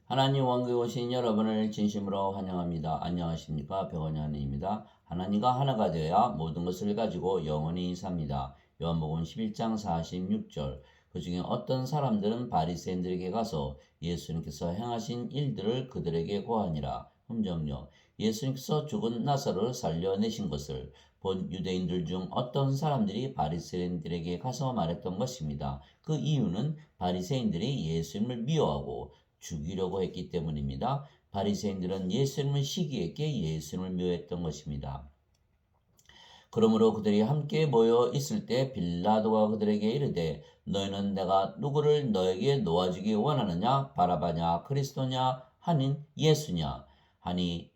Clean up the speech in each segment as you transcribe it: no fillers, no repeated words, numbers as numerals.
하나님 원교에 오신 여러분을 진심으로 환영합니다. 안녕하십니까? 백원현입니다. 하나님과 하나가 되어야 모든 것을 가지고 영원히 삽니다. 요한복음 11장 46절. 그 중에 어떤 사람들은 바리새인들에게 가서 예수님께서 행하신 일들을 그들에게 고하니라. 음정요. 예수님께서 죽은 나사로를 살려내신 것을 본 유대인들 중 어떤 사람들이 바리새인들에게 가서 말했던 것입니다. 그 이유는 바리새인들이 예수님을 미워하고 죽이려고 했기 때문입니다. 바리새인들은 예수님을 시기했기에 예수님을 미워했던 것입니다. 그러므로 그들이 함께 모여 있을 때 빌라도가 그들에게 이르되 너희는 내가 누구를 너에게 놓아주기 원하느냐 바라바냐 그리스도냐 하닌 예수냐 하니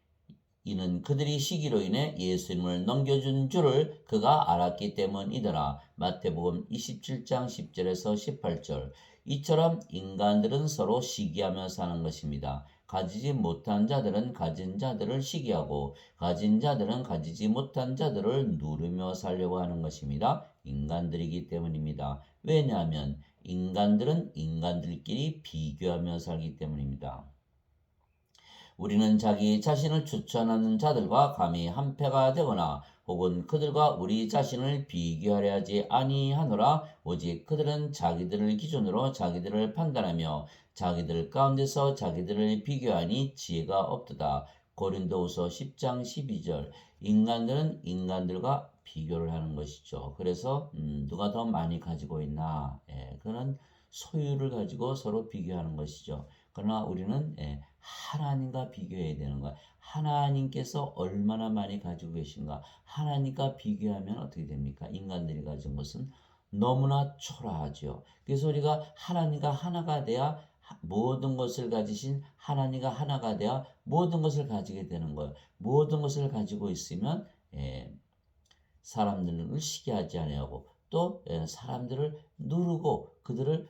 이는 그들이 시기로 인해 예수님을 넘겨준 줄을 그가 알았기 때문이더라. 마태복음 27장 10절에서 18절. 이처럼 인간들은 서로 시기하며 사는 것입니다. 가지지 못한 자들은 가진 자들을 시기하고 가진 자들은 가지지 못한 자들을 누르며 살려고 하는 것입니다. 인간들이기 때문입니다. 왜냐하면 인간들은 인간들끼리 비교하며 살기 때문입니다. 우리는 자기 자신을 추천하는 자들과 감히 한패가 되거나 혹은 그들과 우리 자신을 비교하려 하지 아니하노라. 오직 그들은 자기들을 기준으로 자기들을 판단하며 자기들 가운데서 자기들을 비교하니 지혜가 없도다. 고린도후서 10장 12절. 인간들은 인간들과 비교를 하는 것이죠. 그래서 누가 더 많이 가지고 있나, 그런 소유를 가지고 서로 비교하는 것이죠. 그러나 우리는 하나님과 비교해야 되는 거야. 하나님께서 얼마나 많이 가지고 계신가. 하나님과 비교하면 어떻게 됩니까? 인간들이 가진 것은 너무나 초라하죠. 그래서 우리가 하나님과 하나가 돼야 모든 것을 가지신 하나님과 하나가 돼야 모든 것을 가지게 되는 거예요. 모든 것을 가지고 있으면 사람들을 시기하지 아니하고 또 사람들을 누르고 그들을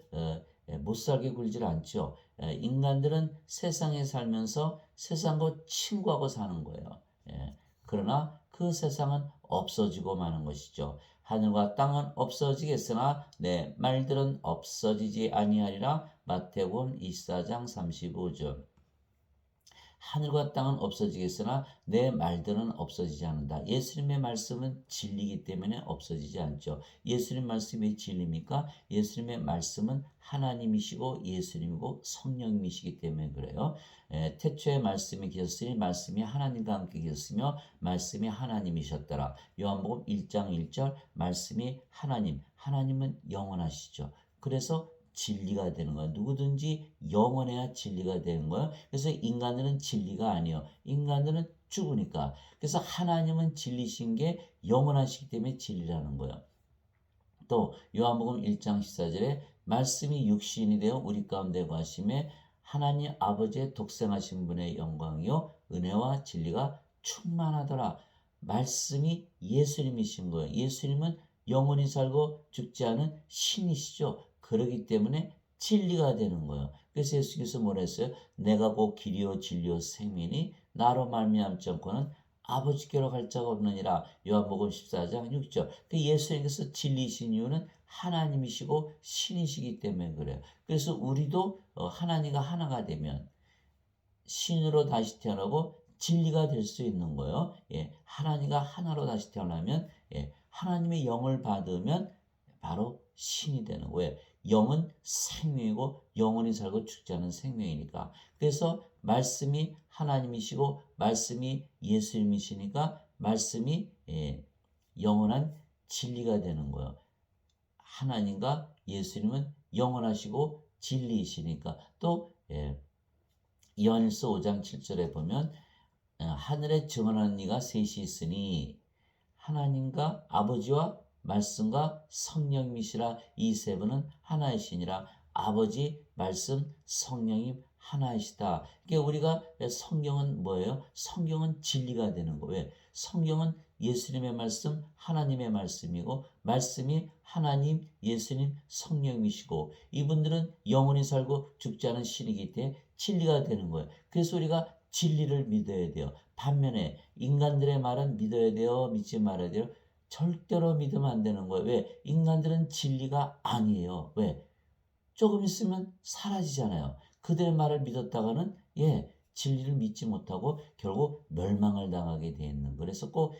못살게 굴질 않죠. 인간들은 세상에 살면서 세상과 친구하고 사는 거예요. 그러나 그 세상은 없어지고 마는 것이죠. 하늘과 땅은 없어지겠으나 내 말들은 없어지지 아니하리라. 마태복음 24장 35절. 하늘과 땅은 없어지겠으나 내 말들은 없어지지 않는다. 예수님의 말씀은 진리이기 때문에 없어지지 않죠. 예수님 말씀이 진리입니까? 예수님의 말씀은 하나님이시고 예수님이고 성령님이시기 때문에 그래요. 태초에 말씀이 계셨으니 말씀이 하나님과 함께 계셨으며 말씀이 하나님이셨더라. 요한복음 1장 1절 말씀이 하나님은 영원하시죠. 그래서 진리가 되는 거야. 누구든지 영원해야 진리가 되는 거야. 그래서 인간들은 진리가 아니요. 인간들은 죽으니까. 그래서 하나님은 진리신 게 영원하시기 때문에 진리라는 거예요. 또 요한복음 1장 14절에 말씀이 육신이 되어 우리 가운데 거하심에 하나님 아버지의 독생하신 분의 영광이요 은혜와 진리가 충만하더라. 말씀이 예수님이신 거예요. 예수님은 영원히 살고 죽지 않은 신이시죠. 그러기 때문에 진리가 되는 거예요. 그래서 예수께서 뭐라 했어요? 내가 곧 길이요 진리요 생명이니 나로 말미암지 않고는 아버지께로 갈 자가 없느니라. 요한복음 14장 6절. 그 예수님께서 진리이신 이유는 하나님이시고 신이시기 때문에 그래요. 그래서 우리도 하나님과 하나가 되면 신으로 다시 태어나고 진리가 될 수 있는 거예요. 하나님과 하나로 다시 태어나면 하나님의 영을 받으면 바로 신이 되는 거예요. 영은 생명이고 영원히 살고 죽지 않은 생명이니까. 그래서 말씀이 하나님이시고 말씀이 예수님이시니까 말씀이 영원한 진리가 되는 거예요. 하나님과 예수님은 영원하시고 진리이시니까. 또 요한일서 5장 7절에 보면 하늘에 증언하는 이가 셋이 있으니 하나님과 아버지와 말씀과 성령이시라. 이 세 분은 하나이시니라. 아버지, 말씀, 성령이 하나이시다. 그러니까 우리가 성경은 뭐예요? 성경은 진리가 되는 거예요. 성경은 예수님의 말씀, 하나님의 말씀이고 말씀이 하나님, 예수님, 성령이시고 이분들은 영원히 살고 죽지 않은 신이기 때문에 진리가 되는 거예요. 그래서 우리가 진리를 믿어야 돼요. 반면에 인간들의 말은 믿어야 돼요, 믿지 말아야 돼요. 절대로 믿으면 안 되는 거예요. 왜? 인간들은 진리가 아니에요. 왜? 조금 있으면 사라지잖아요. 그들의 말을 믿었다가는 진리를 믿지 못하고 결국 멸망을 당하게 되는. 그래서 꼭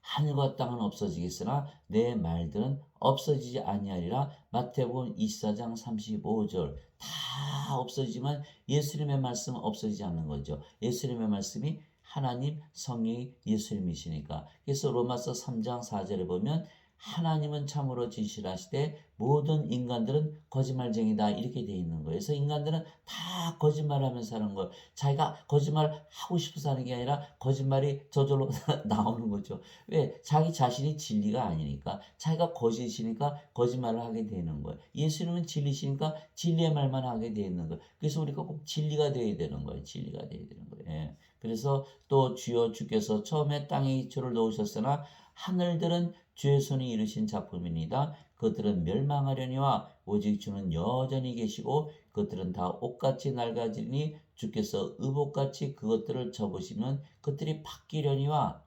하늘과 땅은 없어지겠으나 내 말들은 없어지지 아니하리라. 마태복음 24장 35절. 다 없어지지만 예수님의 말씀은 없어지지 않는 거죠. 예수님의 말씀이 하나님, 성령이 예수님이시니까. 그래서 로마서 3장 4절에 보면 하나님은 참으로 진실하시되 모든 인간들은 거짓말쟁이다 이렇게 돼 있는 거예요. 그래서 인간들은 다 거짓말하면서 사는 거예요. 자기가 거짓말 하고 싶어서 하는 게 아니라 거짓말이 저절로 나오는 거죠. 왜? 자기 자신이 진리가 아니니까. 자기가 거짓이니까 거짓말을 하게 되는 거예요. 예수님은 진리시니까 진리의 말만 하게 되는 거예요. 그래서 우리가 꼭 진리가 되어야 되는 거예요. 진리가 되어야 되는 거예요. 그래서 또 주여 주께서 처음에 땅에 이초를 놓으셨으나 하늘들은 주의 손이 이루신 작품이니이다. 그들은 멸망하려니와 오직 주는 여전히 계시고 그들은 다 옷같이 낡아지니 주께서 의복같이 그것들을 접으시면 그들이 바뀌려니와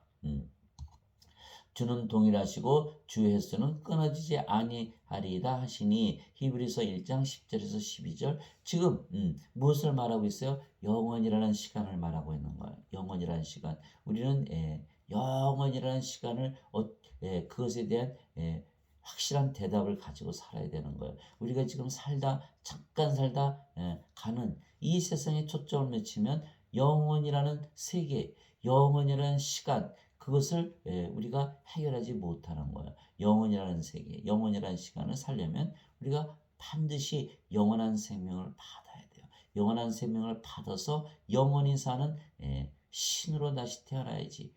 주는 동일하시고 주 횟수는 끊어지지 아니하리이다 하시니. 히브리서 1장 10절에서 12절. 지금 무엇을 말하고 있어요? 영원이라는 시간을 말하고 있는 거예요. 영원이라는 시간. 우리는 영원이라는 시간을 그것에 대한 확실한 대답을 가지고 살아야 되는 거예요. 우리가 지금 잠깐 살다 가는 이 세상에 초점을 맞추면 영원이라는 세계, 영원이라는 시간, 그것을 우리가 해결하지 못하는 거예요. 영원이라는 세계, 영원이라는 시간을 살려면 우리가 반드시 영원한 생명을 받아야 돼요. 영원한 생명을 받아서 영원히 사는 신으로 다시 태어나야지.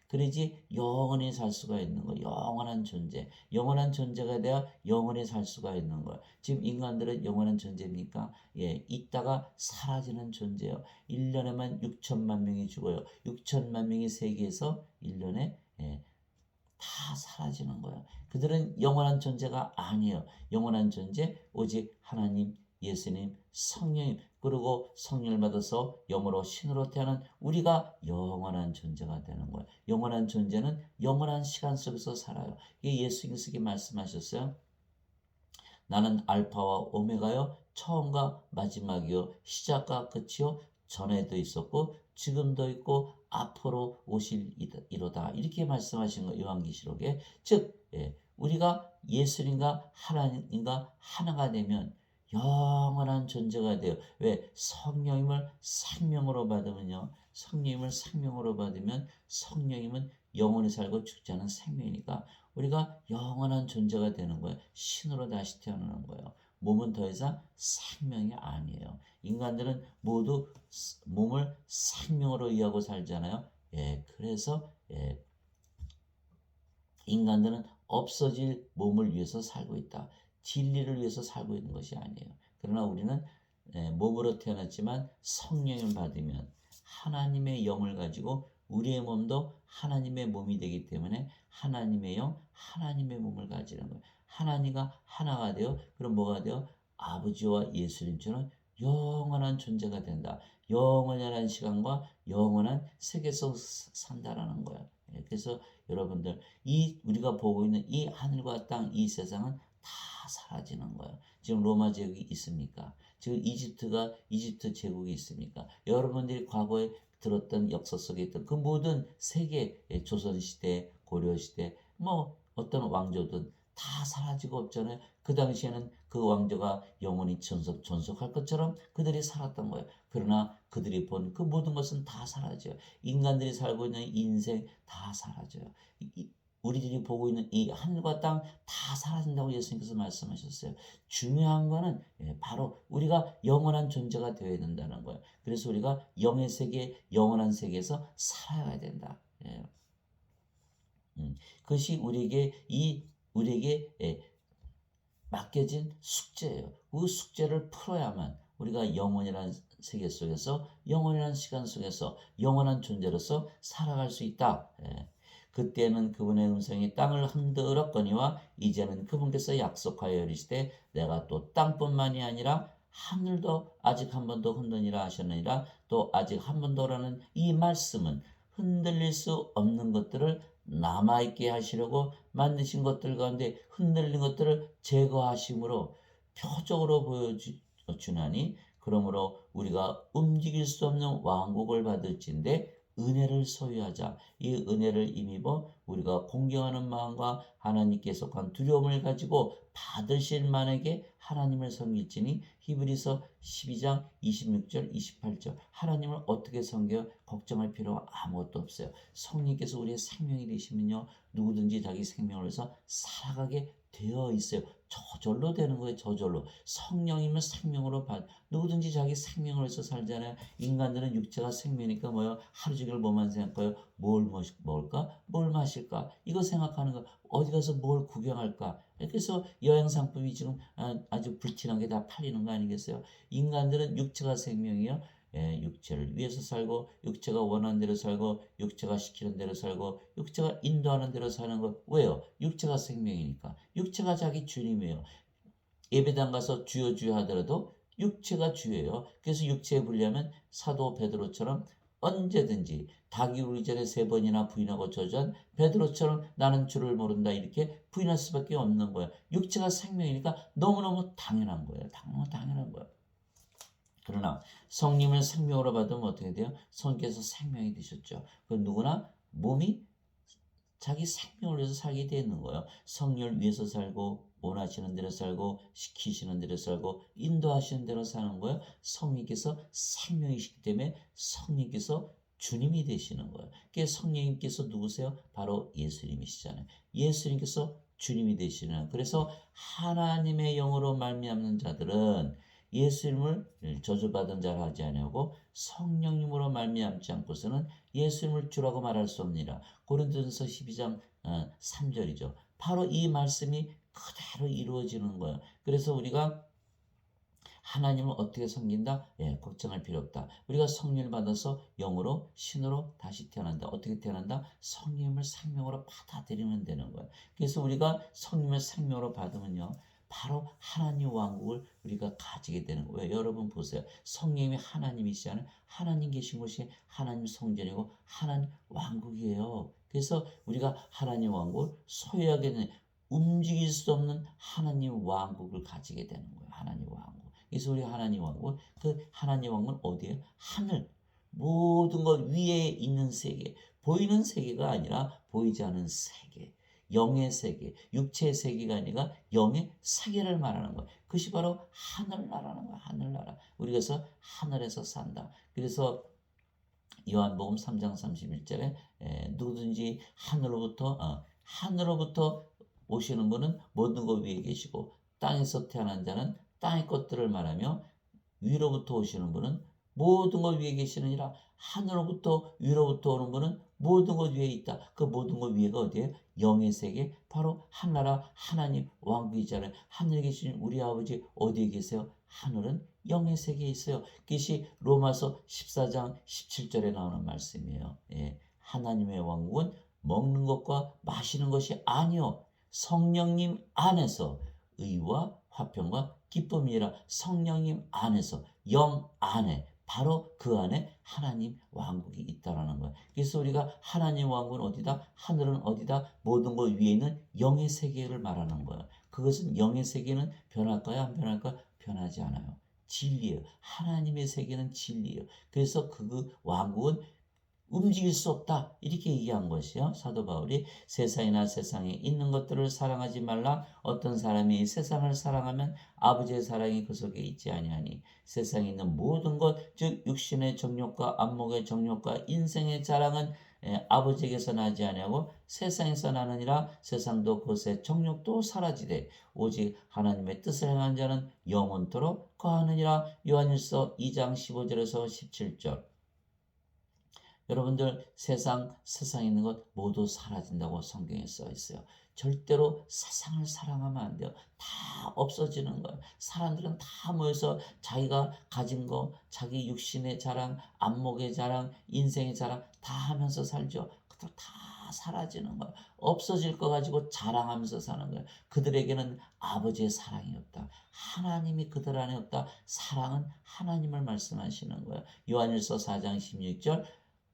그래야지 영원히 살 수가 있는 거예요. 영원한 존재. 영원한 존재가 돼야 영원히 살 수가 있는 거예요. 지금 인간들은 영원한 존재입니까? 있다가 사라지는 존재예요. 1년에만 6천만 명이 죽어요. 6천만 명이 세계에서 1년에 다 사라지는 거예요. 그들은 영원한 존재가 아니에요. 영원한 존재 오직 하나님, 예수님, 성령님, 그리고 성령을 받아서 영으로 신으로 태어난 우리가 영원한 존재가 되는 거예요. 영원한 존재는 영원한 시간 속에서 살아요. 이게 예수님께서 말씀하셨어요. 나는 알파와 오메가요, 처음과 마지막이요, 시작과 끝이요, 전에도 있었고 지금도 있고 앞으로 오실 이로다. 이렇게 말씀하신 거 요한계시록에. 즉 우리가 예수님과 하나님과 하나가 되면 영원한 존재가 돼요. 왜? 성령님을 생명으로 받으면요. 성령님을 생명으로 받으면 성령님은 영원히 살고 죽지 않은 생명이니까 우리가 영원한 존재가 되는 거예요. 신으로 다시 태어나는 거예요. 몸은 더 이상 생명이 아니에요. 인간들은 모두 몸을 생명으로 이해하고 살잖아요. 그래서 인간들은 없어질 몸을 위해서 살고 있다. 진리를 위해서 살고 있는 것이 아니에요. 그러나 우리는 몸으로 태어났지만 성령을 받으면 하나님의 영을 가지고 우리의 몸도 하나님의 몸이 되기 때문에 하나님의 영, 하나님의 몸을 가지는 거예요. 하나님과 하나가 되어 그럼 뭐가 되어? 아버지와 예수님처럼 영원한 존재가 된다. 영원한 시간과 영원한 세계 속 산다라는 거예요. 그래서 여러분들 우리가 보고 있는 이 하늘과 땅, 이 세상은 다 사라지는 거예요. 지금 로마 제국이 있습니까? 지금 이집트 제국이 있습니까? 여러분들이 과거에 들었던 역사 속에 있던 그 모든 세계, 조선시대, 고려시대, 뭐 어떤 왕조든 다 사라지고 없잖아요. 그 당시에는 그 왕조가 영원히 존속할 것처럼 그들이 살았던 거예요. 그러나 그들이 본 그 모든 것은 다 사라져요. 인간들이 살고 있는 인생 다 사라져요. 우리들이 보고 있는 이 하늘과 땅 다 사라진다고 예수님께서 말씀하셨어요. 중요한 거는 바로 우리가 영원한 존재가 되어야 된다는 거예요. 그래서 우리가 영의 세계, 영원한 세계에서 살아야 된다. 그것이 우리에게 맡겨진 숙제예요. 그 숙제를 풀어야만 우리가 영원이라는 세계 속에서, 영원이라는 시간 속에서 영원한 존재로서 살아갈 수 있다. 그때는 그분의 음성이 땅을 흔들었거니와 이제는 그분께서 약속하여 이르시되 내가 또 땅뿐만이 아니라 하늘도 아직 한 번도 흔드니라 하셨느니라. 또 아직 한 번도라는 이 말씀은 흔들릴 수 없는 것들을 남아있게 하시려고 만드신 것들 가운데 흔들린 것들을 제거하심으로 표적으로 주나니 그러므로 우리가 움직일 수 없는 왕국을 받을진대 은혜를 소유하자. 이 은혜를 힘입어 우리가 공경하는 마음과 하나님께 속한 두려움을 가지고 받으실 만에게 하나님을 섬길지니 히브리서 12장 26절 28절 하나님을 어떻게 섬겨요? 걱정할 필요가 아무것도 없어요. 성령께서 우리의 생명이 되시면요 누구든지 자기 생명을 위해서 살아가게 되어 있어요. 저절로 되는 거예요. 저절로. 성령이면 생명으로 누구든지 자기 생명을 위해서 살잖아요. 인간들은 육체가 생명이니까 뭐요? 하루 종일 뭐만 생각해요? 뭘 먹을까? 뭘 마실까? 이거 생각하는 거. 어디 가서 뭘 구경할까? 그래서 여행 상품이 지금 아주 불티나게 다 팔리는 거 아니겠어요? 인간들은 육체가 생명이요. 육체를 위해서 살고 육체가 원하는 대로 살고 육체가 시키는 대로 살고 육체가 인도하는 대로 사는 거 왜요? 육체가 생명이니까. 육체가 자기 주님이에요. 예배당 가서 주여 주여 하더라도 육체가 주예요. 그래서 육체에 불리하면 사도 베드로처럼 언제든지 닭이 울기 전에 3번이나 부인하고 저주한 베드로처럼 나는 주를 모른다 이렇게 부인할 수밖에 없는 거예요. 육체가 생명이니까 너무너무 당연한 거예요. 너무 당연한 거예요. 그러나 성령을 생명으로 받으면 어떻게 돼요? 성령께서 생명이 되셨죠. 그 누구나 몸이 자기 생명을 위해서 살게 되는 거예요. 성령을 위해서 살고 원하시는 대로 살고 시키시는 대로 살고 인도하시는 대로 사는 거예요. 성령께서 생명이시기 때문에 성령께서 주님이 되시는 거예요. 그래서 성령님께서 누구세요? 바로 예수님이시잖아요. 예수님께서 주님이 되시는 거예요. 그래서 하나님의 영으로 말미암는 자들은 예수님을 저주받은 자라 하지 아니하고 성령님으로 말미암지 않고서는 예수님을 주라고 말할 수 없느니라. 고린도전서 12장 3절이죠. 바로 이 말씀이 그대로 이루어지는 거예요. 그래서 우리가 하나님을 어떻게 섬긴다? 걱정할 필요 없다. 우리가 성령을 받아서 영으로 신으로 다시 태어난다. 어떻게 태어난다? 성령을 생명으로 받아들이면 되는 거예요. 그래서 우리가 성령을 생명으로 받으면요. 바로 하나님 왕국을 우리가 가지게 되는 거예요. 여러분 보세요. 성령이 하나님이시잖아요. 하나님 계신 곳이 하나님 성전이고 하나님 왕국이에요. 그래서 우리가 하나님 왕국을 소유하게 되는 움직일 수 없는 하나님 왕국을 가지게 되는 거예요. 하나님 왕국. 그래서 우리 하나님 왕국, 그 하나님 왕국은 어디에요? 하늘. 모든 것 위에 있는 세계. 보이는 세계가 아니라 보이지 않은 세계. 영의 세계, 육체의 세계가 아니라 영의 세계를 말하는 거예요. 그것이 바로 하늘나라는 거예요. 하늘나라. 우리가 그래서 하늘에서 산다. 그래서 요한복음 3장 31절에 누구든지 하늘로부터 오시는 분은 모든 것 위에 계시고 땅에서 태어난 자는 땅의 것들을 말하며 위로부터 오시는 분은 모든 것 위에 계시느니라. 하늘로부터 위로부터 오는 분은 모든 것 위에 있다. 그 모든 것 위에가 어디에? 영의 세계, 바로 하나라 하나님 왕국이잖아요. 하늘에 계신 우리 아버지 어디에 계세요? 하늘은 영의 세계에 있어요. 그것이 로마서 14장 17절에 나오는 말씀이에요. 하나님의 왕국은 먹는 것과 마시는 것이 아니요 성령님 안에서 의와 화평과 기쁨이라. 성령님 안에서 영 안에 바로 그 안에 하나님 왕국이 있다라는 거예요. 그래서 우리가 하나님 왕국은 어디다? 하늘은 어디다? 모든 것 위에 있는 영의 세계를 말하는 거예요. 그것은 영의 세계는 변할까요? 안 변할까요? 변하지 않아요. 진리예요. 하나님의 세계는 진리예요. 그래서 그 왕국은 움직일 수 없다 이렇게 얘기한 것이요. 사도 바울이 세상이나 세상에 있는 것들을 사랑하지 말라. 어떤 사람이 세상을 사랑하면 아버지의 사랑이 그 속에 있지 아니하니 세상에 있는 모든 것 즉 육신의 정욕과 안목의 정욕과 인생의 자랑은 아버지에게서 나지 아니하고 세상에서 나느니라. 세상도 그것의 정욕도 사라지되 오직 하나님의 뜻을 행한 자는 영원토록 거하느니라. 요한일서 2장 15절에서 17절. 여러분들 세상에 있는 것 모두 사라진다고 성경에 써 있어요. 절대로 세상을 사랑하면 안 돼요. 다 없어지는 거예요. 사람들은 다 모여서 자기가 가진 거, 자기 육신의 자랑, 안목의 자랑, 인생의 자랑 다 하면서 살죠. 그들 다 사라지는 거예요. 없어질 거 가지고 자랑하면서 사는 거예요. 그들에게는 아버지의 사랑이 없다. 하나님이 그들 안에 없다. 사랑은 하나님을 말씀하시는 거예요. 요한일서 4장 16절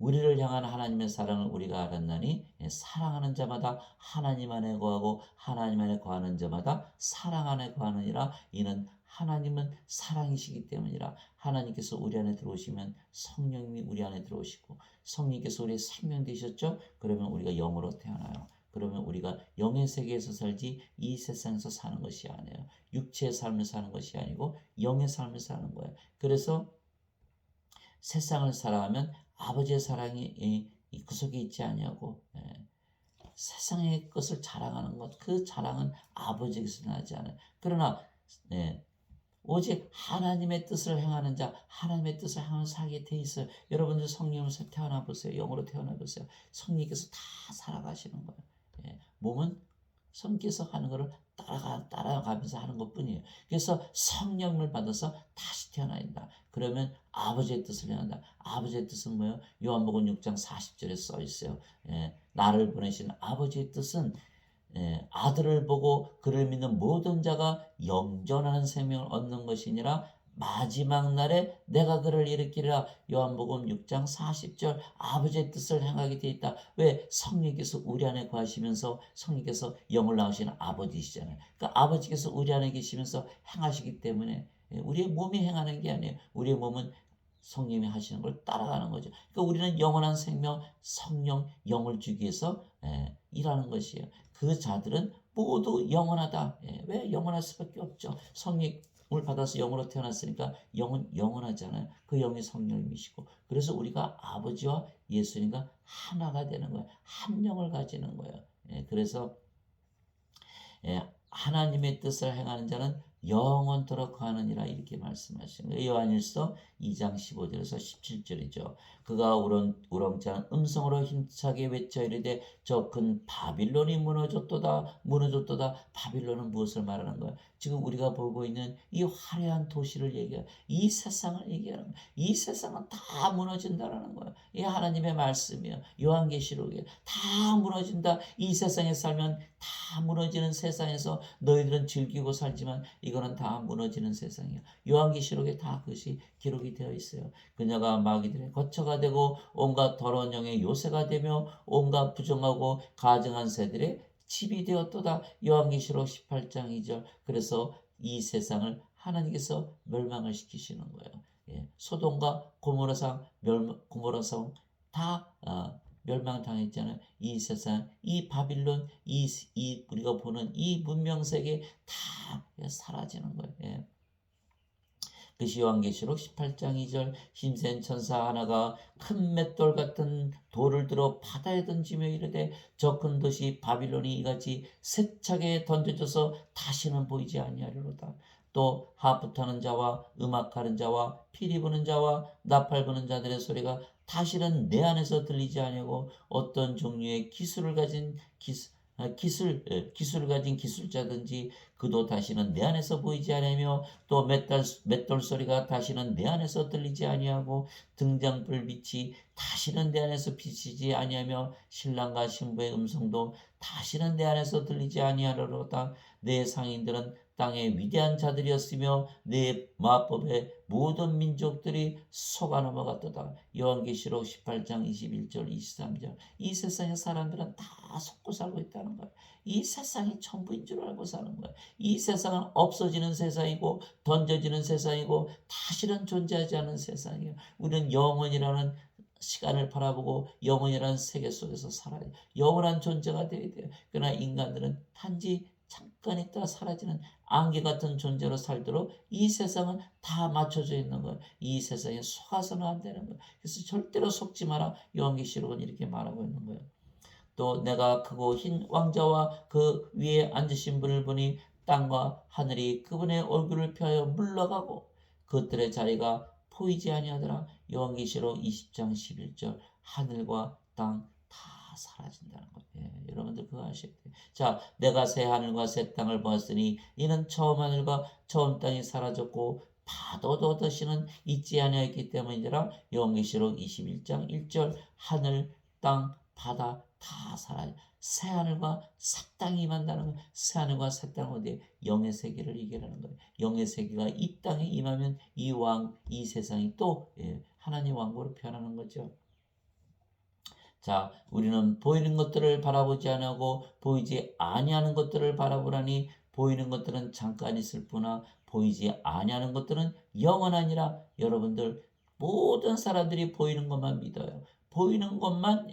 우리를 향한 하나님의 사랑을 우리가 알았나니 사랑하는 자마다 하나님 안에 거하고 하나님 안에 거하는 자마다 사랑 안에 거하느니라. 이는 하나님은 사랑이시기 때문이라. 하나님께서 우리 안에 들어오시면 성령님이 우리 안에 들어오시고, 성령께서 우리의 생명 되셨죠? 그러면 우리가 영으로 태어나요. 그러면 우리가 영의 세계에서 살지 이 세상에서 사는 것이 아니에요. 육체의 삶을 사는 것이 아니고 영의 삶을 사는 거예요. 그래서 세상을 살아가면 아버지의 사랑이 그 속에 있지 아니하고, 세상의 것을 자랑하는 것, 그 자랑은 아버지에게서 나지 않아요. 그러나 오직 하나님의 뜻을 행하는 자, 하나님의 뜻을 행하는 살게 돼 있어요. 여러분들 성령으로 태어나 보세요. 영으로 태어나 보세요. 성령께서 다 살아가시는 거예요. 몸은 성령께서 하는 것을 따라가면서 하는 것뿐이에요. 그래서 성령을 받아서 다시 태어나야. 그러면 아버지의 뜻을 행한다. 아버지의 뜻은 뭐예요? 요한복음 6장 40절에 써 있어요. 나를 보내신 아버지의 뜻은 아들을 보고 그를 믿는 모든 자가 영존하는 생명을 얻는 것이니라. 마지막 날에 내가 그를 일으키리라. 요한복음 6장 40절. 아버지의 뜻을 행하게 되어 있다. 왜? 성령께서 우리 안에 거하시면서 성령께서 영을 낳으시는 아버지시잖아요. 그러니까 아버지께서 우리 안에 계시면서 행하시기 때문에 우리의 몸이 행하는 게 아니에요. 우리의 몸은 성령이 하시는 걸 따라가는 거죠. 그러니까 우리는 영원한 생명, 성령, 영을 주기 위해서 일하는 것이에요. 그 자들은 모두 영원하다. 왜? 영원할 수밖에 없죠. 성령을 받아서 영으로 태어났으니까 영은 영원하잖아요. 그 영이 성령님이시고, 그래서 우리가 아버지와 예수님과 하나가 되는 거예요. 한 영을 가지는 거예요. 그래서 하나님의 뜻을 행하는 자는 영원토록 거하느니라, 이렇게 말씀하시는 거예요. 요한일서 2장 15절에서 17절이죠. 그가 우렁찬 음성으로 힘차게 외쳐 이르되 저 큰 바빌론이 무너졌도다, 무너졌도다. 바빌론은 무엇을 말하는 거예요? 지금 우리가 보고 있는 이 화려한 도시를 얘기해요. 이 세상을 얘기하는 거예요. 이 세상은 다 무너진다라는 거예요. 이 하나님의 말씀이에요. 요한계시록에 다 무너진다. 이 세상에 살면 다 무너지는 세상에서 너희들은 즐기고 살지만 이거는 다 무너지는 세상이야. 요한계시록에 다 그것이 기록이 되어 있어요. 그녀가 마귀들의 거처가 되고 온갖 더러운 영의 요새가 되며 온갖 부정하고 가증한 새들의 집이 되었도다. 요한계시록 18장 2절. 그래서 이 세상을 하나님께서 멸망을 시키시는 거예요. 소돔과 고모라성 다 멸망당했잖아요. 이 세상, 이 바빌론, 이 우리가 보는 이 문명세계 다 사라지는 거예요. 그것이 요한계시록 18장 2절. 힘센 천사 하나가 큰 맷돌 같은 돌을 들어 바다에 던지며 이르되 저 큰 도시 바빌론이 이같이 세차게 던져져서 다시는 보이지 아니하리로다. 또 하프 타는 자와 음악하는 자와 피리 부는 자와 나팔 부는 자들의 소리가 다시는 내 안에서 들리지 아니하고 어떤 종류의 기술을 가진 기술자든지 그도 다시는 내 안에서 보이지 아니하며 또 맷돌 소리가 다시는 내 안에서 들리지 아니하고 등잔불 빛이 다시는 내 안에서 비치지 아니하며 신랑과 신부의 음성도 다시는 내 안에서 들리지 아니하리로다. 내 상인들은 땅의 위대한 자들이었으며 내 마법의 모든 민족들이 속아 넘어갔도다. 요한계시록 18장 21절 23절. 이 세상의 사람들은 다 속고 살고 있다는 거예요. 이 세상이 전부인 줄 알고 사는 거예요. 이 세상은 없어지는 세상이고 던져지는 세상이고 다시는 존재하지 않는 세상이에요. 우리는 영원이라는 시간을 바라보고 영원이라는 세계 속에서 살아야 돼요. 영원한 존재가 되어야 돼요. 그러나 인간들은 단지 잠깐 있다 사라지는 안개 같은 존재로 살도록 이 세상은 다 맞춰져 있는 거예요. 이 세상에 속아서는 안 되는 거예요. 그래서 절대로 속지 마라. 요한계시록은 이렇게 말하고 있는 거예요. 또 내가 크고 흰 왕자와 그 위에 앉으신 분을 보니 땅과 하늘이 그분의 얼굴을 피하여 물러가고 그것들의 자리가 보이지 아니하더라. 요한계시록 20장 11절. 하늘과 땅 다 사라진다는 거예요. 여러분들 그거 아셔야 돼요. 자, 내가 새 하늘과 새 땅을 보았으니 이는 처음 하늘과 처음 땅이 사라졌고 파도도 다시는 있지 아니하였기 때문이라. 요한계시록 21장 1절. 하늘, 땅, 바다 다 사라져. 새 하늘과 새 땅이 임한다는 거예요. 새 하늘과 새 땅은 어디에? 영의 세계를 이겨라는 거예요. 영의 세계가 이 땅에 임하면 이 세상이 또 하나님 왕국으로 변하는 거죠. 자, 우리는 보이는 것들을 바라보지 아니하고 보이지 아니하는 것들을 바라보라니 보이는 것들은 잠깐 있을 뿐이나 보이지 아니하는 것들은 영원하니라. 여러분들 모든 사람들이 보이는 것만 믿어요. 보이는 것만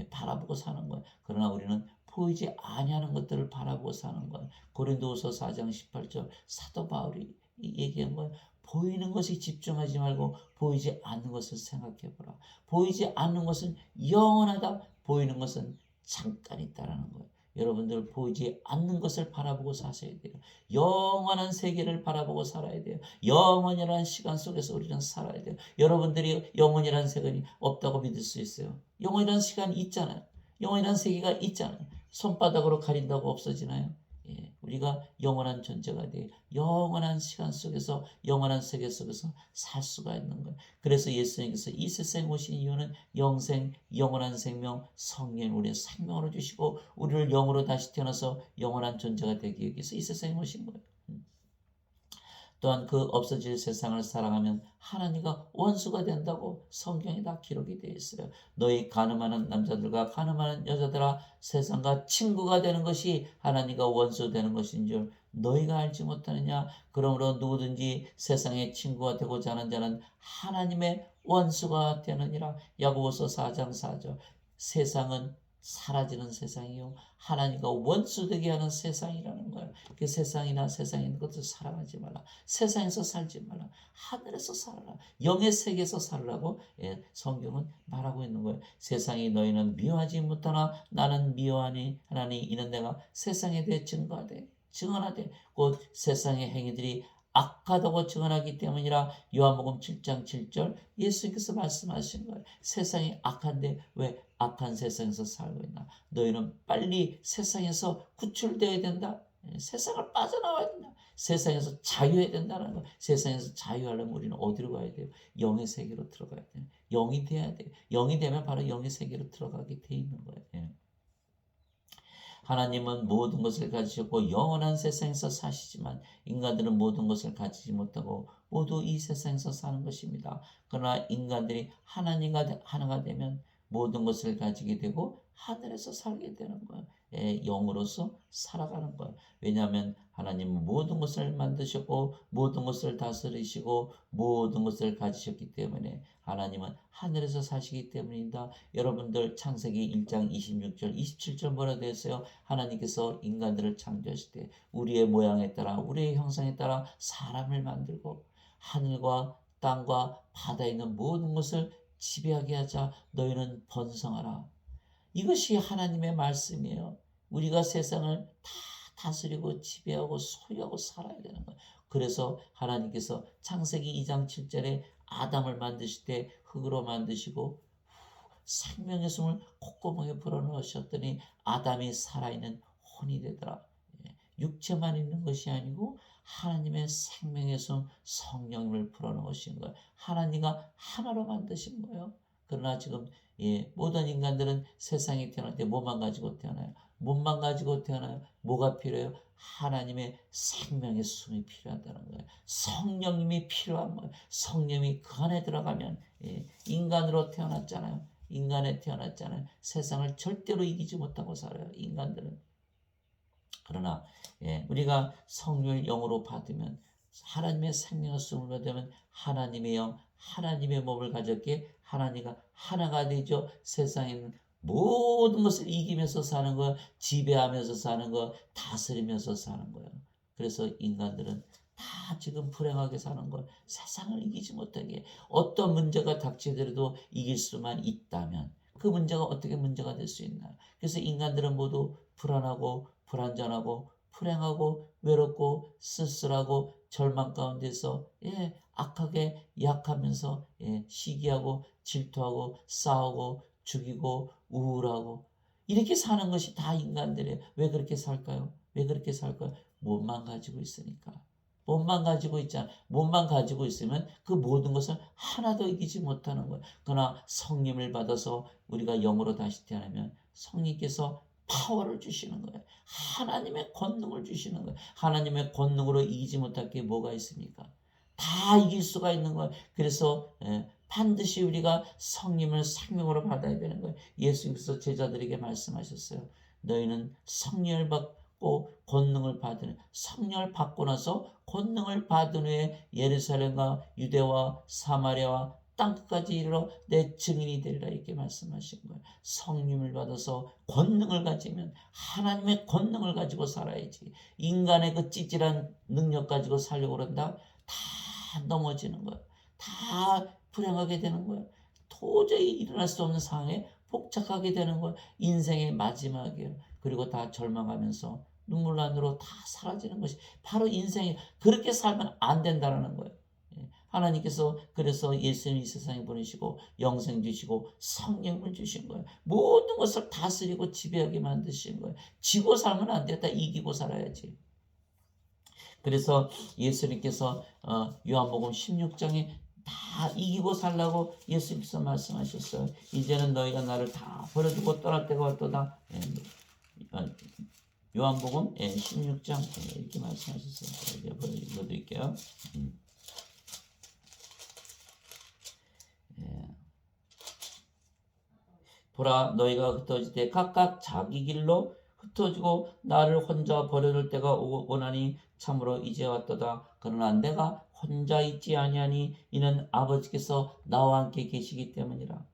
바라보고 사는 거예요. 그러나 우리는 보이지 아니하는 것들을 바라보고 사는 거예요. 고린도후서 4장 18절 사도 바울이 얘기한 거예요. 보이는 것에 집중하지 말고 보이지 않는 것을 생각해 보라. 보이지 않는 것은 영원하다. 보이는 것은 잠깐 있다라는 거예요. 여러분들 보이지 않는 것을 바라보고 사셔야 돼요. 영원한 세계를 바라보고 살아야 돼요. 영원이라는 시간 속에서 우리는 살아야 돼요. 여러분들이 영원이라는 세계가 없다고 믿을 수 있어요. 영원이라는 시간이 있잖아요. 영원이라는 세계가 있잖아요. 손바닥으로 가린다고 없어지나요? 우리가 영원한 존재가 돼요. 영원한 시간 속에서 영원한 세계 속에서 살 수가 있는 거예요. 그래서 예수님께서 이 세상에 오신 이유는 영생, 영원한 생명, 성령 우리의 생명으로 주시고 우리를 영으로 다시 태어나서 영원한 존재가 되기 위해서 이 세상에 오신 거예요. 또한 그 없어질 세상을 사랑하면 하나님과 원수가 된다고 성경에 다 기록이 되어 있어요. 너희 가늠하는 남자들과 가늠하는 여자들아 세상과 친구가 되는 것이 하나님과 원수 되는 것인 줄 너희가 알지 못하느냐. 그러므로 누구든지 세상의 친구가 되고자 하는 자는 하나님의 원수가 되느니라. 야고보서 4장 4절. 세상은 사라지는 세상이요 하나님과 원수되게 하는 세상이라는 거예요. 그 세상이나 세상에 있는 것을 사랑하지 말라. 세상에서 살지 말라. 하늘에서 살아라. 영의 세계에서 살으라고 성경은 말하고 있는 거예요. 세상이 너희는 미워하지 못하나 나는 미워하니 하나니 이는 내가 세상에 대해 증언하되 곧 세상의 행위들이 악하다고 증언하기 때문이라. 요한복음 7장 7절 예수님께서 말씀하신 거예요. 세상이 악한데 왜 악한 세상에서 살고 있나? 너희는 빨리 세상에서 구출되어야 된다. 세상을 빠져나와야 된다. 세상에서 자유해야 된다는 거예요. 세상에서 자유하려면 우리는 어디로 가야 돼요? 영의 세계로 들어가야 돼요. 영이 돼야 돼요. 영이 되면 바로 영의 세계로 들어가게 돼 있는 거예요. 하나님은 모든 것을 가지셨고 영원한 세상에서 사시지만 인간들은 모든 것을 가지지 못하고 모두 이 세상에서 사는 것입니다. 그러나 인간들이 하나님과 하나가 되면 모든 것을 가지게 되고 하늘에서 살게 되는 거예요. 영으로서 살아가는 거예요. 왜냐하면 하나님은 모든 것을 만드셨고 모든 것을 다스리시고 모든 것을 가지셨기 때문에 하나님은 하늘에서 사시기 때문입니다. 여러분들 창세기 1장 26절 27절 뭐라 되어 있어요? 하나님께서 인간들을 창조하실 때 우리의 모양에 따라 우리의 형상에 따라 사람을 만들고 하늘과 땅과 바다에 있는 모든 것을 지배하게 하자. 너희는 번성하라. 이것이 하나님의 말씀이에요. 우리가 세상을 다 다스리고 지배하고 소유하고 살아야 되는 거예요. 그래서 하나님께서 창세기 2장 7절에 아담을 만드실 때 흙으로 만드시고 생명의 숨을 콧구멍에 불어넣으셨더니 아담이 살아있는 혼이 되더라. 육체만 있는 것이 아니고 하나님의 생명의 숨 성령을 불어넣으신 거예요. 하나님과 하나로 만드신 거예요. 그러나 지금 모든 인간들은 세상에 태어날 때 뭐만 가지고 태어나요? 몸만 가지고 태어나요. 뭐가 필요해요? 하나님의 생명의 숨이 필요하다는 거예요. 성령님이 필요한 거예요. 성령이 그 안에 들어가면 인간으로 태어났잖아요. 인간에 태어났잖아요. 세상을 절대로 이기지 못하고 살아요. 인간들은. 그러나 우리가 성령을 영으로 받으면 하나님의 생명의 숨을 받으면 하나님의 영, 하나님의 몸을 가졌기에 하나님과 하나가 되죠. 세상에는 모든 것을 이기면서 사는 거, 지배하면서 사는 거, 다스리면서 사는 거예요. 그래서 인간들은 다 지금 불행하게 사는 걸 세상을 이기지 못하게 어떤 문제가 닥치더라도 이길 수만 있다면 그 문제가 어떻게 문제가 될 수 있나요? 그래서 인간들은 모두 불안하고 불안전하고 불행하고 외롭고 쓸쓸하고 절망 가운데서 악하게 약하면서 시기하고 질투하고 싸우고 죽이고 우울하고 이렇게 사는 것이 다 인간들이에요. 왜 그렇게 살까요? 왜 그렇게 살까요? 몸만 가지고 있으니까. 몸만 가지고 있잖아. 몸만 가지고 있으면 그 모든 것을 하나도 이기지 못하는 거예요. 그러나 성령을 받아서 우리가 영으로 다시 태어나면 성령께서 파워를 주시는 거예요. 하나님의 권능을 주시는 거예요. 하나님의 권능으로 이기지 못할 게 뭐가 있습니까? 다 이길 수가 있는 거예요. 그래서 반드시 우리가 성령을 생명으로 받아야 되는 거예요. 예수님께서 제자들에게 말씀하셨어요. 너희는 성령을 받고 받고 권능을 받은 성령을 받고 나서 권능을 받은 후에 예루살렘과 유대와 사마리아와 땅끝까지 이르러 내 증인이 되리라 이렇게 말씀하신 거예요. 성령을 받아서 권능을 가지면 하나님의 권능을 가지고 살아야지. 인간의 그 찌질한 능력 가지고 살려고 그런다. 다 넘어지는 거예요. 다 불행하게 되는 거예요. 도저히 일어날 수 없는 상황에 복잡하게 되는 거예요. 인생의 마지막이에요. 그리고 다 절망하면서 눈물 난으로 다 사라지는 것이 바로 인생이 그렇게 살면 안 된다는 거예요. 하나님께서 그래서 예수님 이 세상에 보내시고 영생 주시고 성령을 주신 거예요. 모든 것을 다스리고 지배하게 만드신 거예요. 지고 살면 안 돼. 다 이기고 살아야지. 그래서 예수님께서 요한복음 16장에 다 이기고 살라고 예수님께서 말씀하셨어요. 이제는 너희가 나를 다 버려두고 떠날 때가 왔도다. 요한복음 16장 이렇게 말씀하셨어요. 제가 읽어드릴게요. 보라 너희가 흩어질 때 각각 자기 길로 흩어지고 나를 혼자 버려둘 때가 오나니 참으로 이제 왔도다. 그러나 내가 혼자 있지 아니하니 이는 아버지께서 나와 함께 계시기 때문이라.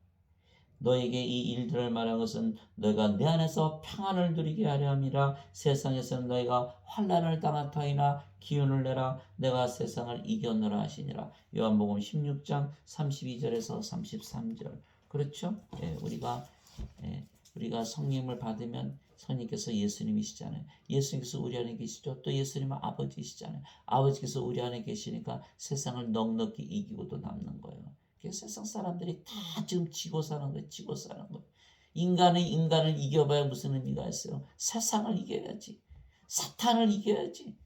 너에게 이 일들을 말한 것은 너희가 내 안에서 평안을 누리게 하려 함이라. 세상에서는 너희가 환난을 당할 터이나 기운을 내라. 내가 세상을 이겼노라 하시니라. 요한복음 16장 32절에서 33절. 그렇죠? 우리가 성령을 받으면 성령께서 예수님이시잖아요. 예수님께서 우리 안에 계시죠. 또 예수님은 아버지시잖아요. 아버지께서 우리 안에 계시니까 세상을 넉넉히 이기고도 남는 거예요. 그래서 세상 사람들이 다 지금 지고 사는 거예요. 지고 사는 거예요. 인간을 이겨봐야 무슨 의미가 있어요. 세상을 이겨야지. 사탄을 이겨야지.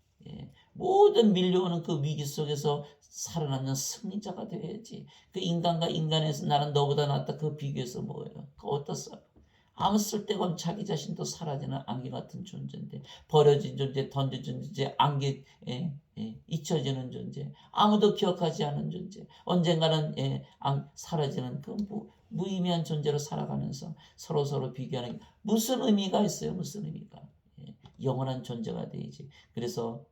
모든 밀려오는 그 위기 속에서 살아남는 승리자가 되어야지. 그 인간과 인간에서 나는 너보다 낫다 그 비교해서 뭐예요? 그 어떻어요? 아무 쓸데가 없는 자기 자신도 사라지는 안개 같은 존재인데 버려진 존재, 던져진 존재, 잊혀지는 존재, 아무도 기억하지 않은 존재, 언젠가는 사라지는 그 무의미한 존재로 살아가면서 서로 비교하는 게 무슨 의미가 있어요? 무슨 의미가? 영원한 존재가 되야지. 그래서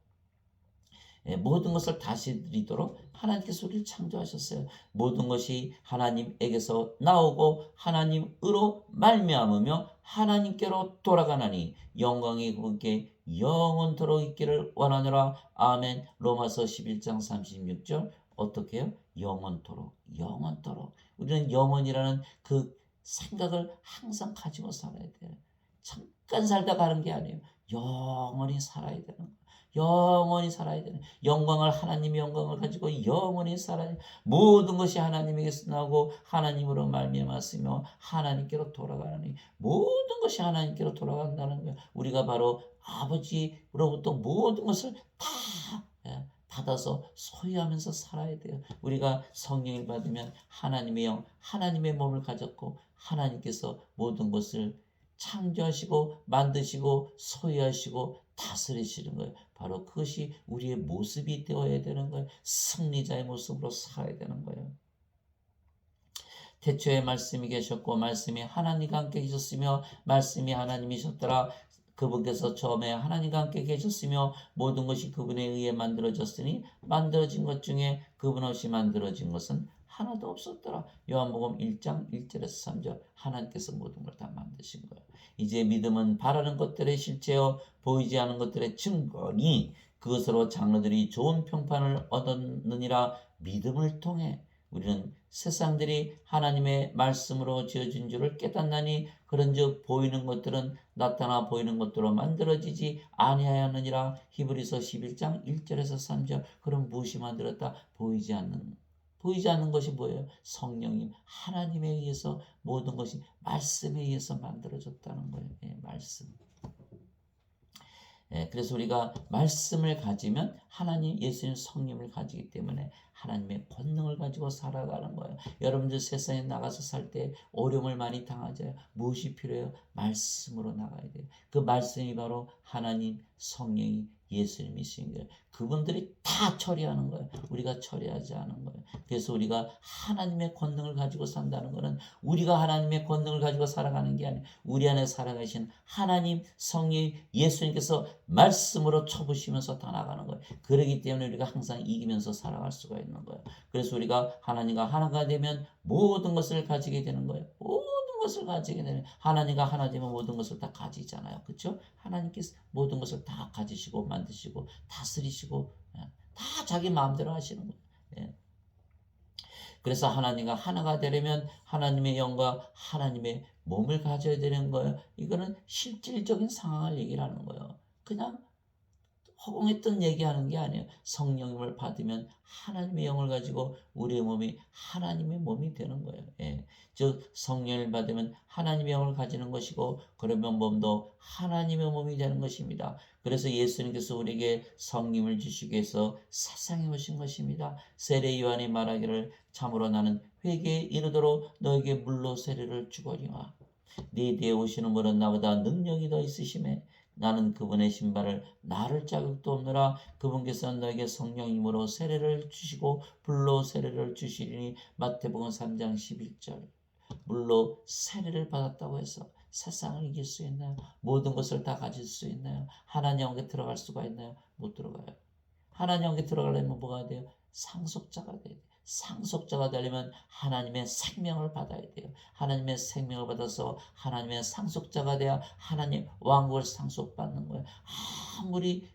모든 것을 다스리도록 하나님께서 우리를 창조하셨어요. 모든 것이 하나님에게서 나오고 하나님으로 말미암으며 하나님께로 돌아가나니 영광이 그분께 영원토록 있기를 원하노라. 아멘. 로마서 11장 36절. 어떻게 해요? 영원토록. 우리는 영원이라는 그 생각을 항상 가지고 살아야 돼요. 잠깐 살다 가는 게 아니에요. 영원히 살아야 되는 거예요. 영원히 살아야 되는 영광을 하나님의 영광을 가지고 영원히 살아야 모든 것이 하나님에게서 나오고 하나님으로 말미암았으며 하나님께로 돌아가니 모든 것이 하나님께로 돌아간다는 거예요. 우리가 바로 아버지로부터 모든 것을 다 받아서 소유하면서 살아야 돼요. 우리가 성령을 받으면 하나님의 영, 하나님의 몸을 가졌고 하나님께서 모든 것을 창조하시고 만드시고 소유하시고 다스리시는 거예요. 바로 그것이 우리의 모습이 되어야 되는 거예요. 승리자의 모습으로 살아야 되는 거예요. 태초에 말씀이 계셨고 말씀이 하나님과 함께 계셨으며 말씀이 하나님이셨더라. 그분께서 처음에 하나님과 함께 계셨으며 모든 것이 그분에 의해 만들어졌으니 만들어진 것 중에 그분 없이 만들어진 것은 하나도 없었더라. 요한복음 1장 1절에서 3절. 하나님께서 모든 걸 다 만드신 거예요. 이제 믿음은 바라는 것들의 실체요 보이지 않는 것들의 증거니 그것으로 장로들이 좋은 평판을 얻었느니라. 믿음을 통해 우리는 세상들이 하나님의 말씀으로 지어진 줄을 깨닫나니 그런즉 보이는 것들은 나타나 보이는 것들로 만들어지지 아니하였느니라. 히브리서 11장 1절에서 3절. 그럼 무엇이 만들었다? 보이지 않는 것이 뭐예요? 성령님 하나님에 의해서 모든 것이 말씀에 의해서 만들어졌다는 거예요. 말씀. 그래서 우리가 말씀을 가지면 하나님 예수님 성령을 가지기 때문에 하나님의 권능을 가지고 살아가는 거예요. 여러분들 세상에 나가서 살 때 어려움을 많이 당하죠. 무엇이 필요해요? 말씀으로 나가야 돼요. 그 말씀이 바로 하나님, 성령이, 예수님이신 거예요. 그분들이 다 처리하는 거예요. 우리가 처리하지 않은 거예요. 그래서 우리가 하나님의 권능을 가지고 산다는 것은 우리가 하나님의 권능을 가지고 살아가는 게 아니에요. 우리 안에 살아가신 하나님, 성령, 예수님께서 말씀으로 쳐부시면서 다 나가는 거예요. 그렇기 때문에 우리가 항상 이기면서 살아갈 수가 있는 거예요. 그래서 우리가 하나님과 하나가 되면 모든 것을 가지게 되는 거예요. 모든 것을 가지게 되는, 하나님과 하나 되면 모든 것을 다 가지잖아요. 그렇죠? 하나님께서 모든 것을 다 가지시고 만드시고 다스리시고 다 자기 마음대로 하시는 거예요. 예. 그래서 하나님과 하나가 되려면 하나님의 영과 하나님의 몸을 가져야 되는 거예요. 이거는 실질적인 상황을 얘기를 하는 거예요. 그냥 허공했던 얘기하는 게 아니에요. 성령님을 받으면 하나님의 영을 가지고 우리의 몸이 하나님의 몸이 되는 거예요. 예. 즉 성령을 받으면 하나님의 영을 가지는 것이고 그러면 몸도 하나님의 몸이 되는 것입니다. 그래서 예수님께서 우리에게 성령을 주시기 위해서 세상에 오신 것입니다. 세례 요한이 말하기를 참으로 나는 회개에 이르도록 너에게 물로 세례를 주거니와 네 뒤에 오시는 분은 나보다 능력이 더 있으심에 나는 그분의 신발을 나를 자격도 없노라. 그분께서는 너에게 성령님으로 세례를 주시고 불로 세례를 주시리니 마태복음 3장 11절. 물로 세례를 받았다고 해서 세상을 이길 수 있나요? 모든 것을 다 가질 수 있나요? 하나님께 들어갈 수가 있나요? 못 들어가요. 하나님께 들어가려면 뭐가 돼요? 상속자가 돼야 돼요. 상속자가 되려면 하나님의 생명을 받아야 돼요. 하나님의 생명을 받아서 하나님의 상속자가 돼야 하나님 왕국을 상속받는 거예요. 아무리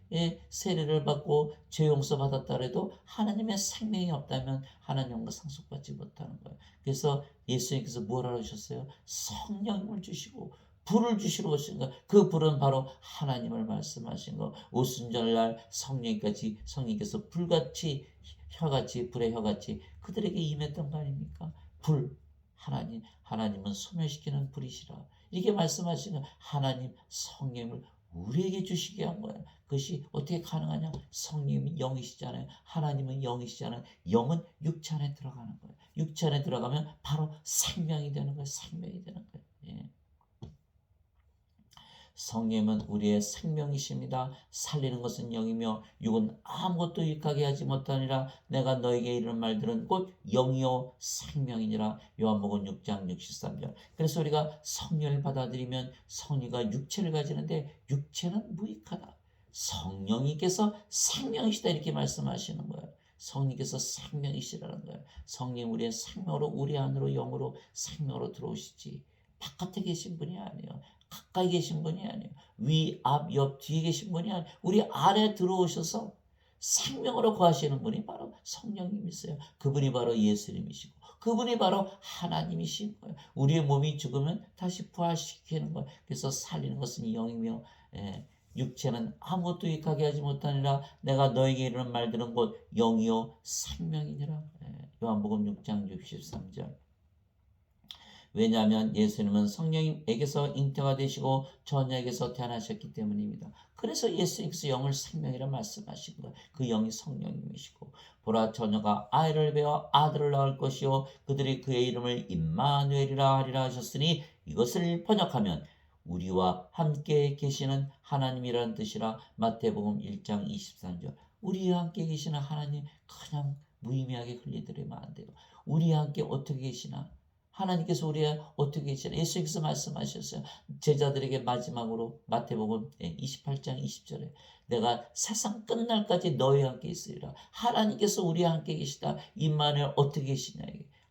세례를 받고 죄 용서 받았다 해도 하나님의 생명이 없다면 하나님과 상속받지 못하는 거예요. 그래서 예수님께서 뭐라 하셨어요? 성령을 주시고 불을 주시러 오신 거. 그 불은 바로 하나님을 말씀하신 거. 오순절날 성령께서 불같이 혀같이 불의 혀같이 그들에게 임했던 거 아닙니까? 불 하나님은 소멸시키는 불이시라. 이렇게 말씀하신 거. 하나님 성령을 우리에게 주시게 한 거예요. 그것이 어떻게 가능하냐? 성령이 영이시잖아요. 하나님은 영이시잖아요. 영은 육체 안에 들어가는 거예요. 육체 안에 들어가면 바로 생명이 되는 거예요. 생명이 되는 거예요. 예. 성령은 우리의 생명이십니다. 살리는 것은 영이며 육은 아무것도 유익하게 하지 못하니라. 내가 너에게 이르는 말들은 곧 영이요 생명이니라. 요한복음 6장 63절. 그래서 우리가 성령을 받아들이면 성리가 육체를 가지는데 육체는 무익하다. 성령님께서 생명이시다 이렇게 말씀하시는 거예요. 성령께서 생명이시라는 거예요. 성령 우리의 생명으로 우리 안으로 영으로 생명으로 들어오시지 바깥에 계신 분이 아니에요. 가까이 계신 분이 아니에요. 위, 앞, 옆, 뒤에 계신 분이 아니에요. 우리 안에 들어오셔서 생명으로 거하시는 분이 바로 성령님이세요. 그분이 바로 예수님이시고 그분이 바로 하나님이신 거예요. 우리의 몸이 죽으면 다시 부활시키는 거예요. 그래서 살리는 것은 영이며 육체는 아무것도 유익하게 하지 못하니라. 내가 너에게 이르는 말들은 곧 영이요 생명이니라. 요한복음 6장 63절. 왜냐하면 예수님은 성령에게서 잉태가 되시고 처녀에게서 태어나셨기 때문입니다. 그래서 예수님께서 영을 생명이라 말씀하신 거예요. 그 영이 성령님이시고 보라 처녀가 아이를 배워 아들을 낳을 것이요 그들이 그의 이름을 임마누엘이라 하리라 하셨으니 이것을 번역하면 우리와 함께 계시는 하나님이라는 뜻이라. 마태복음 1장 23절. 우리와 함께 계시는 하나님 그냥 무의미하게 흘리들으면 안 돼요. 우리와 함께 어떻게 계시나? 하나님께서 우리의 어떻게 계시나? 예수님께서 말씀하셨어요. 제자들에게 마지막으로 마태복음 28장 20절에 내가 세상 끝날까지 너희와 함께 있으리라. 하나님께서 우리와 함께 계시다. 임마누엘 어떻게 계시냐?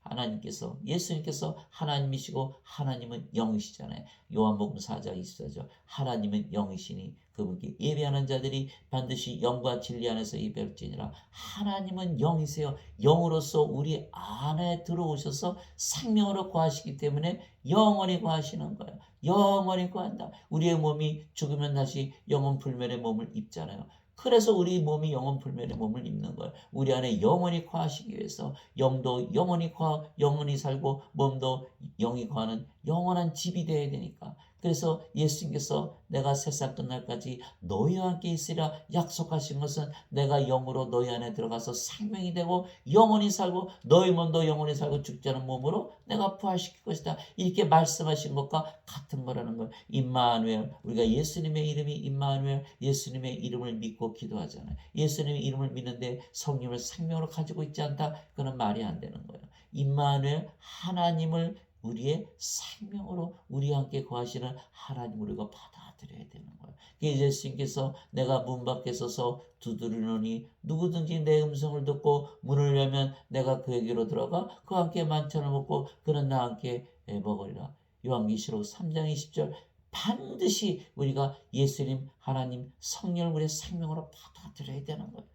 하나님께서 예수님께서 하나님이시고 하나님은 영이시잖아요. 요한복음 4장 24절. 하나님은 영이시니 그분께 예배하는 자들이 반드시 영과 진리 안에서 예배할지니라. 하나님은 영이세요. 영으로서 우리 안에 들어오셔서 생명으로 거하시기 때문에 영원히 거하시는 거예요. 영원히 거한다. 우리의 몸이 죽으면 다시 영원 불멸의 몸을 입잖아요. 그래서 우리 몸이 영원 불멸의 몸을 입는 거예요. 우리 안에 영원히 거하시기 위해서 영도 영원히 살고 몸도 영이 거하는 영원한 집이 되어야 되니까 그래서 예수님께서 내가 세상 끝날까지 너희와 함께 있으리라 약속하신 것은 내가 영으로 너희 안에 들어가서 생명이 되고 영원히 살고 너희 몸도 영원히 살고 죽지 않은 몸으로 내가 부활시킬 것이다. 이렇게 말씀하신 것과 같은 거라는 거예요. 임마누엘, 우리가 예수님의 이름이 임마누엘, 예수님의 이름을 믿고 기도하잖아요. 예수님의 이름을 믿는데 성령을 생명으로 가지고 있지 않다. 그건 말이 안 되는 거예요. 임마누엘, 하나님을 우리의 생명으로 우리와 함께 거하시는 하나님 우리가 받아들여야 되는 거예요. 예수님께서 내가 문 밖에 서서 두드리노니 누구든지 내 음성을 듣고 문을 열면 내가 그에게로 들어가 그와 함께 만찬을 먹고 그는 나와 함께 먹으리라. 요한계시록 3장 20절 반드시 우리가 예수님 하나님 성령을 우리의 생명으로 받아들여야 되는 거예요.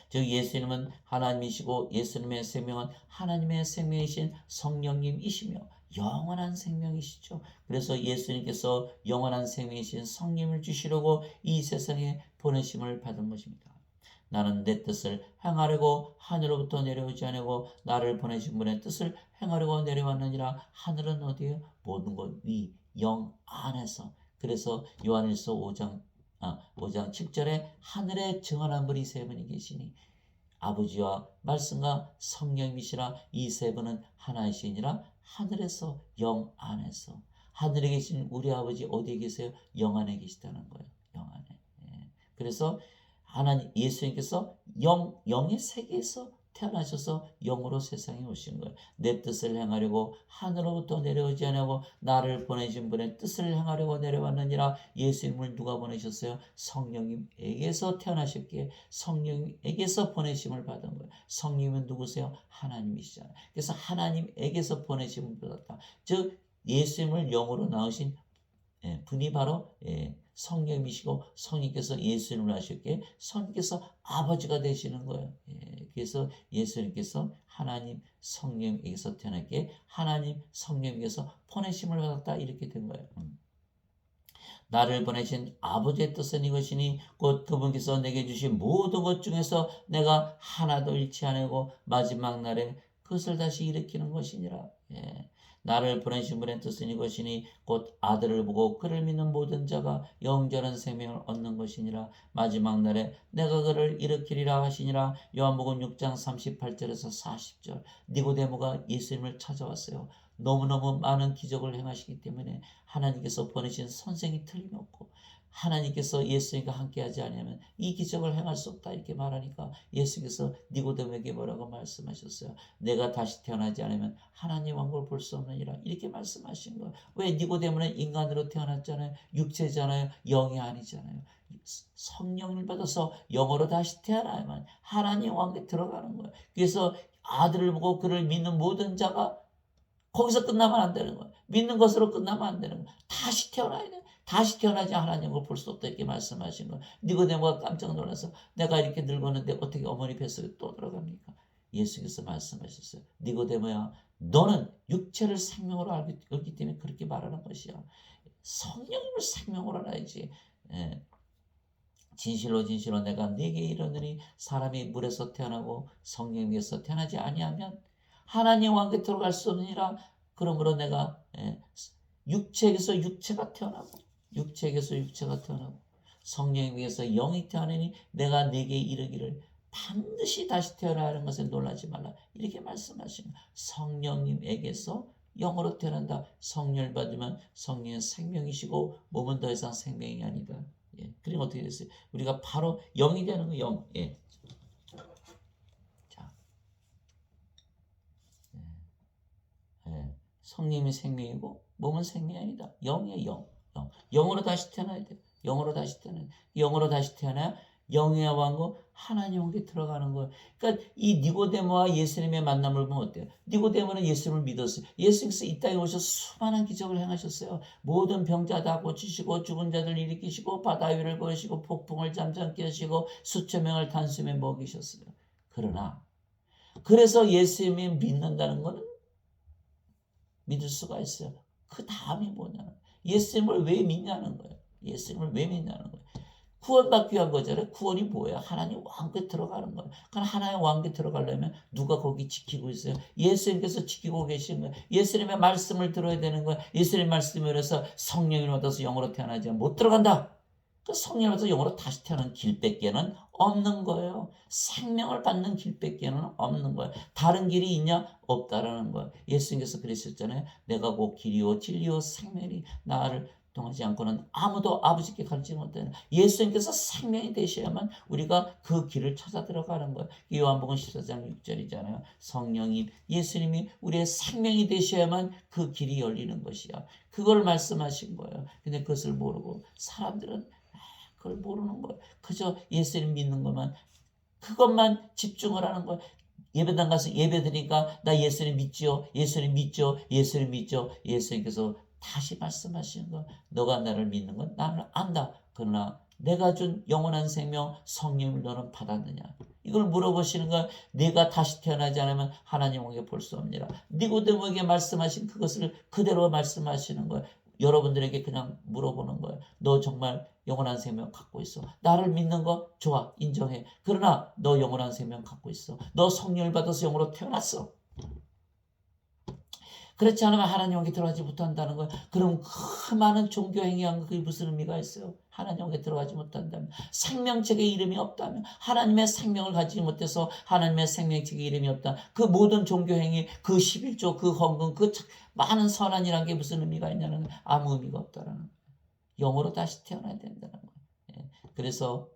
즉 예수님은 하나님이시고 예수님의 생명은 하나님의 생명이신 성령님이시며 영원한 생명이시죠. 그래서 예수님께서 영원한 생명이신 성령을 주시려고 이 세상에 보내심을 받은 것입니다. 나는 내 뜻을 행하려고 하늘로부터 내려오지 아니하고 나를 보내신 분의 뜻을 행하려고 내려왔느니라. 하늘은 어디에요? 모든 것 위, 영 안에서. 그래서 요한일서 5장 7절에 하늘에 증언한 분이 세 분이 계시니 아버지와 말씀과 성령이시라. 이 세 분은 하나이시니라. 하늘에서 영 안에서. 하늘에 계신 우리 아버지 어디에 계세요? 영 안에 계시다는 거예요. 영 안에. 그래서 하나님 예수님께서 영의 세계에서 태어나셔서 영으로 세상에 오신 거예요. 내 뜻을 행하려고 하늘로부터 내려오지 않고 나를 보내신 분의 뜻을 행하려고 내려왔느니라. 예수님을 누가 보내셨어요? 성령님에게서 태어나셨기에 성령님에게서 보내심을 받은 거예요. 성령님은 누구세요? 하나님이시잖아요. 그래서 하나님에게서 보내심을 받았다. 즉 예수님을 영으로 낳으신 분이 바로 성령이시고 성령께서 예수님을 하셨기에 성령께서 아버지가 되시는 거예요. 그래서 예수님께서 하나님 성령에게서 태어났기에 하나님 성령에게서 보내심을 받았다 이렇게 된 거예요. 나를 보내신 아버지의 뜻은 이것이니 곧 그분께서 내게 주신 모든 것 중에서 내가 하나도 잃지 않고 마지막 날에 그것을 다시 일으키는 것이니라. 나를 보내신 분의 뜻은 이것이니 곧 아들을 보고 그를 믿는 모든 자가 영전한 생명을 얻는 것이니라. 마지막 날에 내가 그를 일으키리라 하시니라. 요한복음 6장 38절에서 40절. 니고데모가 예수님을 찾아왔어요. 너무너무 많은 기적을 행하시기 때문에 하나님께서 보내신 선생이 틀림없고 하나님께서 예수님과 함께하지 않으면 이 기적을 행할 수 없다 이렇게 말하니까 예수께서 니고데모에게 뭐라고 말씀하셨어요? 내가 다시 태어나지 않으면 하나님 왕국을 볼 수 없느니라 이렇게 말씀하신 거예요. 왜? 니고데모는 인간으로 태어났잖아요. 육체잖아요. 영이 아니잖아요. 성령을 받아서 영으로 다시 태어나야만 하나님 왕국에 들어가는 거예요. 그래서 아들을 보고 그를 믿는 모든 자가 거기서 끝나면 안 되는 거예요. 믿는 것으로 끝나면 안 되는 거예요. 다시 태어나야 돼요. 다시 태어나지 하나님을 볼 수 없다 이렇게 말씀하신 거예요. 니고데모가 깜짝 놀라서 내가 이렇게 늙었는데 어떻게 어머니 뱃속에 또 들어갑니까? 예수께서 말씀하셨어요. 니고데모야 너는 육체를 생명으로 알기 때문에 그렇게 말하는 것이야. 성령님을 생명으로 알아야지. 진실로 진실로 내가 네게 이르노니 사람이 물에서 태어나고 성령에서 태어나지 아니하면 하나님 왕국에 들어갈 수 없느니라. 그러므로 내가 육체에게서 육체가 태어나고 육체에게서 육체가 태어나고 성령에게서 영이 태어나니 내가 네게 이르기를 반드시 다시 태어나야 하는 것에 놀라지 말라 이렇게 말씀하시는 성령님에게서 영으로 태어난다. 성령을 받으면 성령은 생명이시고 몸은 더 이상 생명이 아니다. 그럼 어떻게 됐어요? 우리가 바로 영이 되는 거 영. 성령이 생명이고 몸은 생명이 아니다. 영이에요. 영. 영으로 다시 태어나야 돼요. 영으로 다시 태어나야 돼요. 영으로 다시 태어나야 영의 왕국 하나님 왕국에 들어가는 거예요. 그러니까 이 니고데모와 예수님의 만남을 보면 어때요? 니고데모는 예수님을 믿었어요. 예수님께서 이 땅에 오셔서 수많은 기적을 행하셨어요. 모든 병자 다 고치시고 죽은 자들 일으키시고 바다 위를 거시고 폭풍을 잠잠케 하시고 수천 명을 단숨에 먹이셨어요. 그러나 그래서 예수님이 믿는다는 것은 믿을 수가 있어요. 그 다음이 뭐냐면 예수님을 왜 믿냐는 거예요. 예수님을 왜 믿냐는 거예요. 구원받기 위한 거잖아요. 구원이 뭐예요? 하나님 왕국에 들어가는 거예요. 그럼 하나님 왕국에 들어가려면 누가 거기 지키고 있어요? 예수님께서 지키고 계신 거예요. 예수님의 말씀을 들어야 되는 거예요. 예수님의 말씀을 해서 성령을 받아서 영으로 태어나지 못 들어간다. 그 성령을 받아서 영으로 다시 태어나는 길밖에는 없는 거예요. 생명을 받는 길밖에는 없는 거예요. 다른 길이 있냐? 없다라는 거예요. 예수님께서 그러셨잖아요. 내가 곧 길이요 진리요 생명이 나를 통하지 않고는 아무도 아버지께 가지 못하는, 예수님께서 생명이 되셔야만 우리가 그 길을 찾아 들어가는 거예요. 요한복음 14장 6절이잖아요. 성령님, 예수님이 우리의 생명이 되셔야만 그 길이 열리는 것이야. 그걸 말씀하신 거예요. 근데 그것을 모르고 사람들은 그걸 모르는 거예요. 그저 예수님 믿는 것만, 그것만 집중을 하는 거예요. 예배당 가서 예배 드리니까 나 예수님 믿지요. 예수님 믿죠. 예수님 믿죠. 예수님께서 다시 말씀하시는 거, 너가 나를 믿는 건 나를 안다. 그러나 내가 준 영원한 생명 성령을 너는 받았느냐? 이걸 물어보시는 거야. 내가 다시 태어나지 않으면 하나님에게 볼 수 없느니라. 니고데모에게 말씀하신 그것을 그대로 말씀하시는 거야. 여러분들에게 그냥 물어보는 거예요. 너 정말 영원한 생명 갖고 있어? 나를 믿는 거 좋아, 인정해. 그러나 너 영원한 생명 갖고 있어. 너 성령을 받아서 영으로 태어났어. 그렇지 않으면 하나님에게 들어가지 못한다는 거예요. 그럼 그 많은 종교 행위한 그게 무슨 의미가 있어요? 하나님에게 들어가지 못한다면, 생명책에 이름이 없다면, 하나님의 생명을 가지지 못해서 하나님의 생명책에 이름이 없다. 그 모든 종교 행위, 그 11조, 그 헌금, 그 많은 선한이라는 게 무슨 의미가 있냐는 거예요. 아무 의미가 없다라는 거예요. 영으로 다시 태어나야 된다는 거예요. 예. 그래서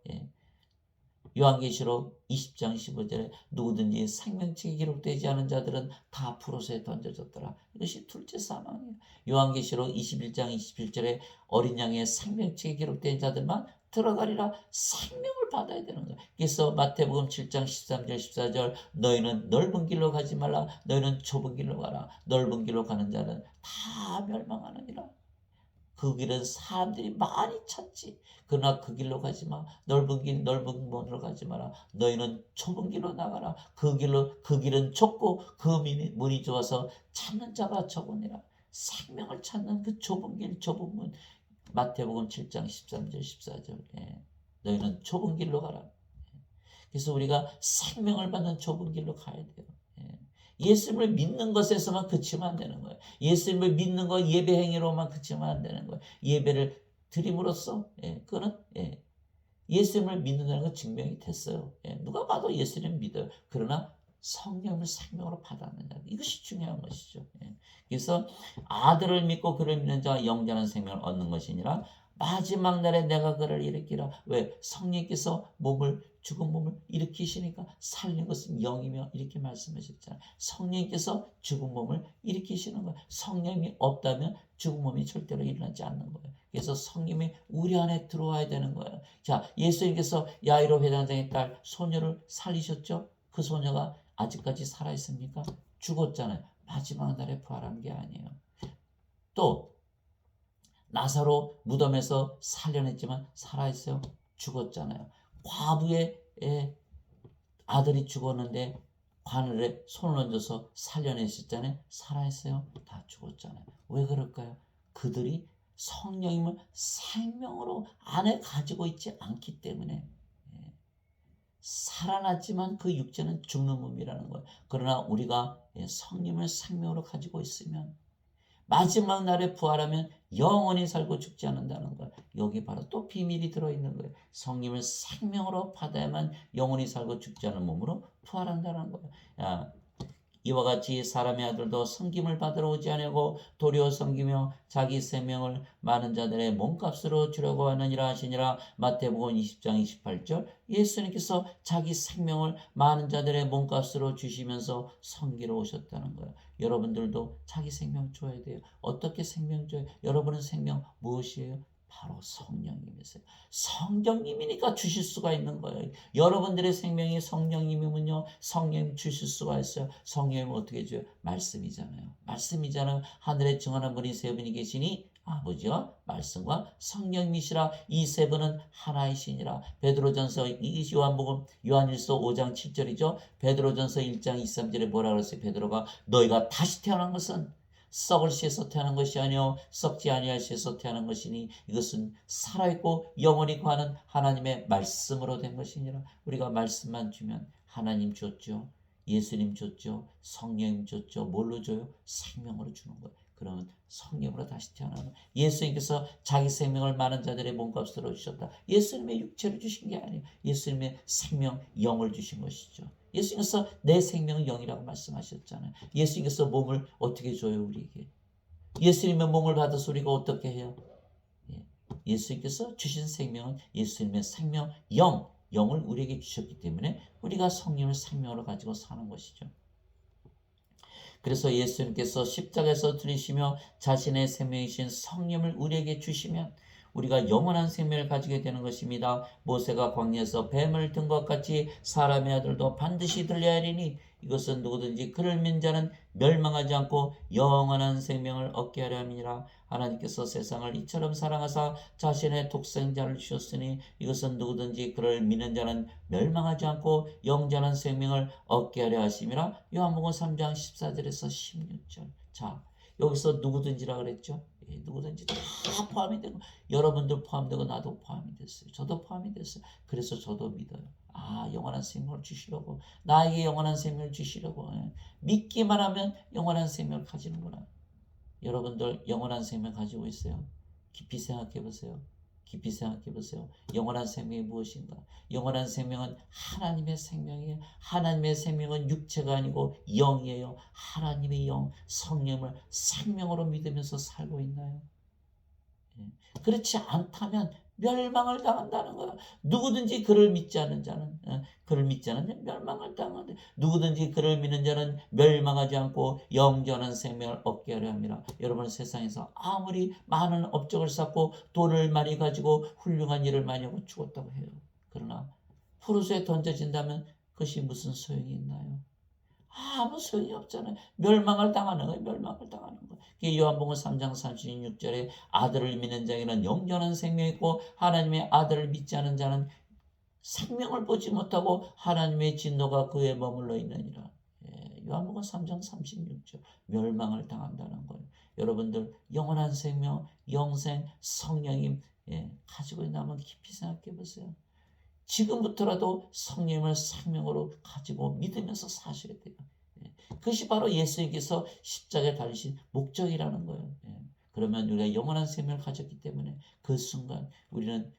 요한계시록 20장 15절에 누구든지 생명책에 기록되지 않은 자들은 다 프로스에 던져졌더라. 이것이 둘째 사망이에요. 요한계시록 21장 27절에 어린 양의 생명책에 기록된 자들만 들어가리라. 생명을 받아야 되는 거예요. 그래서 마태복음 7장 13절 14절 너희는 넓은 길로 가지 말라. 너희는 좁은 길로 가라. 넓은 길로 가는 자는 다 멸망하느니라. 그 길은 사람들이 많이 찾지. 그러나 그 길로 가지 마. 넓은 길, 넓은 문으로 가지 마라. 너희는 좁은 길로 나가라. 그 길은 좁고 그 문이 좋아서 찾는 자가 적으니라. 생명을 찾는 그 좁은 길, 좁은 문. 마태복음 7장 13절, 14절. 너희는 좁은 길로 가라. 그래서 우리가 생명을 받는 좁은 길로 가야 돼요. 예수님을 믿는 것에서만 그치면 안 되는 거예요. 예수님을 믿는 것, 예배 행위로만 그치면 안 되는 거예요. 예배를 드림으로써, 그거는, 예수님을 믿는다는 건 증명이 됐어요. 누가 봐도 예수님을 믿어요. 그러나 성령을 생명으로 받았느냐. 이것이 중요한 것이죠. 그래서 아들을 믿고 그를 믿는 자가 영원한 생명을 얻는 것이니라. 마지막 날에 내가 그를 일으키라. 왜? 성령께서 죽은 몸을 일으키시니까 살린 것은 영이며 이렇게 말씀하셨잖아요. 성령께서 죽은 몸을 일으키시는 거예요. 성령이 없다면 죽은 몸이 절대로 일어나지 않는 거예요. 그래서 성령이 우리 안에 들어와야 되는 거예요. 자, 예수님께서 야이로 회당장의 딸 소녀를 살리셨죠? 그 소녀가 아직까지 살아있습니까? 죽었잖아요. 마지막 날에 부활한 게 아니에요. 또 나사로 무덤에서 살려냈지만 살아있어요. 죽었잖아요. 과부의 아들이 죽었는데 바늘에 손을 얹어서 살려냈었잖아요. 살아있어요. 다 죽었잖아요. 왜 그럴까요? 그들이 성령님을 생명으로 안에 가지고 있지 않기 때문에. 살아났지만 그 육체는 죽는 몸이라는 거예요. 그러나 우리가 성령을 생명으로 가지고 있으면 마지막 날에 부활하면 영원히 살고 죽지 않는다는 거예요. 여기 바로 또 비밀이 들어있는 거예요. 성령을 생명으로 받아야만 영원히 살고 죽지 않는 몸으로 부활한다는 거예요. 이와 같이 사람의 아들도 섬김을 받으러 오지 아니하고 도리어 섬기며 자기 생명을 많은 자들의 몸값으로 주려고 하느니라 하시니라. 마태복음 20장 28절. 예수님께서 자기 생명을 많은 자들의 몸값으로 주시면서 섬기러 오셨다는 거예요. 여러분들도 자기 생명 줘야 돼요. 어떻게 생명 줘요? 여러분의 생명 무엇이에요? 바로 성령님이세요. 성령님이니까 주실 수가 있는 거예요. 여러분들의 생명이 성령님이면요, 성령 주실 수가 있어요. 성령님은 어떻게 줘요? 말씀이잖아요. 말씀이잖아요. 하늘에 증언한 분이 세 분이 계시니 아버지와 말씀과 성령님이시라. 이 세 분은 하나이시니라. 베드로전서 요한일서 5장 7절이죠. 베드로전서 1장 23절에 뭐라 그랬어요? 베드로가 너희가 다시 태어난 것은 썩을 씨에서 태어난 것이 아니요 썩지 아니할 씨에서 태어난 것이니 이것은 살아있고 영원히 거하는 하나님의 말씀으로 된 것이니라. 우리가 말씀만 주면 하나님 줬죠. 예수님 줬죠. 성령 줬죠. 뭘로 줘요? 생명으로 주는 거예요. 그러면 성령으로 다시 태어나는 예수님께서 자기 생명을 많은 자들의 몸값으로 주셨다. 예수님의 육체를 주신 게 아니에요. 예수님의 생명 영을 주신 것이죠. 예수님께서 내 생명은 영이라고 말씀하셨잖아요. 예수님께서 몸을 어떻게 줘요 우리에게? 예수님의 몸을 받아서 우리가 어떻게 해요? 예수님께서 주신 생명은 예수님의 생명 영을 우리에게 주셨기 때문에 우리가 성령을 생명으로 가지고 사는 것이죠. 그래서 예수님께서 십자가에서 들이시며 자신의 생명이신 성령을 우리에게 주시면 우리가 영원한 생명을 가지게 되는 것입니다. 모세가 광야에서 뱀을 든 것 같이 사람의 아들도 반드시 들려야 하리니 이것은 누구든지 그를 믿는 자는 멸망하지 않고 영원한 생명을 얻게 하려 함이니라. 하나님께서 세상을 이처럼 사랑하사 자신의 독생자를 주셨으니 이것은 누구든지 그를 믿는 자는 멸망하지 않고 영원한 생명을 얻게 하려 하심이라. 요한복음 3장 14절에서 16절. 자, 여기서 누구든지라 그랬죠? 누구든지 다 포함이 되고 여러분들 포함되고 나도 포함이 됐어요. 저도 포함이 됐어요. 그래서 저도 믿어요. 영원한 생명을 주시려고, 나에게 영원한 생명을 주시려고. 믿기만 하면 영원한 생명을 가지는구나. 여러분들 영원한 생명 가지고 있어요? 깊이 생각해 보세요. 깊이 생각해 보세요. 영원한 생명이 무엇인가? 영원한 생명은 하나님의 생명이에요. 하나님의 생명은 육체가 아니고 영이에요. 하나님의 영, 성령을 생명으로 믿으면서 살고 있나요? 그렇지 않다면 멸망을 당한다는 거야. 누구든지 그를 믿지 않는 자는 멸망을 당하는데 누구든지 그를 믿는 자는 멸망하지 않고 영원한 생명을 얻게 하려 함이라. 여러분 세상에서 아무리 많은 업적을 쌓고 돈을 많이 가지고 훌륭한 일을 많이 하고 죽었다고 해요. 그러나 포로수에 던져진다면 그것이 무슨 소용이 있나요? 아무 소용이 없잖아요. 멸망을 당하는 거예요. 멸망을 당하는 거예요. 요한복음 3장 36절에 아들을 믿는 자에게는 영원한 생명이 있고 하나님의 아들을 믿지 않은 자는 생명을 보지 못하고 하나님의 진노가 그에 머물러 있느니라. 요한복음 3장 36절. 멸망을 당한다는 거예요. 여러분들 영원한 생명, 영생, 성령님 가지고 있다면 깊이 생각해 보세요. 지금부터라도 성령을 생명으로 가지고 믿으면서 사셔야 돼요. 그것이 바로 예수님께서 십자가에 달리신 목적이라는 거예요. 그러면 우리가 영원한 생명을 가졌기 때문에 그 순간 우리는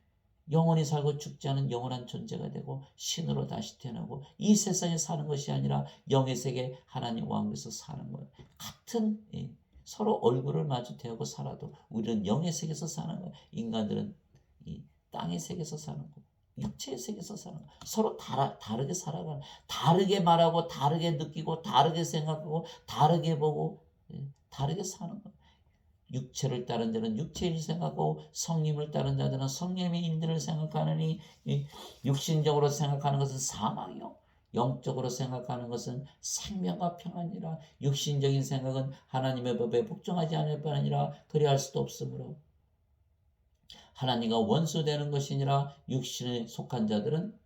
영원히 살고 죽지 않은 영원한 존재가 되고 신으로 다시 태어나고 이 세상에 사는 것이 아니라 영의 세계 하나님 왕국에서 사는 거예요. 같은 서로 얼굴을 마주 대하고 살아도 우리는 영의 세계에서 사는 거예요. 인간들은 이 땅의 세계에서 사는 거예요. 육체의 세계에서 사는 거예요. 서로 다르게 살아가는, 다르게 말하고 다르게 느끼고 다르게 생각하고 다르게 보고 다르게 사는 거예요. 육체를 따른 자는 육체를 생각하고 성령을 따른 자들은 성령의 일들을 생각하느니 육신적으로 생각하는 것은 사망이요 영적으로 생각하는 것은 생명과 평안이라. 육신적인 생각은 하나님의 법에 복종하지 않을 뿐 아니라 그리할 수도 없으므로 하나님과 원수되는 것이니라. 육신에 속한 자들은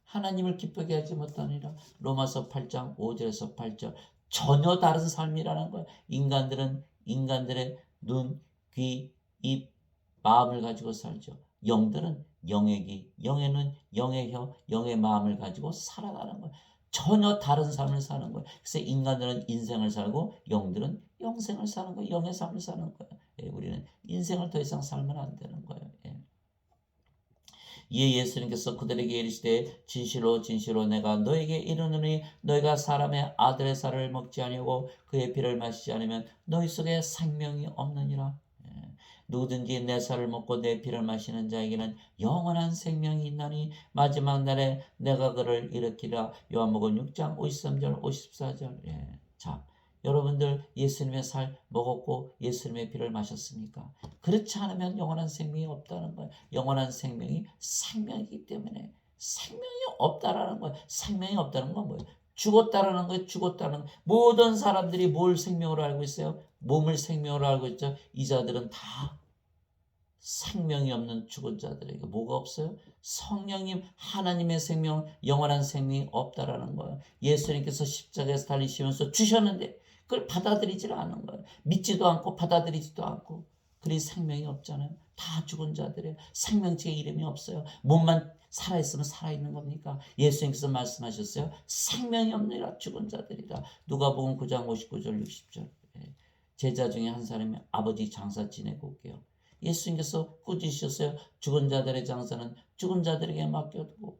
하나님을 기쁘게 하지 못하니라. 로마서 8장 5절에서 8절. 전혀 다른 삶이라는 거예요. 인간들은 인간들의 눈, 귀, 입, 마음을 가지고 살죠. 영들은 영의 귀, 영의 눈, 영의 혀, 영의 마음을 가지고 살아가는 거예요. 전혀 다른 삶을 사는 거예요. 그래서 인간들은 인생을 살고 영들은 영생을 사는 거예요. 영의 삶을 사는 거예요. 우리는 인생을 더 이상 살면 안 되는 거예요. 이에 예수님께서 그들에게 이르시되 진실로 진실로 내가 너에게 이르노니 너희가 사람의 아들의 살을 먹지 아니하고 그의 피를 마시지 않으면 너희 속에 생명이 없느니라. 누구든지 내 살을 먹고 내 피를 마시는 자에게는 영원한 생명이 있나니 마지막 날에 내가 그를 일으키라. 요한복음 6장 53절 54절. 자, 여러분들 예수님의 살 먹었고 예수님의 피를 마셨습니까? 그렇지 않으면 영원한 생명이 없다는 거예요. 영원한 생명이 생명이기 때문에 생명이 없다라는 거예요. 생명이 없다는 건 뭐예요? 죽었다라는 거예요. 죽었다는 거예요. 모든 사람들이 뭘 생명으로 알고 있어요? 몸을 생명으로 알고 있죠. 이 자들은 다 생명이 없는 죽은 자들에게 뭐가 없어요? 성령님 하나님의 생명 영원한 생명이 없다라는 거예요. 예수님께서 십자가에서 달리시면서 주셨는데 그걸 받아들이지를 않는 거예요. 믿지도 않고 받아들이지도 않고. 그리 생명이 없잖아요. 다 죽은 자들이에요. 생명체의 이름이 없어요. 몸만 살아있으면 살아있는 겁니까? 예수님께서 말씀하셨어요. 생명이 없느니라 죽은 자들이다. 누가복음 9장 59절 60절. 제자 중에 한 사람이 아버지 장사 지내고 올게요. 예수님께서 꾸짖으셨어요. 죽은 자들의 장사는 죽은 자들에게 맡겨두고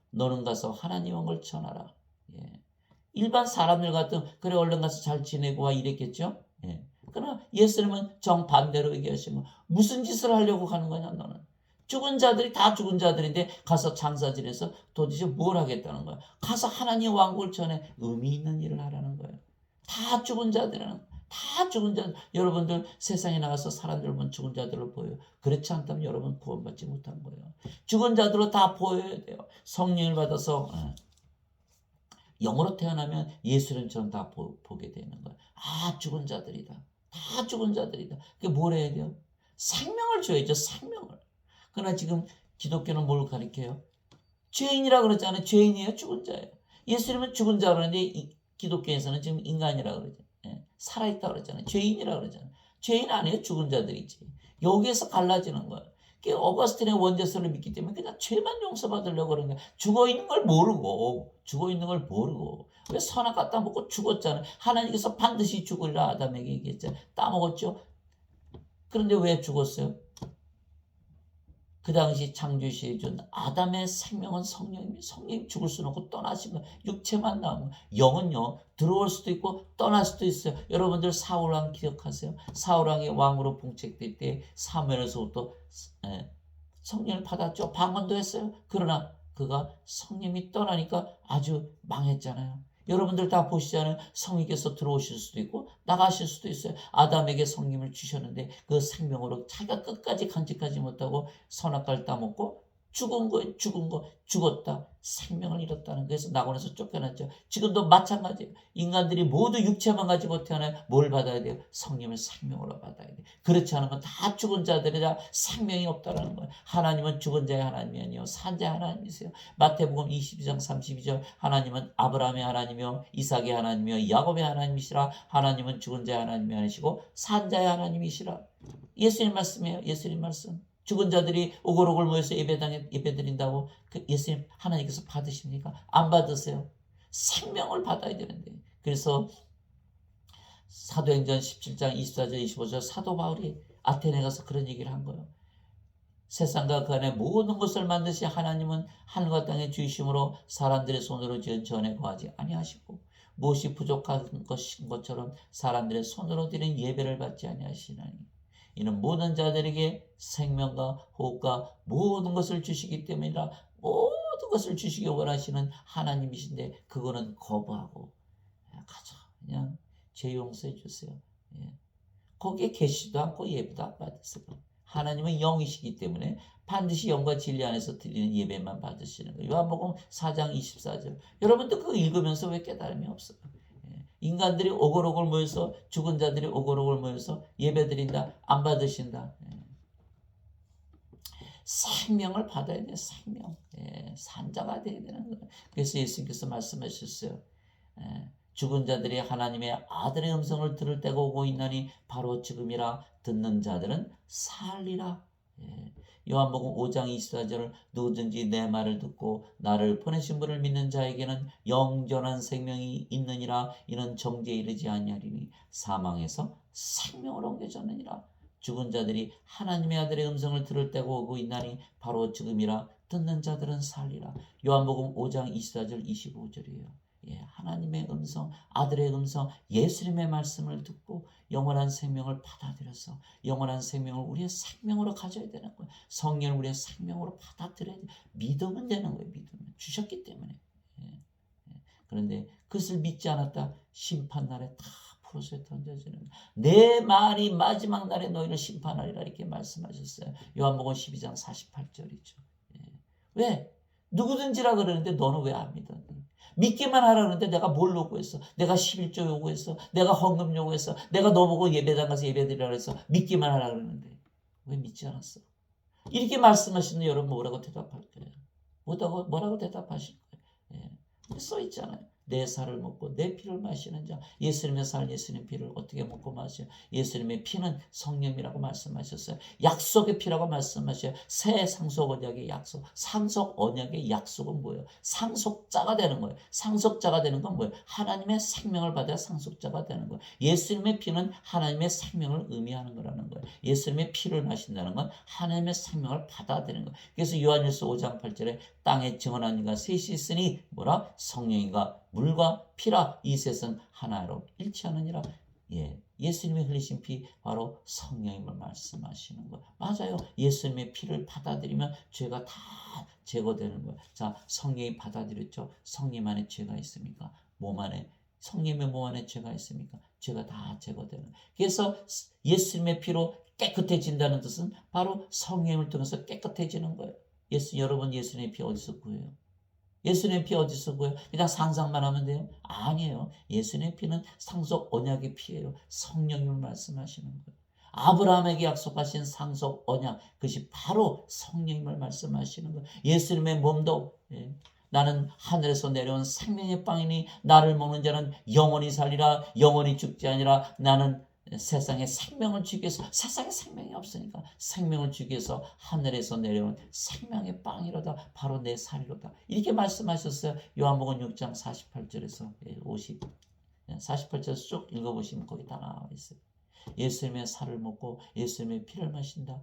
너는 가서 하나님 왕을 전하라. 예. 일반 사람들 같은 그래 얼른 가서 잘 지내고 와 이랬겠죠. 예. 그러나 예수님은 정반대로 얘기하시면 무슨 짓을 하려고 가는 거냐 너는. 죽은 자들이 다 죽은 자들인데 가서 장사 지내서 도대체 뭘 하겠다는 거야. 가서 하나님 왕국을 전해 의미 있는 일을 하라는 거예요. 다 죽은 자들은 다 죽은 자. 여러분들 세상에 나가서 사람들 보면 죽은 자들로 보여요. 그렇지 않다면 여러분 구원받지 못한 거예요. 죽은 자들로 다 보여야 돼요. 성령을 받아서 영으로 태어나면 예수님처럼 다 보게 되는 거예요. 아, 죽은 자들이다. 다 죽은 자들이다. 그게 뭘 해야 돼요? 생명을 줘야죠. 생명을. 그러나 지금 기독교는 뭘 가리켜요? 죄인이라 그러잖아요. 죄인이에요. 죽은 자예요. 예수님은 죽은 자 그러는데 기독교에서는 지금 인간이라 그러죠. 예, 살아있다 그러잖아요. 죄인이라 그러잖아요. 죄인 아니에요. 죽은 자들이지. 여기에서 갈라지는 거예요. 어거스틴의 원죄설을 믿기 때문에 그냥 죄만 용서받으려고 그러는 거예요. 죽어있는 걸 모르고 왜 선악 갖다 먹고 죽었잖아요. 하나님께서 반드시 죽으리라 아담에게 얘기했잖아요. 따먹었죠. 그런데 왜 죽었어요? 그 당시 창조시에 준 아담의 생명은 성령입니다. 성령이 죽을 수는 없고 떠나신 거예요. 육체만 남은 영은요 들어올 수도 있고 떠날 수도 있어요. 여러분들 사울왕 기억하세요? 사울왕이 왕으로 봉책될 때 사무엘에서부터 성령을 받았죠. 방언도 했어요. 그러나 그가 성령이 떠나니까 아주 망했잖아요. 여러분들 다 보시잖아요. 성령께서 들어오실 수도 있고 나가실 수도 있어요. 아담에게 성령을 주셨는데 그 생명으로 자기가 끝까지 간직하지 못하고 선악과를 따먹고 죽은 거예요. 죽었다. 생명을 잃었다는 거에서 낙원에서 쫓겨났죠. 지금도 마찬가지예요. 인간들이 모두 육체만 가지고 태어나요. 뭘 받아야 돼요? 성령을 생명으로 받아야 돼요. 그렇지 않으면 다 죽은 자들이라 생명이 없다는 거예요. 하나님은 죽은 자의 하나님이 아니요 산 자의 하나님이세요. 마태복음 22장 32절 하나님은 아브라함의 하나님이요 이삭의 하나님이요 야곱의 하나님이시라. 하나님은 죽은 자의 하나님이 아니시고 산 자의 하나님이시라. 예수님 말씀이에요. 예수님 말씀. 죽은 자들이 오글오글 모여서 예배드린다고 예수님 하나님께서 받으십니까? 안 받으세요. 생명을 받아야 되는데. 그래서 사도행전 17장 24절 25절 사도 바울이 아테네 가서 그런 얘기를 한 거예요. 세상과 그 안에 모든 것을 만드신 하나님은 하늘과 땅의 주이심으로 사람들의 손으로 지은 전에 거하지 아니하시고 무엇이 부족한 것인 것처럼 사람들의 손으로 드린 예배를 받지 아니하시나니 이는 모든 자들에게 생명과 호흡과 모든 것을 주시기 때문이라. 모든 것을 주시기 원하시는 하나님이신데 그거는 거부하고 가자 그냥 죄 용서해 주세요. 예. 거기에 계시도 않고 예배도 안 받으세요. 하나님은 영이시기 때문에 반드시 영과 진리 안에서 드리는 예배만 받으시는 거예요. 요한복음 4장 24절. 여러분도 그거 읽으면서 왜 깨달음이 없어요? 인간들이 오글오글 모여서 죽은 자들이 오글오글 모여서 예배드린다 안 받으신다. 생명을 받아야 돼. 생명. 산자가 돼야 되는 거예요. 그래서 예수님께서 말씀하셨어요. 죽은 자들이 하나님의 아들의 음성을 들을 때가 오고 있나니 바로 지금이라. 듣는 자들은 살리라. 요한복음 5장 24절을 누구든지 내 말을 듣고 나를 보내신 분을 믿는 자에게는 영존한 생명이 있느니라. 이는 정죄에 이르지 아니하리니 사망에서 생명으로 옮겨졌느니라. 죽은 자들이 하나님의 아들의 음성을 들을 때가 오고 있나니 바로 지금이라. 듣는 자들은 살리라. 요한복음 5장 24절 25절이에요. 하나님의 음성, 아들의 음성, 예수님의 말씀을 듣고 영원한 생명을 받아들여서 영원한 생명을 우리의 생명으로 가져야 되는 거예요. 성령을 우리의 생명으로 받아들여야 돼요. 믿으면 되는 거예요. 믿으면. 주셨기 때문에. 그런데 그것을 믿지 않았다. 심판날에 다 풀어서 던져지는 내 말이 마지막 날에 너희를 심판하리라 이렇게 말씀하셨어요. 요한복음 12장 48절이죠. 왜? 누구든지라 그러는데 너는 왜 안 믿어? 믿기만 하라 그러는데 내가 뭘 요구했어? 내가 11조 요구했어? 내가 헌금 요구했어? 내가 너보고 예배당 가서 예배드리라 그랬어? 믿기만 하라 그러는데 왜 믿지 않았어? 이렇게 말씀하시는 여러분 뭐라고 대답할 거예요? 뭐라고 대답하실 거예요? 써 있잖아요. 내 살을 먹고 내 피를 마시는 자. 예수님의 살, 예수님의 피를 어떻게 먹고 마셔요? 예수님의 피는 성령이라고 말씀하셨어요. 약속의 피라고 말씀하셔요. 새 상속 언약의 약속. 상속 언약의 약속은 뭐예요? 상속자가 되는 거예요. 상속자가 되는 건 뭐예요? 하나님의 생명을 받아야 상속자가 되는 거예요. 예수님의 피는 하나님의 생명을 의미하는 거라는 거예요. 예수님의 피를 마신다는 건 하나님의 생명을 받아들이는 거예요. 그래서 요한일서 5장 8절에 땅에 증언한 이가 셋이 있으니 뭐라? 성령이가 물과 피라. 이 셋은 하나로 일치하느니라. 예수님이 흘리신 피 바로 성령임을 말씀하시는 거예요. 맞아요. 예수님의 피를 받아들이면 죄가 다 제거되는 거예요. 자, 성령이 받아들였죠. 성령 안에 죄가 있습니까? 몸 안에, 성령의 몸 안에 죄가 있습니까? 죄가 다 제거되는 거예요. 그래서 예수님의 피로 깨끗해진다는 뜻은 바로 성령을 통해서 깨끗해지는 거예요. 여러분 예수님의 피 어디서 구해요? 예수님의 피 어디서 구해요? 그냥 상상만 하면 돼요? 아니에요. 예수님의 피는 상속 언약의 피예요. 성령님을 말씀하시는 거예요. 아브라함에게 약속하신 상속 언약, 그것이 바로 성령님을 말씀하시는 거예요. 예수님의 몸도 나는 하늘에서 내려온 생명의 빵이니 나를 먹는 자는 영원히 살리라. 영원히 죽지 아니라. 나는 세상에 생명을 주기 위해서, 세상에 생명이 없으니까 생명을 주기 위해서 하늘에서 내려온 생명의 빵이로다. 바로 내 살이로다. 이렇게 말씀하셨어요. 요한복음 6장 48절에서 48절에서 쭉 읽어보시면 거기 다 나와 있어요. 예수님의 살을 먹고 예수님의 피를 마신다.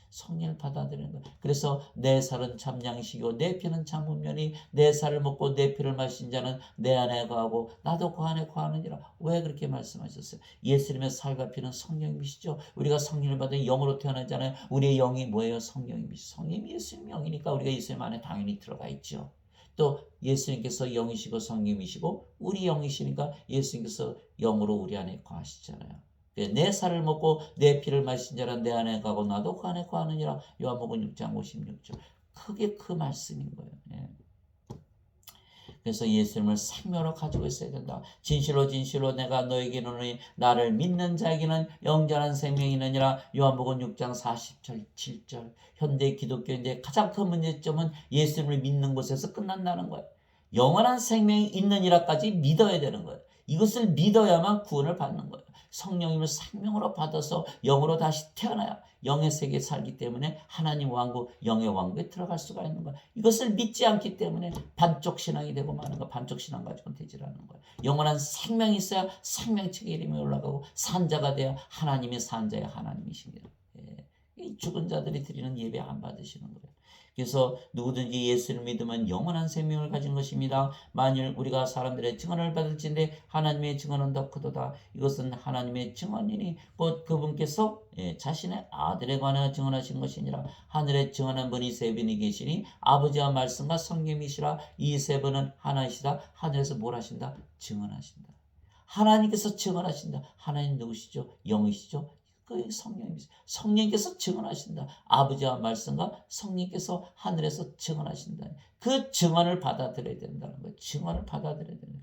성령을 받아들이는 거예요. 그래서 내 살은 참 양식이고 내 피는 참 분면이, 내 살을 먹고 내 피를 마신 자는 내 안에 거하고 나도 그 안에 거하느니라. 왜 그렇게 말씀하셨어요? 예수님의 살과 피는 성령이시죠. 우리가 성령을 받은 영으로 태어나잖아요. 우리의 영이 뭐예요? 성령이시죠. 성령이 예수님 영이니까 우리가 예수님 안에 당연히 들어가 있죠. 또 예수님께서 영이시고 성령이시고 우리 영이시니까 예수님께서 영으로 우리 안에 거하시잖아요. 내 살을 먹고 내 피를 마신 자는 내 안에 가고 나도 그 안에 거하느니라. 요한복음 6장 56절. 그게 그 말씀인 거예요. 그래서 예수님을 생명으로 가지고 있어야 된다. 진실로 진실로 내가 너에게 이르노니 나를 믿는 자에게는 영원한 생명이 있느니라. 요한복음 6장 47절. 현대 기독교인데 가장 큰 문제점은 예수님을 믿는 곳에서 끝난다는 거예요. 영원한 생명이 있느니라까지 믿어야 되는 거예요. 이것을 믿어야만 구원을 받는 거예요. 성령님을 생명으로 받아서 영으로 다시 태어나야 영의 세계에 살기 때문에 하나님 왕국, 영의 왕국에 들어갈 수가 있는 거예요. 이것을 믿지 않기 때문에 반쪽 신앙이 되고 마는 거, 반쪽 신앙 가지고는 되질 않는 거예요. 영원한 생명이 있어야 생명책의 이름이 올라가고 산자가 되어 하나님의 산자의 하나님이십니다. 이 죽은 자들이 드리는 예배 안 받으시는 거예요. 그래서 누구든지 예수를 믿으면 영원한 생명을 가진 것입니다. 만일 우리가 사람들의 증언을 받을진데 하나님의 증언은 더 크도다. 이것은 하나님의 증언이니 곧 그분께서 자신의 아들에 관하여 증언하신 것이니라. 하늘에 증언한 분이 세 분이 계시니 아버지와 말씀과 성령이시라. 이 세 분은 하나이시다. 하늘에서 뭘 하신다? 증언하신다. 하나님께서 증언하신다. 하나님 누구시죠? 영이시죠? 그 성령이시죠. 성령께서 증언하신다. 아버지와 말씀과 성령께서 하늘에서 증언하신다. 그 증언을 받아들여야 된다는 거예요. 증언을 받아들여야 된다.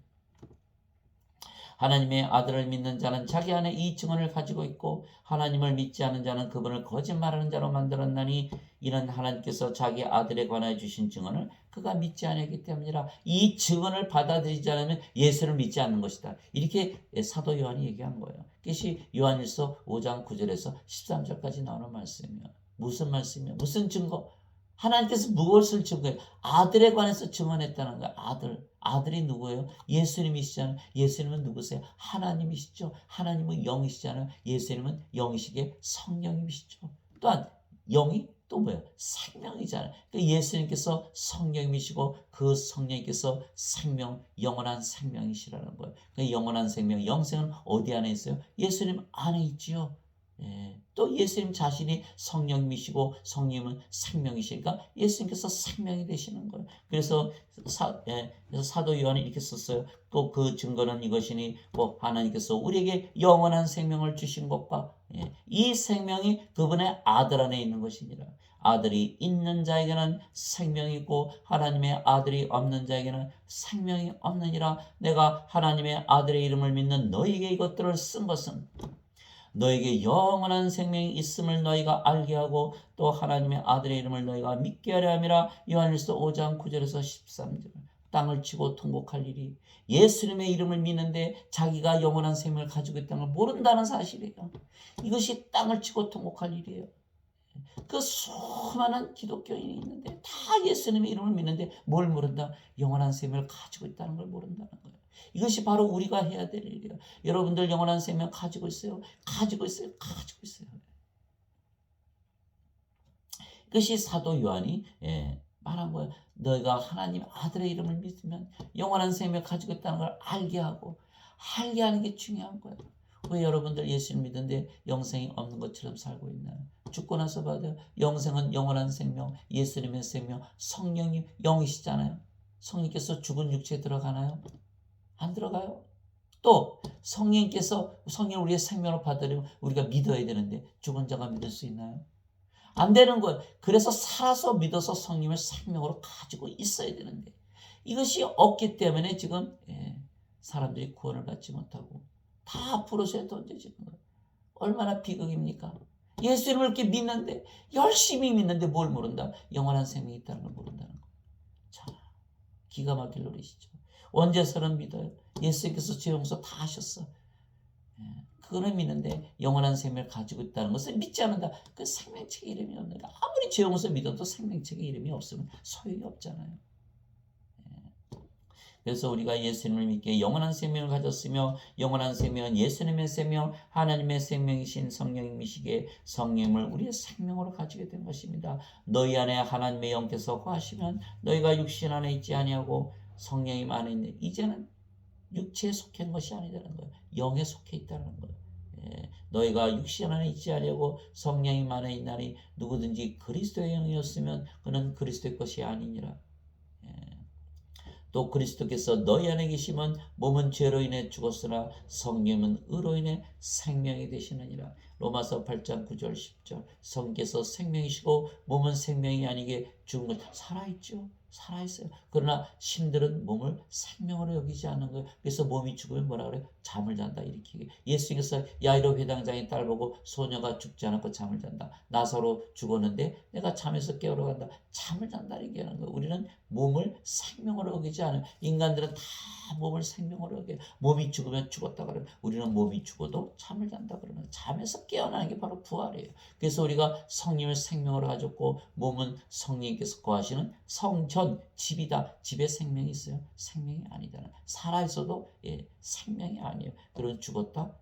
하나님의 아들을 믿는 자는 자기 안에 이 증언을 가지고 있고 하나님을 믿지 않는 자는 그분을 거짓말하는 자로 만들었나니 이는 하나님께서 자기 아들에 관하여 주신 증언을 그가 믿지 않았기 때문이라. 이 증언을 받아들이지 않으면 예수를 믿지 않는 것이다. 이렇게 사도 요한이 얘기한 거예요. 그것이 요한일서 5장 9절에서 13절까지 나오는 말씀이에요. 무슨 말씀이에요? 무슨 증거? 하나님께서 무엇을 증거해요? 아들에 관해서 증언했다는 거예요. 아들이 누구예요? 예수님이시잖아요. 예수님은 누구세요? 하나님이시죠. 하나님은 영이시잖아요. 예수님은 영이시기에 성령님이시죠. 또한 영이 또 뭐예요? 생명이잖아요. 그러니까 예수님께서 성령이시고 그 성령님께서 생명, 영원한 생명이시라는 거예요. 그러니까 영원한 생명, 영생은 어디 안에 있어요? 예수님 안에 있지요. 또 예수님 자신이 성령이시고 성령은 생명이시니까 예수님께서 생명이 되시는 거예요. 그래서 사도 요한이 이렇게 썼어요. 또 그 증거는 이것이니 뭐 하나님께서 우리에게 영원한 생명을 주신 것과 이 생명이 그분의 아들 안에 있는 것이니라. 아들이 있는 자에게는 생명이 있고 하나님의 아들이 없는 자에게는 생명이 없느니라. 내가 하나님의 아들의 이름을 믿는 너희에게 이것들을 쓴 것은 너에게 영원한 생명이 있음을 너희가 알게 하고 또 하나님의 아들의 이름을 너희가 믿게 하려 함이라. 요한일서 5장 9절에서 13절. 땅을 치고 통곡할 일이 예수님의 이름을 믿는데 자기가 영원한 생명을 가지고 있다는 걸 모른다는 사실이에요. 이것이 땅을 치고 통곡할 일이에요. 그 수많은 기독교인이 있는데 다 예수님의 이름을 믿는데 뭘 모른다? 영원한 생명을 가지고 있다는 걸 모른다는 거예요. 이것이 바로 우리가 해야 될 일이에요. 여러분들 영원한 생명 가지고 있어요? 가지고 있어요? 가지고 있어요. 그것이 사도 요한이 말한 거예요. 너희가 하나님 아들의 이름을 믿으면 영원한 생명을 가지고 있다는 걸 알게 하는 게 중요한 거예요. 왜 여러분들 예수를 믿는데 영생이 없는 것처럼 살고 있나요? 죽고 나서 받아요. 영생은 영원한 생명, 예수님의 생명, 성령님 영이시잖아요. 성령께서 죽은 육체에 들어가나요? 안 들어가요. 또 성령께서 성령을 우리의 생명으로 받으려면 우리가 믿어야 되는데 죽은 자가 믿을 수 있나요? 안 되는 거예요. 그래서 살아서 믿어서 성령을 생명으로 가지고 있어야 되는데 이것이 없기 때문에 지금 사람들이 구원을 받지 못하고 다 불옷에 던져지는 거예요. 얼마나 비극입니까? 예수님을 이렇게 믿는데 열심히 믿는데 뭘 모른다? 영원한 생명이 있다는 걸 모른다는 거예요. 자, 기가 막힐 노릇이죠. 언제서는 믿어요. 예수님께서 죄 용서 다 하셨어. 그거는 믿는데 영원한 생명을 가지고 있다는 것을 믿지 않는다. 그 생명책의 이름이 없는 거예요. 아무리 죄 용서 믿어도 생명책의 이름이 없으면 소용이 없잖아요. 그래서 우리가 예수님을 믿기에 영원한 생명을 가졌으며 영원한 생명은 예수님의 생명, 하나님의 생명이신 성령님이시기에 성령을 우리의 생명으로 가지게 된 것입니다. 너희 안에 하나님의 영께서 거하시면 너희가 육신 안에 있지 아니하고 성령님 안에 있는 이제는 육체에 속한 것이 아니라는 거예요. 영에 속해 있다는 거예요. 너희가 육신 안에 있지 아니하고 성령님 안에 있나니 누구든지 그리스도의 영이었으면 그는 그리스도의 것이 아니니라. 또 그리스도께서 너희 안에 계시면 몸은 죄로 인해 죽었으나 성령은 의로 인해 생명이 되시느니라. 로마서 8장 9절 10절. 성께서 생명이시고 몸은 생명이 아니게 죽은 것 살아있죠. 살아있어요. 그러나 신들은 몸을 생명으로 여기지 않는 거예요. 그래서 몸이 죽으면 뭐라 그래요? 잠을 잔다 일으키게. 예수님께서 야이로 회당장의 딸 보고 소녀가 죽지 않았고 잠을 잔다. 나사로 죽었는데 내가 잠에서 깨우러 간다. 잠을 잔다 얘기하는 거예요. 우리는 몸을 생명으로 여기지 않아요. 인간들은 다 몸을 생명으로 여겨요. 몸이 죽으면 죽었다 그러면 우리는 몸이 죽어도 잠을 잔다 그러면 잠에서 깨어나는 게 바로 부활이에요. 그래서 우리가 성령을 생명으로 가졌고 몸은 성령께서 거하시는 성전 집이다. 집에 생명이 있어요? 생명이 아니잖아요. 살아있어도 생명이 아니에요. 그런 죽었다.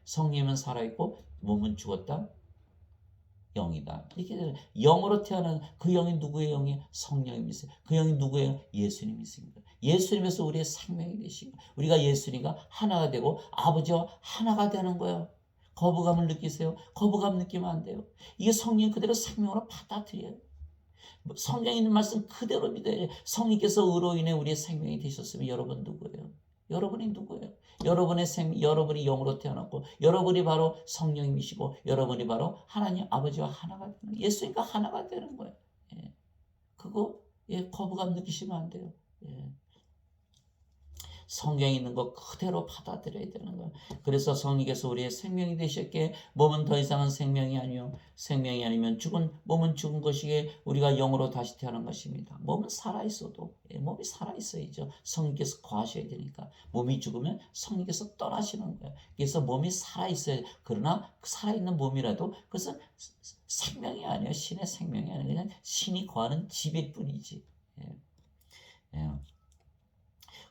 성령은 살아있고 몸은 죽었다. 영이다. 이렇게 되는 영으로 태어난 그 영이 누구의 영이? 성령이 있어요. 그 영이 누구의 영? 예수님이 있습니다. 예수님에서 우리의 생명이 되시고 우리가 예수님과 하나가 되고 아버지와 하나가 되는 거예요. 거부감을 느끼세요? 거부감 느끼면 안 돼요. 이게 성령 그대로 생명으로 받아들여요. 성경에 있는 말씀 그대로 믿어야 돼요. 성령께서 의로 인해 우리의 생명이 되셨으면 여러분 누구예요? 여러분이 누구예요? 여러분이 영으로 태어났고 여러분이 바로 성령님이시고 여러분이 바로 하나님 아버지와 하나가 되는 거예요. 예수님과 하나가 되는 거예요. 그거 거부감 느끼시면 안 돼요. 성경에 있는 거 그대로 받아들여야 되는 거예요. 그래서 성령께서 우리의 생명이 되셨기에 몸은 더 이상은 생명이 아니요 생명이 아니면 몸은 죽은 것이기에 우리가 영으로 다시 태어난 것입니다. 몸은 살아있어도 몸이 살아있어야죠. 성령께서 거하셔야 되니까. 몸이 죽으면 성령께서 떠나시는 거예요. 그래서 몸이 살아있어야 그러나 살아있는 몸이라도 그것은 생명이 아니에요. 신의 생명이 아니에요. 그냥 신이 거하는 집일 뿐이지.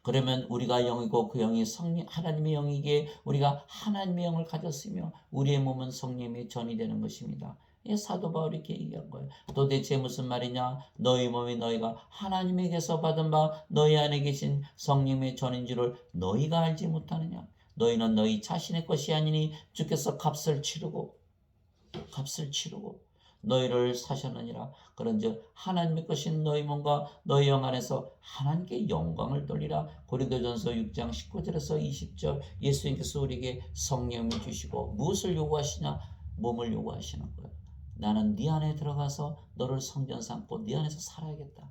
그러면 우리가 영이고 그 영이 성령 하나님의 영이기에 우리가 하나님의 영을 가졌으며 우리의 몸은 성령의 전이 되는 것입니다. 사도 바울이 이렇게 얘기한 거예요. 도대체 무슨 말이냐? 너희 몸이 너희가 하나님에게서 받은 바 너희 안에 계신 성령의 전인 줄을 너희가 알지 못하느냐? 너희는 너희 자신의 것이 아니니 주께서 값을 치르고 너희를 사셨느니라. 그런즉 하나님의 것인 너희 몸과 너희 영 안에서 하나님께 영광을 돌리라. 고린도전서 6장 19절에서 20절. 예수님께서 우리에게 성령을 주시고 무엇을 요구하시냐? 몸을 요구하시는 거예요. 나는 네 안에 들어가서 너를 성전 삼고 네 안에서 살아야겠다.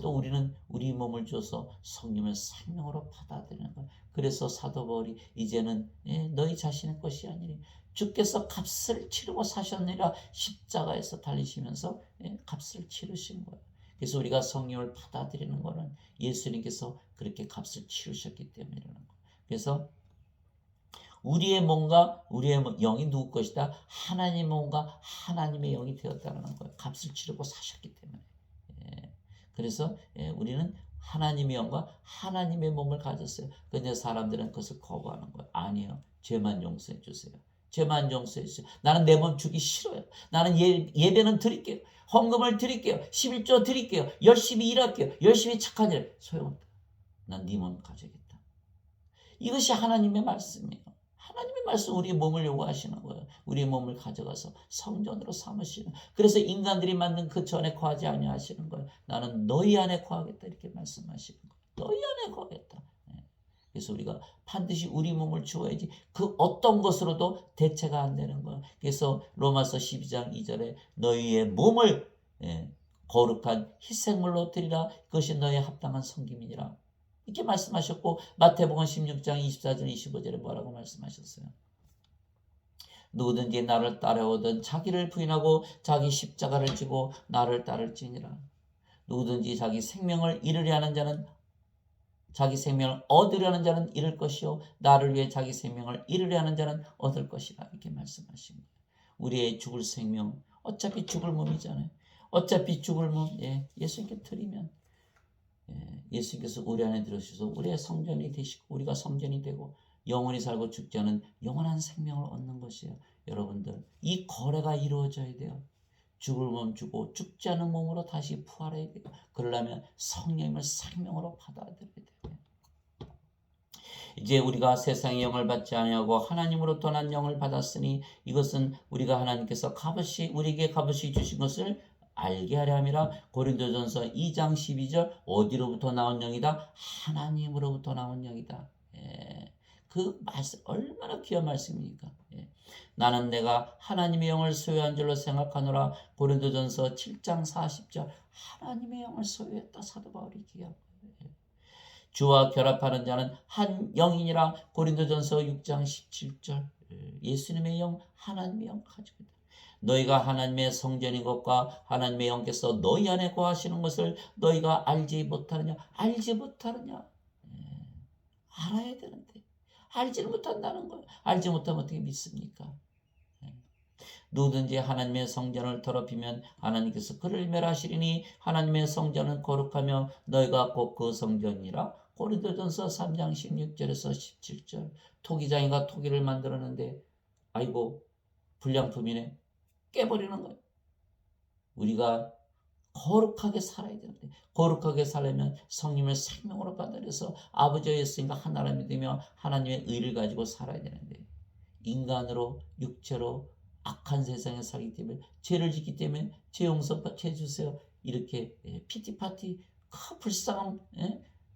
또 우리는 우리 몸을 줘서 성령을 생명으로 받아들이는 거예요. 그래서 사도 바울이 이제는 너희 자신의 것이 아니니 주께서 값을 치르고 사셨느니라. 십자가에서 달리시면서 값을 치르신 거예요. 그래서 우리가 성령을 받아들이는 것은 예수님께서 그렇게 값을 치르셨기 때문이라는 거예요. 그래서 우리의 몸과 우리의 영이 누구 것이다? 하나님의 몸과 하나님의 영이 되었다는 거예요. 값을 치르고 사셨기 때문에. 예. 그래서 우리는 하나님의 영과 하나님의 몸을 가졌어요. 근데 사람들은 그것을 거부하는 거예요. 아니요. 죄만 용서해 주세요. 죄만 용서해 주세요. 나는 내 몸 주기 싫어요. 나는 예배는 드릴게요. 헌금을 드릴게요. 11조 드릴게요. 열심히 일할게요. 열심히 착한 일. 소용없다. 난 네 몸 가져야겠다. 이것이 하나님의 말씀이에요. 하나님의 말씀 우리의 몸을 요구하시는 거예요. 우리의 몸을 가져가서 성전으로 삼으시는. 그래서 인간들이 만든 그 전에 거하지 아니하시는 거예요. 나는 너희 안에 거하겠다 이렇게 말씀하시는 거예요. 너희 안에 거하겠다. 그래서 우리가 반드시 우리 몸을 주어야지 그 어떤 것으로도 대체가 안 되는 거예요. 그래서 로마서 12장 2절에 너희의 몸을 거룩한 희생물로 드리라. 그것이 너희의 합당한 섬김이니라. 이렇게 말씀하셨고 마태복음 16장 24절 25절에 뭐라고 말씀하셨어요? 누구든지 나를 따라오든 자기를 부인하고 자기 십자가를 지고 나를 따를지니라. 누구든지 자기 생명을 잃으려 하는 자는 자기 생명을 얻으려는 자는 잃을 것이요 나를 위해 자기 생명을 잃으려 하는 자는 얻을 것이라. 이렇게 말씀하신 거예요. 우리의 죽을 생명 어차피 죽을 몸이잖아요. 어차피 죽을 몸 예수님께 드리면 예수님께서 우리 안에 들어오셔서 우리의 성전이 되시고 우리가 성전이 되고 영원히 살고 죽지 않은 영원한 생명을 얻는 것이에요. 여러분들 이 거래가 이루어져야 돼요. 죽을 몸 주고 죽지 않은 몸으로 다시 부활해야 돼요. 그러려면 성령님을 생명으로 받아들여야 돼요. 이제 우리가 세상의 영을 받지 아니하고 하나님으로부터 난 영을 받았으니 이것은 우리가 하나님께서 우리에게 값없이 주신 것을 알게 하려 함이라. 고린도전서 2장 12절 어디로부터 나온 영이다? 하나님으로부터 나온 영이다. 그 말씀 얼마나 귀한 말씀입니까? 나는 내가 하나님의 영을 소유한 줄로 생각하노라. 고린도전서 7장 40절 하나님의 영을 소유했다. 사도 바울이 얘기하고 주와 결합하는 자는 한 영이니라. 고린도전서 6장 17절 예수님의 영 하나님의 영 가지고 있다. 너희가 하나님의 성전인 것과 하나님의 영께서 너희 안에 거하시는 것을 너희가 알지 못하느냐. 알지 못하느냐. 알아야 되는데 알지를 못한다는 거예요. 알지 못하면 어떻게 믿습니까? 누구든지 하나님의 성전을 더럽히면 하나님께서 그를 멸하시리니 하나님의 성전은 거룩하며 너희가 곧 그 성전이라. 고린도전서 3장 16절에서 17절 토기장이가 토기를 만들었는데 아이고 불량품이네 깨버리는 거예요. 우리가 거룩하게 살아야 되는데 거룩하게 살려면 성령을 생명으로 받아들여서 아버지와 예수님과 하나를 믿으며 하나님의 의를 가지고 살아야 되는데 인간으로 육체로 악한 세상에 살기 때문에 죄를 짓기 때문에 죄 용서해 주세요 이렇게 피티파티 불쌍한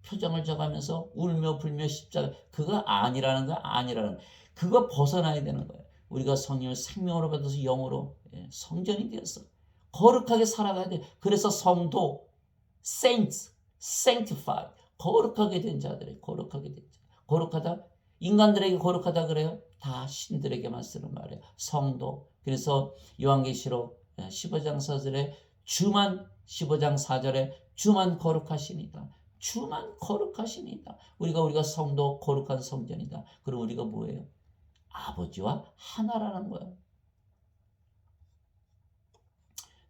표정을 져가면서 울며 불며 십자가 그거 아니라는 거 아니라는 그거 벗어나야 되는 거예요. 우리가 성령을 생명으로 받아서 영으로 성전이 되었어. 거룩하게 살아가야 돼. 그래서 성도, saints, sanctified, 거룩하게 된 자들이 거룩하게 된 자. 거룩하다? 인간들에게 거룩하다 그래요? 다 신들에게만 쓰는 말이에요. 성도. 그래서 요한계시록 15장 4절에 주만 15장 4절에 주만 거룩하시니다. 주만 거룩하시니다. 우리가 성도 거룩한 성전이다. 그럼 우리가 뭐예요? 아버지와 하나라는 거예요.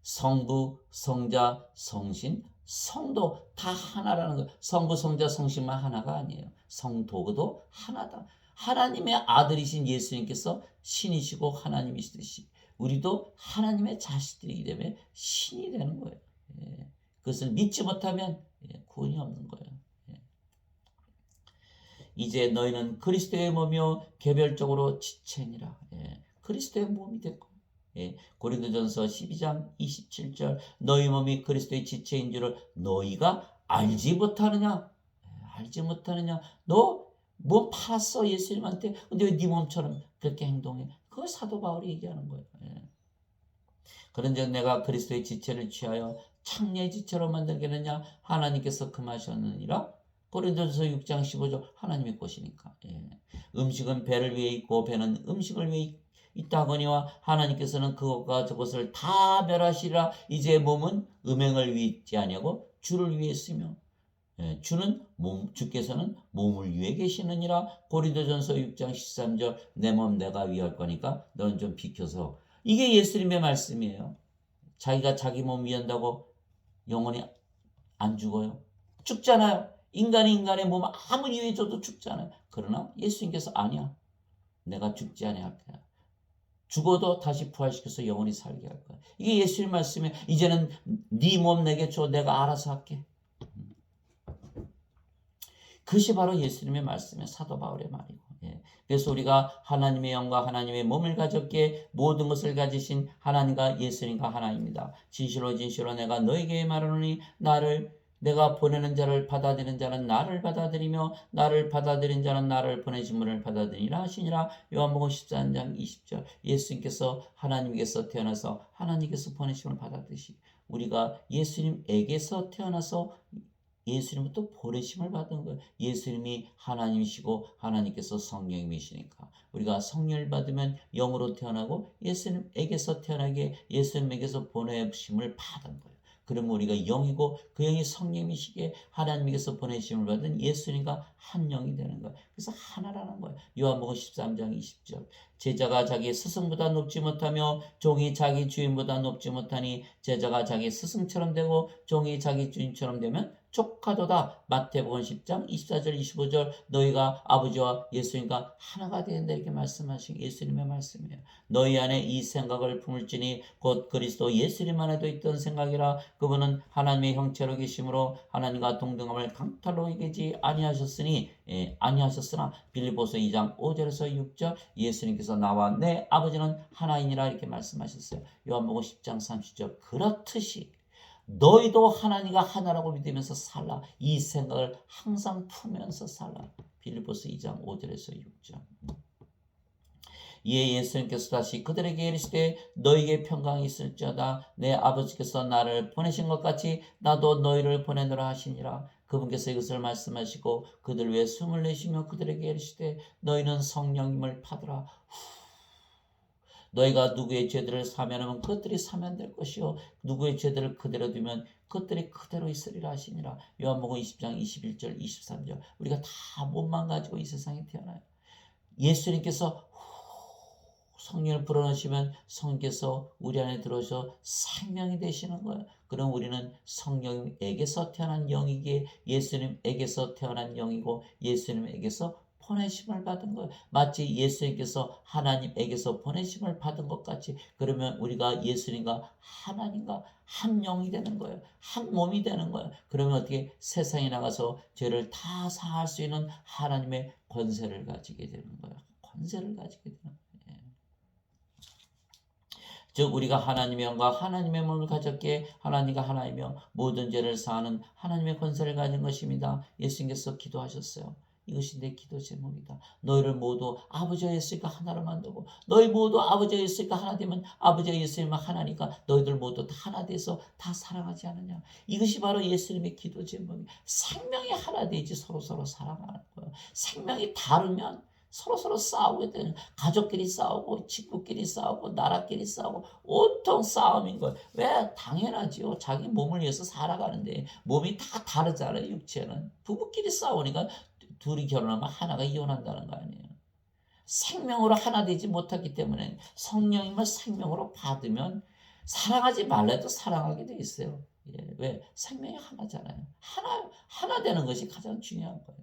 성부, 성자, 성신, 성도 다 하나라는 거예요. 성부, 성자, 성신만 하나가 아니에요. 성도도 하나다. 하나님의 아들이신 예수님께서 신이시고 하나님이시듯이 우리도 하나님의 자식들이기 때문에 신이 되는 거예요. 그것을 믿지 못하면 구원이 없는 거예요. 이제 너희는 그리스도의 몸이요 개별적으로 지체니라. 그리스도의 몸이 됐고 고린도전서 12장 27절 너희 몸이 그리스도의 지체인 줄을 너희가 알지 못하느냐. 알지 못하느냐. 너 몸 팔았어 예수님한테. 근데 왜 네 몸처럼 그렇게 행동해. 그거 사도 바울이 얘기하는 거예요. 그런즉 내가 그리스도의 지체를 취하여 창녀의 지체로 만들겠느냐. 하나님께서 금하셨느니라. 고린도전서 6장 15절 하나님의 것이니까. 음식은 배를 위해 있고 배는 음식을 위해 있다거니와 하나님께서는 그것과 저것을 다 멸하시리라. 이제 몸은 음행을 위하지 아니하고 주를 위해 쓰며 주께서는 몸을 위해 계시느니라. 고린도전서 6장 13절 내 몸 내가 위할 거니까 너는 좀 비켜서. 이게 예수님의 말씀이에요. 자기가 자기 몸 위한다고 영원히 안 죽어요. 죽잖아요. 인간이 인간의 몸 아무리 위해줘도 죽잖아요. 그러나 예수님께서 아니야. 내가 죽지 아니할 거야. 죽어도 다시 부활시켜서 영원히 살게 할 거야. 이게 예수님 말씀이에요. 이제는 네 몸 내게 줘. 내가 알아서 할게. 그것이 바로 예수님의 말씀이에요. 사도 바울의 말이고. 그래서 우리가 하나님의 영과 하나님의 몸을 가졌기에 모든 것을 가지신 하나님과 예수님과 하나입니다. 진실로 진실로 내가 너에게 말하노니 내가 보내는 자를 받아들이는 자는 나를 받아들이며 나를 받아들인 자는 나를 보내신 분을 받아들이라 하시니라. 요한복음 14장 20절. 예수님께서 하나님께서 태어나서 하나님께서 보내심을 받아들이시. 우리가 예수님에게서 태어나서 예수님부터 보내심을 받은 거예요. 예수님이 하나님이시고 하나님께서 성령님이시니까 우리가 성령을 받으면 영으로 태어나고 예수님에게서 태어나게 예수님에게서 보내심을 받은 거예요. 그러면 우리가 영이고 그 영이 성령이시기에 하나님께서 보내심을 받은 예수님과 한 영이 되는 거예요. 그래서 하나라는 거예요. 요한복음 13장 20절. 제자가 자기 스승보다 높지 못하며 종이 자기 주인보다 높지 못하니 제자가 자기 스승처럼 되고 종이 자기 주인처럼 되면 족하도다. 마태복음 10장 24절 25절. 너희가 아버지와 예수님과 하나가 된다 이렇게 말씀하신 예수님의 말씀이에요. 너희 안에 이 생각을 품을지니 곧 그리스도 예수님 안에도 있던 생각이라. 그분은 하나님의 형체로 계심으로 하나님과 동등함을 강탈로 이기지 아니하셨으나 빌립보서 2장 5절에서 6절 예수님께서 나와 내 아버지는 하나이니라 이렇게 말씀하셨어요. 요한복음 10장 30절. 그렇듯이 너희도 하나님과 하나라고 믿으면서 살라. 이 생각을 항상 품으면서 살라. 빌립보서 2장 5절에서 6절. 이에 예수님께서 다시 그들에게 이르시되 너희에게 평강이 있을지어다. 내 아버지께서 나를 보내신 것 같이 나도 너희를 보내노라 하시니라. 그분께서 이것을 말씀하시고 그들 위에 숨을 내쉬며 그들에게 이르시되 너희는 성령님을 받으라. 너희가 누구의 죄들을 사면하면 그것들이 사면될 것이요 누구의 죄들을 그대로 두면 그것들이 그대로 있으리라 하시니라. 요한복음 20장 21절 23절. 우리가 다 몸만 가지고 이 세상에 태어나요. 예수님께서 성령을 불어넣으시면 성령께서 우리 안에 들어오셔 생명이 되시는 거예요. 그럼 우리는 성령에게서 태어난 영이기에 예수님에게서 태어난 영이고 예수님에게서 보내심을 받은 거예요. 마치 예수님께서 하나님에게서 보내심을 받은 것 같이. 그러면 우리가 예수님과 하나님과 한 영이 되는 거예요. 한 몸이 되는 거예요. 그러면 어떻게 세상에 나가서 죄를 다 사할 수 있는 하나님의 권세를 가지게 되는 거예요. 권세를 가지게 되는 거예요. 즉 우리가 하나님의 영과 하나님의 몸을 가졌기에 하나님과 하나이며 모든 죄를 사하는 하나님의 권세를 가진 것입니다. 예수님께서 기도하셨어요. 이것이 내 기도 제목이다. 너희를 모두 아버지와 예수님과 하나로 만들고 너희 모두 아버지와 예수님과 하나 되면 아버지와 예수님과 하나니까 너희들 모두 다 하나 돼서 다 사랑하지 않느냐. 이것이 바로 예수님의 기도 제목이에요. 생명이 하나 되지 서로서로 사랑하는 거예요. 생명이 다르면 서로서로 싸우게 되는 가족끼리 싸우고 친구끼리 싸우고 나라끼리 싸우고 온통 싸움인 거예요. 왜? 당연하지요. 자기 몸을 위해서 살아가는데 몸이 다 다르잖아요. 육체는. 부부끼리 싸우니까 둘이 결혼하면 하나가 이혼한다는 거 아니에요. 생명으로 하나 되지 못하기 때문에 성령님을 생명으로 받으면 사랑하지 말래도 사랑하게 돼 있어요. 왜? 생명이 하나잖아요. 하나 되는 것이 가장 중요한 거예요.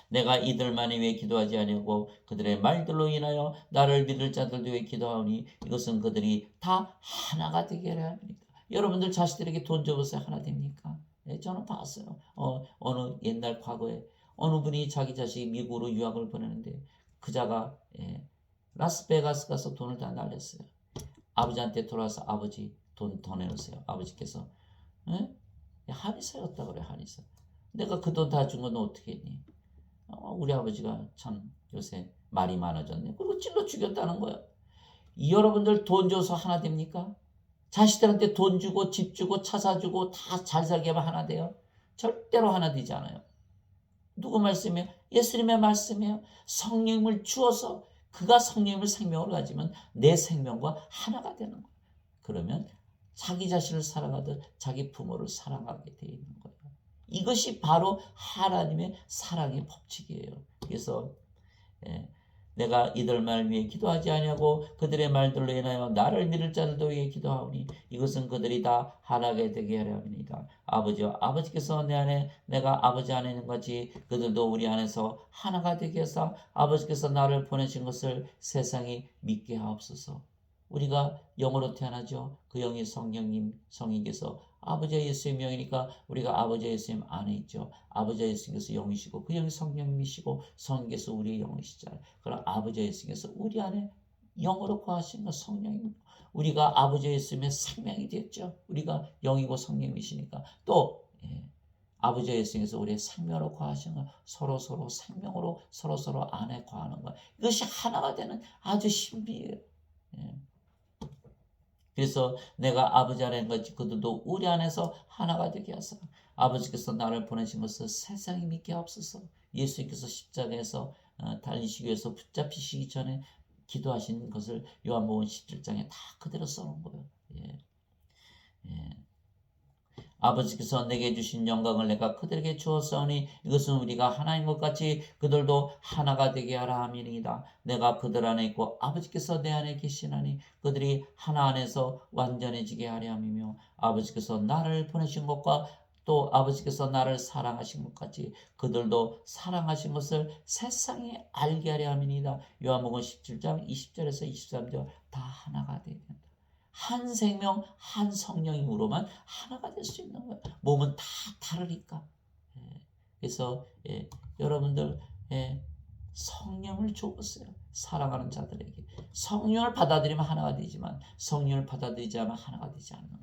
내가 이들만을 위해 기도하지 아니하고 그들의 말들로 인하여 나를 믿을 자들도 위해 기도하오니 이것은 그들이 다 하나가 되게 하려 합니다. 여러분들 자식들에게 돈 줘보세요. 하나 됩니까? 저는 봤어요. 어느 옛날 과거에 어느 분이 자기 자식이 미국으로 유학을 보내는데 그자가 라스베가스 가서 돈을 다 날렸어요. 아버지한테 돌아와서 아버지 돈 더 내놓으세요. 아버지께서 한의사였다 그래. 한의사. 내가 그 돈 다 준 건 어떻게 했니? 우리 아버지가 참 요새 말이 많아졌네. 그리고 찔러 죽였다는 거예요. 여러분들 돈 줘서 하나 됩니까? 자식들한테 돈 주고 집 주고 차 사주고 다 잘 살게 하면 하나 돼요? 절대로 하나 되지 않아요. 누구 말씀이에요? 예수님의 말씀이에요. 성령을 주어서 그가 성령님을 생명으로 가지면 내 생명과 하나가 되는 거예요. 그러면 자기 자신을 사랑하듯 자기 부모를 사랑하게 되어 있는 거예요. 이것이 바로 하나님의 사랑의 법칙이에요. 그래서 내가 이들 말 위해 기도하지 아니하고 그들의 말들로 인하여 나를 믿을 자들도 위해 기도하오니 이것은 그들이 다 하나가 되게 하려 함이니이다. 아버지와 아버지께서 내 안에 내가 아버지 안에 있는 것이 그들도 우리 안에서 하나가 되게 하사 아버지께서 나를 보내신 것을 세상이 믿게 하옵소서. 우리가 영으로 태어나죠. 그 영이 성령님 성령께서 아버지 예수의 명이니까 우리가 아버지 예수님 안에 있죠. 아버지 예수님께서 영이시고 그 영이 성령님이시고 성령께서 우리의 영이시잖아요. 그럼 아버지 예수님께서 우리 안에 영으로 거하시는 건 성령입니다. 우리가 아버지 예수님의 생명이 됐죠. 우리가 영이고 성령이시니까 또 아버지 예수님께서 우리의 생명으로 거하시는 건 서로 생명으로 서로 안에 거하는 것. 이것이 하나가 되는 아주 신비해요. 그래서 내가 아버지 안에 있는 것이 그들도 우리 안에서 하나가 되게 하사 아버지께서 나를 보내신 것을 세상이 믿게 하옵소서. 예수님께서 십자가에서 달리시기 위해서 붙잡히시기 전에 기도하신 것을 요한복음 17장에 다 그대로 써놓은 거예요. 아버지께서 내게 주신 영광을 내가 그들에게 주었사오니 이것은 우리가 하나인 것 같이 그들도 하나가 되게 하라 함이니이다. 내가 그들 안에 있고 아버지께서 내 안에 계시나니 그들이 하나 안에서 완전해지게 하려 함이며 아버지께서 나를 보내신 것과 또 아버지께서 나를 사랑하신 것 같이 그들도 사랑하신 것을 세상에 알게 하려 함이니이다. 요한복음 17장 20절에서 23절 다 하나가 되게 된다. 한 생명, 한 성령이므로만 하나가 될 수 있는 거예요. 몸은 다 다르니까. 그래서 여러분들 성령을 줘보세요. 사랑하는 자들에게. 성령을 받아들이면 하나가 되지만 성령을 받아들이지 않으면 하나가 되지 않는 거예요.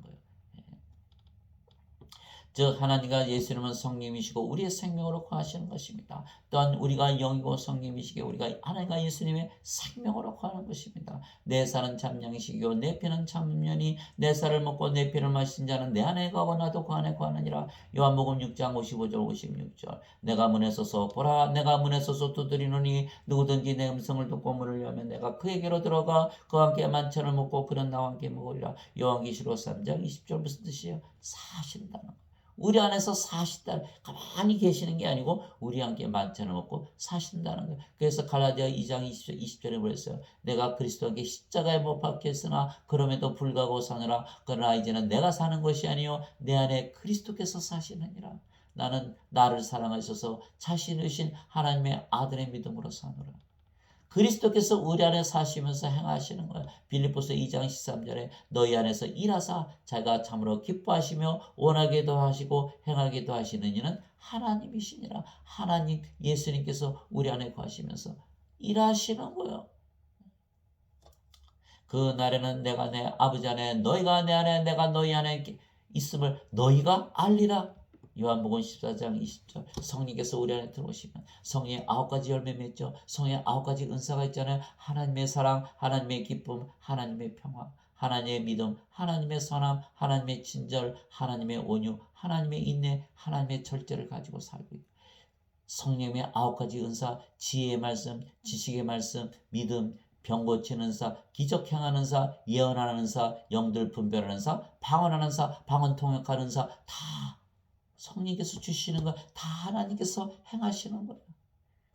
즉 하나님과 예수님은 성령이시고 우리의 생명으로 거하시는 것입니다. 또한 우리가 영이고 성령이시기에 우리가 하나님과 예수님의 생명으로 거하는 것입니다. 내 살은 잠령이시기요 내 피는 참년이 내 살을 먹고 내 피를 마신 자는 내 안에 거하고 나도 그 안에 거하느니라. 요한복음 6장 55절 56절 내가 문에 서서 보라 내가 문에 서서 두드리노니 누구든지 내 음성을 듣고 문을 열면 내가 그에게로 들어가 그와 함께 만찬을 먹고 그는 나와 함께 먹으리라. 요한계시록 3장 20절 무슨 뜻이에요? 사신다는 거. 우리 안에서 사신다. 가만히 계시는 게 아니고 우리 함께 만찬을 먹고 사신다는 거예요. 그래서 갈라디아 2장 20절에 그랬어요. 내가 그리스도께 십자가에 못 박혔으나 그럼에도 불구하고 사느라 그러나 이제는 내가 사는 것이 아니요 내 안에 그리스도께서 사시느니라. 나는 나를 사랑하셔서 자신이신 하나님의 아들의 믿음으로 사노라. 그리스도께서 우리 안에 사시면서 행하시는 거예요. 빌립보서 2장 13절에 너희 안에서 일하사 자기가 참으로 기뻐하시며 원하게도 하시고 행하게도 하시는 이는 하나님이시니라. 하나님 예수님께서 우리 안에 거하시면서 일하시는 거예요. 그 날에는 내가 내 아버지 안에 너희가 내 안에 내가 너희 안에 있음을 너희가 알리라. 요한복음 14장 20절 성령께서 우리 안에 들어오시면 성령의 9가지 열매 맺죠. 성령의 9가지 은사가 있잖아요. 하나님의 사랑, 하나님의 기쁨, 하나님의 평화, 하나님의 믿음, 하나님의 선함, 하나님의 친절, 하나님의 온유, 하나님의 인내, 하나님의 절제를 가지고 살고 있다. 성령의 9가지 은사, 지혜의 말씀, 지식의 말씀, 믿음, 병 고치는 사, 기적 행하는 사, 예언하는 사, 영들 분별하는 사, 방언하는 사, 방언 통역하는 사, 다 성령께서 주시는 거 다 하나님께서 행하시는 거예요.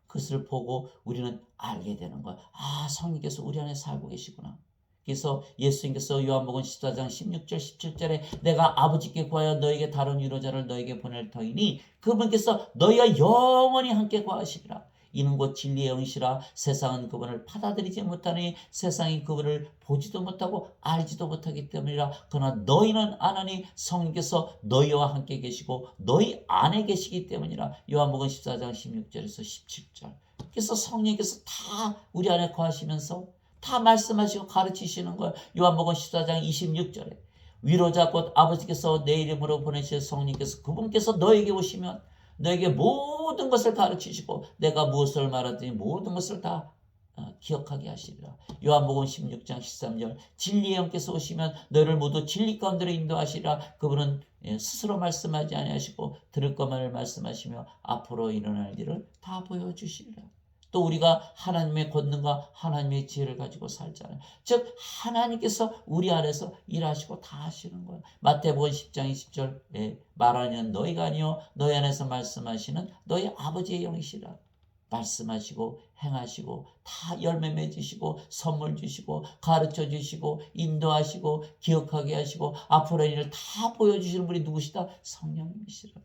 그것을 보고 우리는 알게 되는 거예요. 아, 성령께서 우리 안에 살고 계시구나. 그래서 예수님께서 요한복음 14장 16절 17절에 내가 아버지께 구하여 너에게 다른 위로자를 너에게 보낼 터이니 그분께서 너희와 영원히 함께 거하시리라. 이는 곧 진리의 영이시라. 세상은 그분을 받아들이지 못하니 세상이 그분을 보지도 못하고 알지도 못하기 때문이라. 그러나 너희는 아나니 성령께서 너희와 함께 계시고 너희 안에 계시기 때문이라. 요한복음 14장 16절에서 17절. 그래서 성령께서 다 우리 안에 거하시면서 다 말씀하시고 가르치시는 거예요. 요한복음 14장 26절에 위로자 곧 아버지께서 내 이름으로 보내실 성령께서 그분께서 너에게 오시면 너에게 모든 것을 가르치시고 내가 무엇을 말하더니 모든 것을 다 기억하게 하시리라. 요한복음 16장 13절 진리의 영께서 오시면 너희를 모두 진리 가운데로 인도하시리라. 그분은 스스로 말씀하지 아니하시고 들을 것만을 말씀하시며 앞으로 일어날 일을 다 보여주시리라. 또 우리가 하나님의 권능과 하나님의 지혜를 가지고 살잖아요. 즉 하나님께서 우리 안에서 일하시고 다 하시는 거예요. 마태복음 10장 20절 말하는 너희가 아니요 너희 안에서 말씀하시는 너희 아버지의 영이시라. 말씀하시고 행하시고 다 열매 맺으시고 선물 주시고 가르쳐 주시고 인도하시고 기억하게 하시고 앞으로의 일을 다 보여주시는 분이 누구시다? 성령님이시라.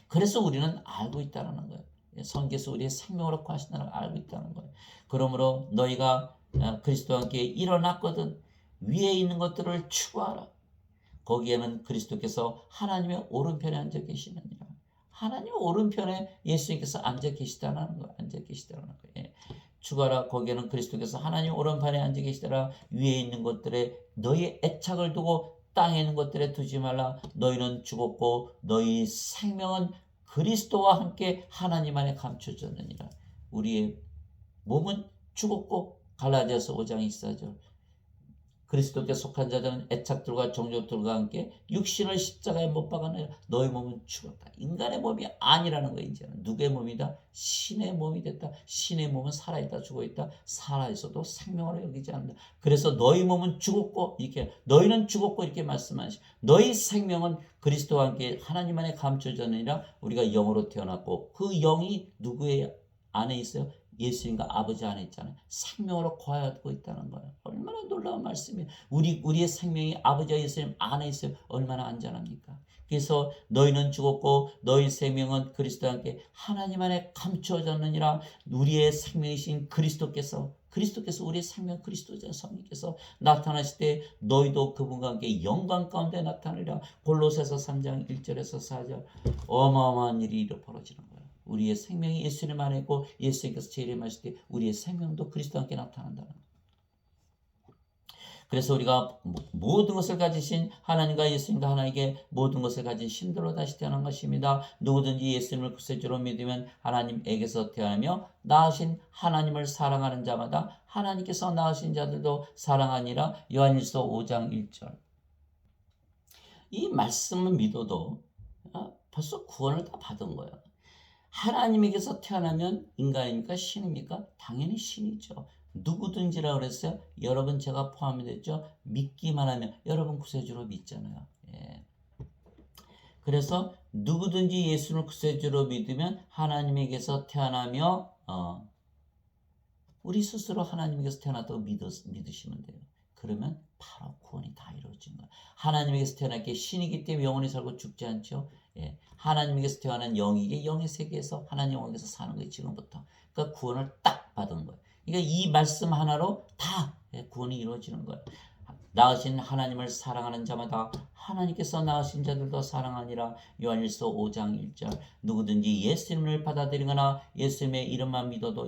그래서 우리는 알고 있다는 거예요. 성경에서 우리의 생명으로 하신다는 걸 알고 있다는 거예요. 그러므로 너희가 그리스도와 함께 일어났거든 위에 있는 것들을 추구하라. 거기에는 그리스도께서 하나님의 오른편에 앉아 계시느니라. 하나님 오른편에 예수님께서 앉아 계시다는 거예요. 앉아 계시다는 거예요. 추가라 거기에는 그리스도께서 하나님 오른편에 앉아 계시더라. 위에 있는 것들에 너희의 애착을 두고 땅에 있는 것들에 두지 말라. 너희는 죽었고 너희 생명은 그리스도와 함께 하나님 안에 감춰졌느니라. 우리의 몸은 죽었고 갈라디아서 5장 24절 그리스도께 속한 자들은 애착들과 종족들과 함께 육신을 십자가에 못 박아내라. 너희 몸은 죽었다. 인간의 몸이 아니라는 거예요. 이제는 누구의 몸이다? 신의 몸이 됐다. 신의 몸은 살아있다 죽어있다. 살아있어도 생명으로 여기지 않는다. 그래서 너희 몸은 죽었고 이렇게 너희는 죽었고 이렇게 말씀하시. 너희 생명은 그리스도와 함께 하나님 안에 감춰졌느니라. 우리가 영으로 태어났고 그 영이 누구의 안에 있어요? 예수님과 아버지 안에 있잖아요. 생명으로 거하고 있다는 거예요. 얼마나 놀라운 말씀이에요. 우리의 생명이 아버지와 예수님 안에 있어요. 얼마나 안전합니까? 그래서 너희는 죽었고 너희 생명은 그리스도와 함께 하나님 안에 감추어졌느니라. 우리의 생명이신 그리스도께서 우리의 생명 그리스도자 성령께서 나타나실 때 너희도 그분과 함께 영광 가운데 나타나리라. 골로새서 3장 1절에서 4절 어마어마한 일이 벌어지는 거예요. 우리의 생명이 예수님 안에 있고 예수님께서 재림하실 때 우리의 생명도 그리스도와 함께 나타난다는 거예요. 그래서 우리가 모든 것을 가지신 하나님과 예수님과 하나님께 모든 것을 가진 신들로 다시 태어난 것입니다. 누구든지 예수님을 구세주로 믿으면 하나님에게서 태어나며 낳으신 하나님을 사랑하는 자마다 하나님께서 낳으신 자들도 사랑하니라. 요한일서 5장 1절. 이 말씀을 믿어도 벌써 구원을 다 받은 거예요. 하나님에게서 태어나면 인간입니까? 신입니까? 당연히 신이죠. 누구든지라 그랬어요. 여러분 제가 포함이 됐죠. 믿기만 하면 여러분 구세주로 믿잖아요. 그래서 누구든지 예수를 구세주로 믿으면 하나님에게서 태어나며 우리 스스로 하나님에게서 태어났다고 믿으시면 돼요. 그러면 바로 구원이 다 이루어진 거예요. 하나님에게서 태어난 게 신이기 때문에 영원히 살고 죽지 않죠. 하나님에게서 태어난 영이게 영의 세계에서 하나님 영에서 사는 거예요. 지금부터. 그러니까 구원을 딱 받은 거예요. 그러니까 이 말씀 하나로 다 구원이 이루어지는 거예요. 낳으신 하나님을 사랑하는 자마다 하나님께서 낳으신 자들도 사랑하니라. 요한일서 5장 1절. 누구든지 예수님을 받아들이거나 예수님의 이름만 믿어도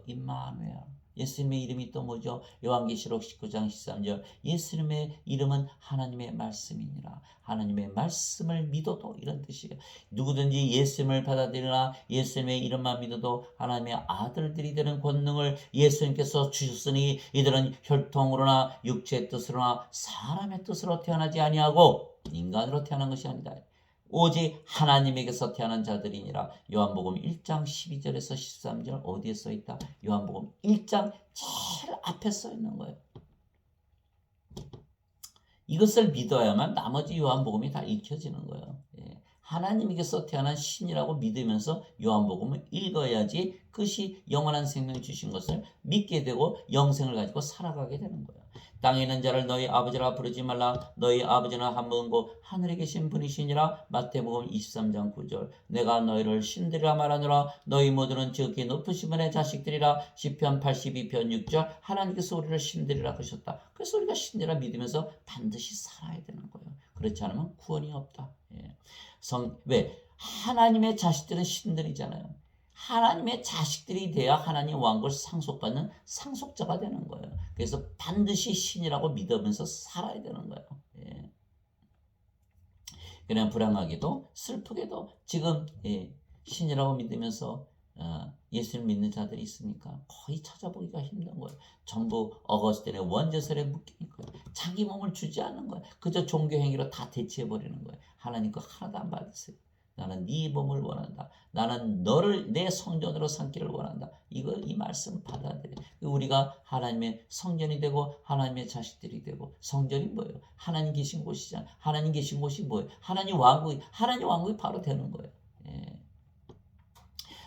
임마누엘. 예수님의 이름이 또 뭐죠? 요한계시록 19장 13절. 예수님의 이름은 하나님의 말씀이니라. 하나님의 말씀을 믿어도 이런 뜻이에요. 누구든지 예수님을 받아들이나 예수님의 이름만 믿어도 하나님의 아들들이 되는 권능을 예수님께서 주셨으니 이들은 혈통으로나 육체의 뜻으로나 사람의 뜻으로 태어나지 아니하고 인간으로 태어난 것이 아니다. 오직 하나님에게서 태어난 자들이니라. 요한복음 1장 12절에서 13절 어디에 써있다? 요한복음 1장 제일 앞에 써있는 거예요. 이것을 믿어야만 나머지 요한복음이 다 읽혀지는 거예요. 하나님에게서 태어난 신이라고 믿으면서 요한복음을 읽어야지 그것이 영원한 생명을 주신 것을 믿게 되고 영생을 가지고 살아가게 되는 거예요. 땅에 있는 자를 너희 아버지라 부르지 말라. 너희 아버지는 한 분이고 하늘에 계신 분이시니라. 마태복음 23장 9절. 내가 너희를 신들이라 말하노라. 너희 모두는 지극히 높으신 분의 자식들이라. 시편 82편 6절. 하나님께서 우리를 신들이라 하셨다. 그래서 우리가 신들이라 믿으면서 반드시 살아야 되는 거예요. 그렇지 않으면 구원이 없다. 왜? 하나님의 자식들은 신들이잖아요. 하나님의 자식들이 돼야 하나님 왕국을 상속받는 상속자가 되는 거예요. 그래서 반드시 신이라고 믿으면서 살아야 되는 거예요. 그냥 불행하게도 슬프게도 지금 신이라고 믿으면서 예수를 믿는 자들이 있으니까 거의 찾아보기가 힘든 거예요. 전부 어거스틴의 원죄설에 묶이니까 자기 몸을 주지 않는 거예요. 그저 종교 행위로 다 대체해버리는 거예요. 하나님 거 하나도 안 받으세요. 나는 네 몸을 원한다. 나는 너를 내 성전으로 삼기를 원한다. 이 말씀 받아들여. 우리가 하나님의 성전이 되고 하나님의 자식들이 되고, 성전이 뭐예요? 하나님 계신 곳이잖아요. 하나님 계신 곳이 뭐예요? 하나님 왕국이 바로 되는 거예요. 예.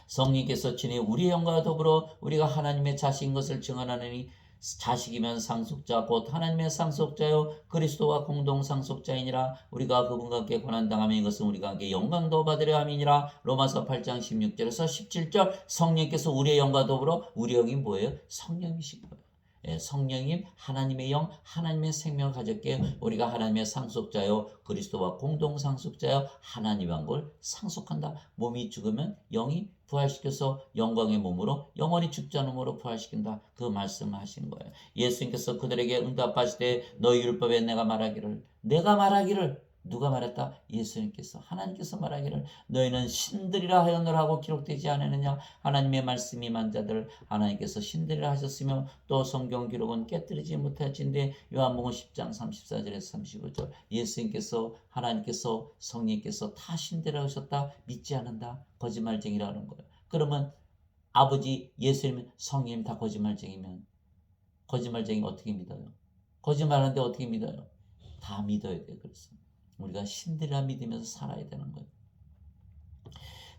성령께서 친히 우리의 영과 더불어 우리가 하나님의 자식인 것을 증언하느니, 자식이면 상속자 곧 하나님의 상속자요 그리스도와 공동 상속자이니라. 우리가 그분과 함께 고난당하며 이것은 우리가 함께 영광도 받으려 함이니라. 로마서 8장 16절에서 17절. 성령께서 우리의 영과 더불어, 우리 영이 뭐예요? 성령이신 거예요. 예, 성령님, 하나님의 영, 하나님의 생명을 가졌기에 우리가 하나님의 상속자요 그리스도와 공동 상속자요 하나님 왕국을 상속한다. 몸이 죽으면 영이 부활시켜서 영광의 몸으로 영원히 죽지 않은 몸으로 부활시킨다. 그 말씀을 하신 거예요. 예수님께서 그들에게 응답하시되 너희 율법에 내가 말하기를 누가 말했다? 예수님께서, 하나님께서 말하기를 너희는 신들이라 하였노라고 기록되지 않았느냐. 하나님의 말씀이 임한 자들 하나님께서 신들이라 하셨으며 또 성경 기록은 깨뜨리지 못할진대. 요한복음 10장 34절에서 35절. 예수님께서, 하나님께서, 성령께서 다 신들이라 하셨다. 믿지 않는다. 거짓말쟁이라는 거예요. 그러면 아버지, 예수님, 성령 다 거짓말쟁이면 거짓말쟁이 어떻게 믿어요? 거짓말하는데 어떻게 믿어요? 다 믿어야 돼요. 그래서 우리가 신들이라 믿으면서 살아야 되는 거예요.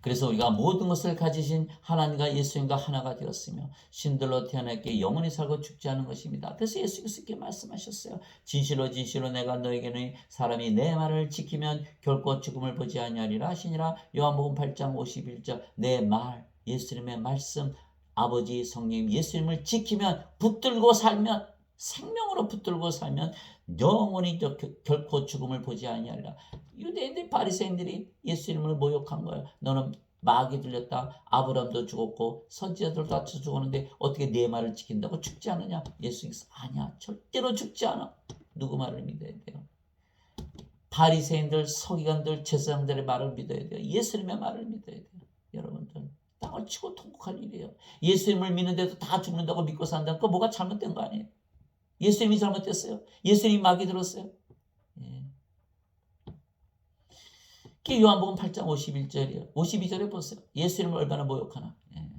그래서 우리가 모든 것을 가지신 하나님과 예수님과 하나가 되었으며 신들로 태어났기에 영원히 살고 죽지 않은 것입니다. 그래서 예수께서 이렇게 말씀하셨어요. 진실로 진실로 내가 너에게는 사람이 내 말을 지키면 결코 죽음을 보지 아니하리라 하시니라. 요한복음 8장 51절. 내 말, 예수님의 말씀, 아버지, 성령, 예수님을 지키면, 붙들고 살면, 생명으로 붙들고 살면 영원히 결코 죽음을 보지 아니하리라. 유대인들, 바리새인들이 예수님을 모욕한 거예요. 너는 마귀 들렸다. 아브라함도 죽었고 선지자들도 다 죽었는데 어떻게 내 말을 지킨다고 죽지 않느냐? 예수님께서 아니야, 절대로 죽지 않아. 누구 말을 믿어야 돼요? 바리새인들, 서기관들, 제사장들의 말을 믿어야 돼요. 예수님의 말을 믿어야 돼요. 여러분들, 땅을 치고 통곡할 일이에요. 예수님을 믿는데도 다 죽는다고 믿고 산다. 그거 뭐가 잘못된 거 아니에요? 예수님이 잘못됐어요? 예수님이 마귀 들었어요? 예. 요한복음 8장 51절이에요. 52절에 보세요. 예수님을 얼마나 모욕하나. 예.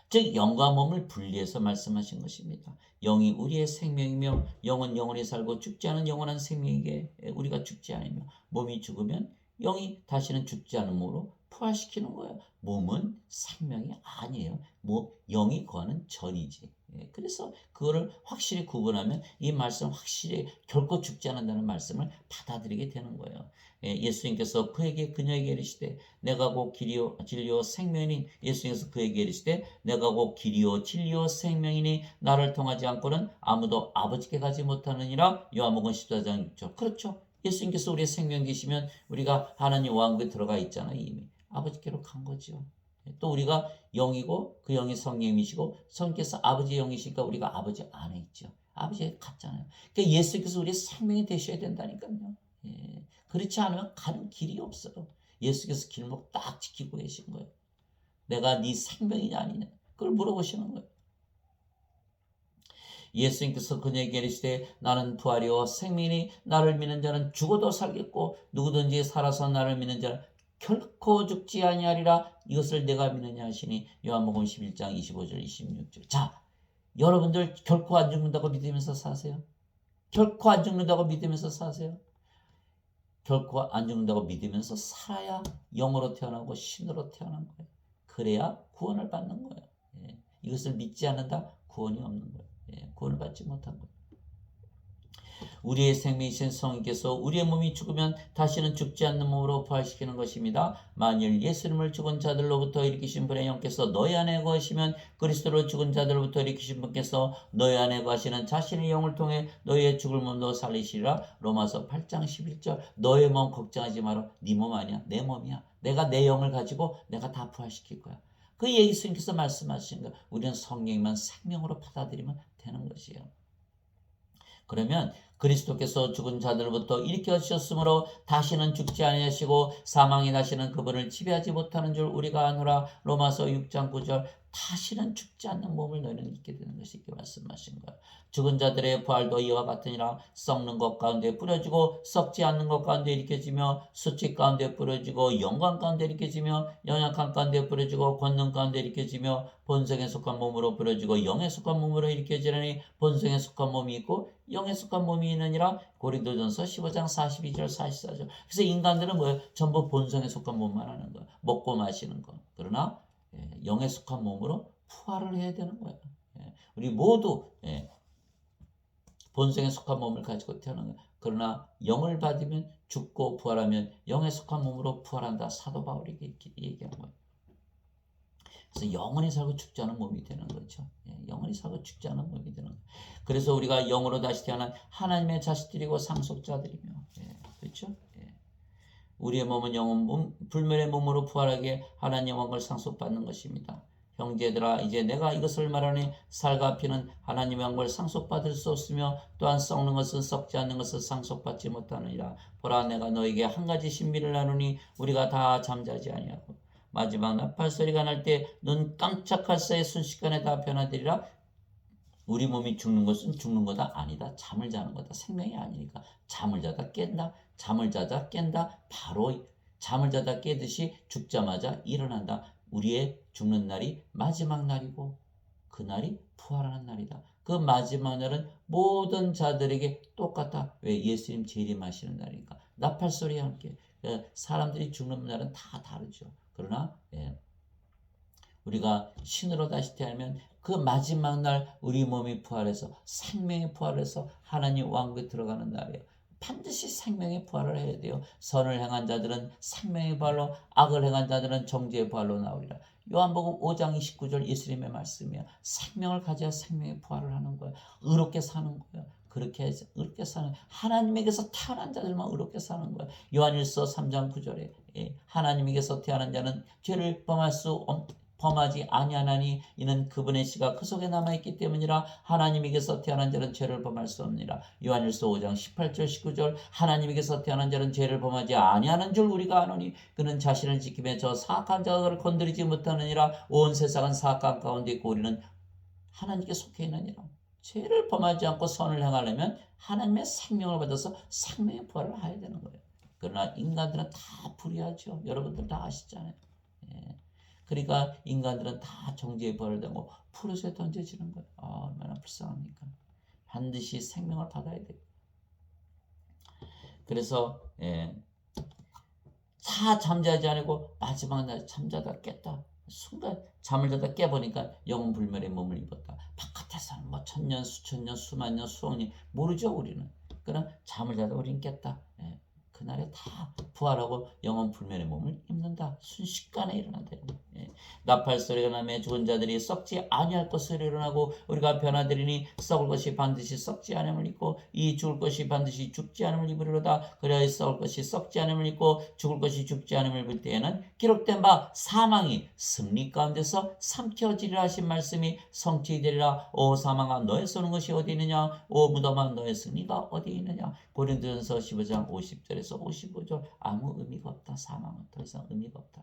즉 영과 몸을 분리해서 말씀하신 것입니다. 영이 우리의 생명이며 영은 영원히 살고 죽지 않은 영원한 생명이기에 우리가 죽지 않으며, 몸이 죽으면 영이 다시는 죽지 않은 몸으로 부활시키는 거예요. 몸은 생명이 아니에요. 영이 거하는 전이지. 그래서 그거를 확실히 구분하면 이 말씀 확실히 결코 죽지 않는다는 말씀을 받아들이게 되는 거예요. 예수님께서 그녀에게 이르시되 내가 곧 길이요 진리요 생명이니, 예수님께서 그에게 이르시되 내가 곧 길이요 진리요 생명이니 나를 통하지 않고는 아무도 아버지께 가지 못하느니라. 요한복음 14장 6절. 그렇죠. 예수님께서 우리의 생명 되시면 우리가 하나님 왕국에 들어가 있잖아요. 이미 아버지께로 간 거죠. 또 우리가 영이고 그 영이 성령이시고 성령께서 아버지의 영이시니까 우리가 아버지 안에 있죠. 아버지에 갔잖아요. 그러니까 예수께서 우리의 생명이 되셔야 된다니까요. 예. 그렇지 않으면 가는 길이 없어요. 예수께서 길목 딱 지키고 계신 거예요. 내가 네 생명이냐 아니냐, 그걸 물어보시는 거예요. 예수님께서 그녀에게 이르시되 나는 부활이요 생명이니 나를 믿는 자는 죽어도 살겠고 누구든지 살아서 나를 믿는 자는 결코 죽지 아니하리라. 이것을 내가 믿느냐 하시니. 요한복음 11장 25절 26절. 자, 여러분들 결코 안 죽는다고 믿으면서 사세요? 결코 안 죽는다고 믿으면서 사세요? 결코 안 죽는다고 믿으면서 살아야 영으로 태어나고 신으로 태어난 거예요. 그래야 구원을 받는 거예요. 예. 이것을 믿지 않는다? 구원이 없는 거예요. 예. 구원을 받지 못한 거예요. 우리의 생명이신 성령께서 우리의 몸이 죽으면 다시는 죽지 않는 몸으로 부활시키는 것입니다. 만일 예수님을 죽은 자들로부터 일으키신 분의 영께서 너희 안에 거하시면 그리스도를 죽은 자들로부터 일으키신 분께서 너희 안에 거하시는 자신의 영을 통해 너희의 죽을 몸도 살리시리라. 로마서 8장 11절. 너의 몸 걱정하지 마라. 네 몸 아니야. 내 몸이야. 내가 내 영을 가지고 내가 다 부활시킬 거야. 그 예수님께서 말씀하신 거, 우리는 성령만 생명으로 받아들이면 되는 것이에요. 그러면 그리스도께서 죽은 자들로부터 일으켜 주셨으므로 다시는 죽지 아니하시고 사망이 다시는 그분을 지배하지 못하는 줄 우리가 아노라. 로마서 6장 9절. 다시는 죽지 않는 몸을 너희는 입게 되는 것이 이렇게 말씀하신 거야. 죽은 자들의 부활도 이와 같으니라. 썩는 것 가운데 뿌려지고 썩지 않는 것 가운데 일으켜지며 수치 가운데 뿌려지고 영광 가운데 일으켜지며 연약한 가운데 뿌려지고 권능 가운데 일으켜지며 본성에 속한 몸으로 뿌려지고 영에 속한 몸으로 일으켜지려니 본성에 속한 몸이 있고 영에 속한 몸이 있느니라. 고린도전서 15장 42절 44절. 그래서 인간들은 뭐예요? 전부 본성에 속한 몸만 하는 거야. 먹고 마시는 거. 그러나 영에 속한 몸으로 부활을 해야 되는 거예요. 우리 모두 본성에 속한 몸을 가지고 태어난 거예요. 그러나 영을 받으면 죽고 부활하면 영에 속한 몸으로 부활한다. 사도 바울이 얘기하는 거예요. 그래서 영원히 살고 죽지 않은 몸이 되는 거죠. 영원히 살고 죽지 않은 몸이 되는 거예요. 그래서 우리가 영으로 다시 태어난 하나님의 자식들이고 상속자들이며, 그렇죠? 우리의 몸은 영원 불멸의 몸으로 부활하게 하나님 영광을 상속받는 것입니다. 형제들아, 이제 내가 이것을 말하니 살과 피는 하나님의 영광을 상속받을 수 없으며 또한 썩는 것은 썩지 않는 것을 상속받지 못하느니라. 보라, 내가 너에게 한 가지 신비를 나누니 우리가 다 잠자지 아니하고 마지막 나팔 소리가 날 때 눈 깜짝할 새에 순식간에 다 변화되리라. 우리 몸이 죽는 것은 죽는 거다? 아니다. 잠을 자는 거다. 생명이 아니니까. 잠을 자다 깬다. 잠을 자다 깬다. 바로 잠을 자다 깨듯이 죽자마자 일어난다. 우리의 죽는 날이 마지막 날이고 그날이 부활하는 날이다. 그 마지막 날은 모든 자들에게 똑같다. 왜? 예수님 재림하시는 날이니까. 나팔 소리와 함께. 사람들이 죽는 날은 다 다르죠. 그러나 우리가 신으로 다시 태어나면 그 마지막 날 우리 몸이 부활해서 생명의 부활해서 하나님 왕국에 들어가는 날이에요. 반드시 생명의 부활을 해야 돼요. 선을 행한 자들은 생명의 부활로, 악을 행한 자들은 정죄의 부활로 나오리라. 요한복음 5장 29절 예수님의 말씀이에요. 생명을 가져야 생명의 부활을 하는 거예요. 의롭게 사는 거예요. 그렇게 해서 의롭게 사는, 하나님에게서 태어난 자들만 의롭게 사는 거예요. 요한일서 3장 9절에 하나님에게서 태어난 자는 죄를 범하지 아니하나니 이는 그분의 씨가 그 속에 남아있기 때문이라. 하나님에게서 태어난 자는 죄를 범할 수 없느니라. 요한일서 5장 18절 19절. 하나님에게서 태어난 자는 죄를 범하지 아니하는 줄 우리가 아노니 그는 자신을 지키며 저 사악한 자를 건드리지 못하느니라. 온 세상은 사악한 가운데 있고 우리는 하나님께 속해 있느니라. 죄를 범하지 않고 선을 행하려면 하나님의 생명을 받아서 생명의 부활을 해야 되는 거예요. 그러나 인간들은 다 불의하죠. 여러분들 다 아시잖아요. 그러니까 인간들은 다 정죄의 벌을 당하고 풀에서 던져지는 거예요. 얼마나 불쌍합니까? 반드시 생명을 받아야 돼요. 그래서 다 잠자지 않고 마지막 날 잠자다 깼다. 순간 잠을 자다 깨보니까 영원 불멸의 몸을 입었다. 바깥에서는 뭐 천년, 수천년, 수만년, 수억년 모르죠 우리는. 그러나 잠을 자다 우리는 깼다. 그날에 다 부활하고 영원 불멸의 몸을 입는다. 순식간에 일어난다. 나팔 소리가 나며 죽은 자들이 썩지 아니할 것으로 일어나고 우리가 변화되리니 썩을 것이 반드시 썩지 않음을 입고 이 죽을 것이 반드시 죽지 않음을 입으리로다. 그래야 썩을 것이 썩지 않음을 입고 죽을 것이 죽지 않음을 입을 때에는 기록된 바 사망이 승리 가운데서 삼켜지리라 하신 말씀이 성취되리라. 오 사망아, 너의 쏘는 것이 어디 있느냐? 오 무덤아, 너의 승리가 어디 있느냐? 고린도전서 15장 50절에서 55절. 아무 의미가 없다. 사망은 더 이상 의미가 없다.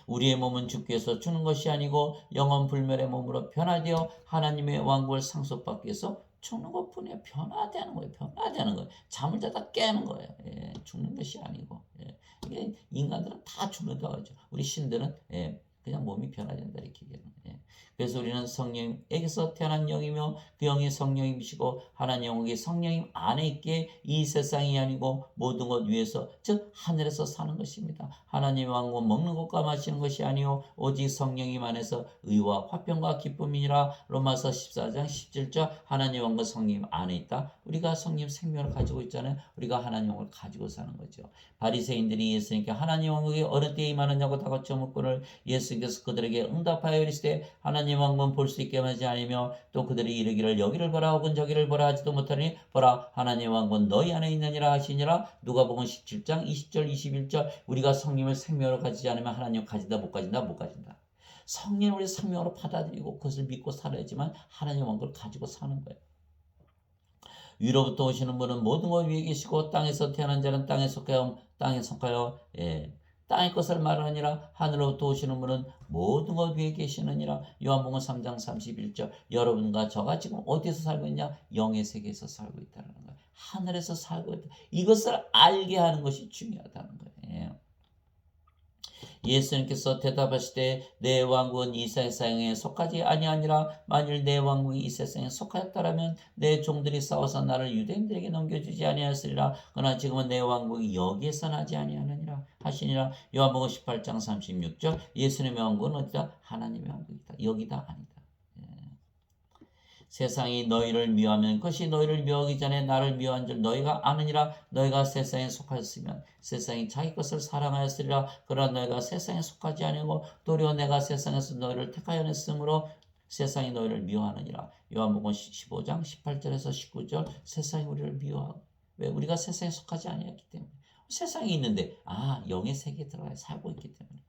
우리의 몸은 죽기 위해서 죽는 것이 아니고 영원 불멸의 몸으로 변화되어 하나님의 왕국을 상속받기 위해서 죽는 것뿐이에요. 변화되는 거예요. 변화되는 거예요. 잠을 자다 깨는 거예요. 죽는 것이 아니고. 이게 인간들은 다 죽는다고 하죠. 우리 신들은 그냥 몸이 변화된다 이렇게 얘기하는 거예요. 그래서 우리는 성령에게서 태어난 영이며 그 영이 성령이시고 하나님 영이 성령님 안에 있기에 이 세상이 아니고 모든 것 위에서 즉 하늘에서 사는 것입니다. 하나님의 왕국은 먹는 것과 마시는 것이 아니요 오직 성령님 안에서 의와 화평과 기쁨이니라. 로마서 14장 17절. 하나님 왕국은 성령 안에 있다. 우리가 성령 생명을 가지고 있잖아요. 우리가 하나님 왕국을 가지고 사는 거죠. 바리새인들이 예수님께 하나님 왕국이 어느 때에 임하느냐고 다그쳐 묻고를 예수께서 그들에게 응답하여 이르시되 하나님 왕국은 볼 수 있게 하지 아니며 또 그들이 이르기를 여기를 보라 혹은 저기를 보라 하지도 못하니 보라 하나님 왕국은 너희 안에 있느니라 하시니라. 누가복음 17장 20절 21절. 우리가 성령을 생명으로 가지지 않으면 하나님 가진다 못 가진다. 성령을 우리 생명으로 받아들이고 그것을 믿고 살아야지만 하나님 왕국을 가지고 사는 거예요. 위로부터 오시는 분은 모든 것 위에 계시고 땅에서 태어난 자는 땅에 속하여 땅의 것을 말하니라. 하늘로부터 오시는 분은 모든 것 위에 계시느니라. 요한복음 3장 31절. 여러분과 저가 지금 어디서 살고 있냐? 영의 세계에서 살고 있다는 거예요. 하늘에서 살고 있다. 이것을 알게 하는 것이 중요하다는 거예요. 예수님께서 대답하실 때 내 왕국은 이 세상에 속하지 아니하니라. 만일 내 왕국이 이 세상에 속하였다라면 내 종들이 싸워서 나를 유대인들에게 넘겨주지 아니하였으리라. 그러나 지금은 내 왕국이 여기에서 나지 아니하느니라 하시니라. 요한복음 18장 36절. 예수님의 왕국은 어디다? 하나님의 왕국이다. 여기다 아니다. 세상이 너희를 미워하면 그것이 너희를 미워하기 전에 나를 미워한 줄 너희가 아느니라. 너희가 세상에 속하였으면 세상이 자기 것을 사랑하였으리라. 그러나 너희가 세상에 속하지 아니하고 도리어 내가 세상에서 너희를 택하여 냈으므로 세상이 너희를 미워하느니라. 요한복음 15장 18절에서 19절. 세상이 우리를 미워하고, 왜? 우리가 세상에 속하지 아니했기 때문에. 세상이 있는데 영의 세계에 들어가 살고 있기 때문에.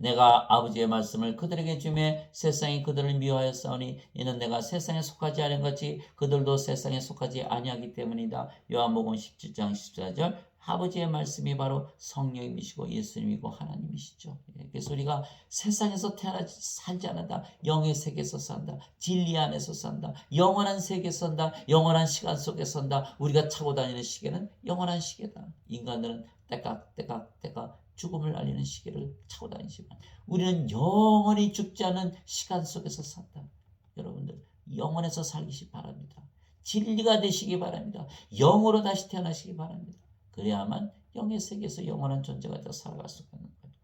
내가 아버지의 말씀을 그들에게 주매 세상이 그들을 미워하였사오니 이는 내가 세상에 속하지 않은 것이 그들도 세상에 속하지 아니하기 때문이다. 요한복음 17장 14절. 아버지의 말씀이 바로 성령님이시고 예수님이고 하나님이시죠. 그래서 우리가 세상에서 살지 않는다. 영의 세계에서 산다. 진리 안에서 산다. 영원한 세계에 산다. 영원한 시간 속에 산다. 우리가 차고 다니는 시계는 영원한 시계다. 인간들은 때깍 죽음을 알리는 시계를 차고 다니지만 우리는 영원히 죽지 않은 시간 속에서 산다. 여러분들 영원에서 살기시 바랍니다. 진리가 되시기 바랍니다. 영으로 다시 태어나시기 바랍니다. 그래야만 영의 세계에서 영원한 존재가 되어 살아갈 수 있는 거예요.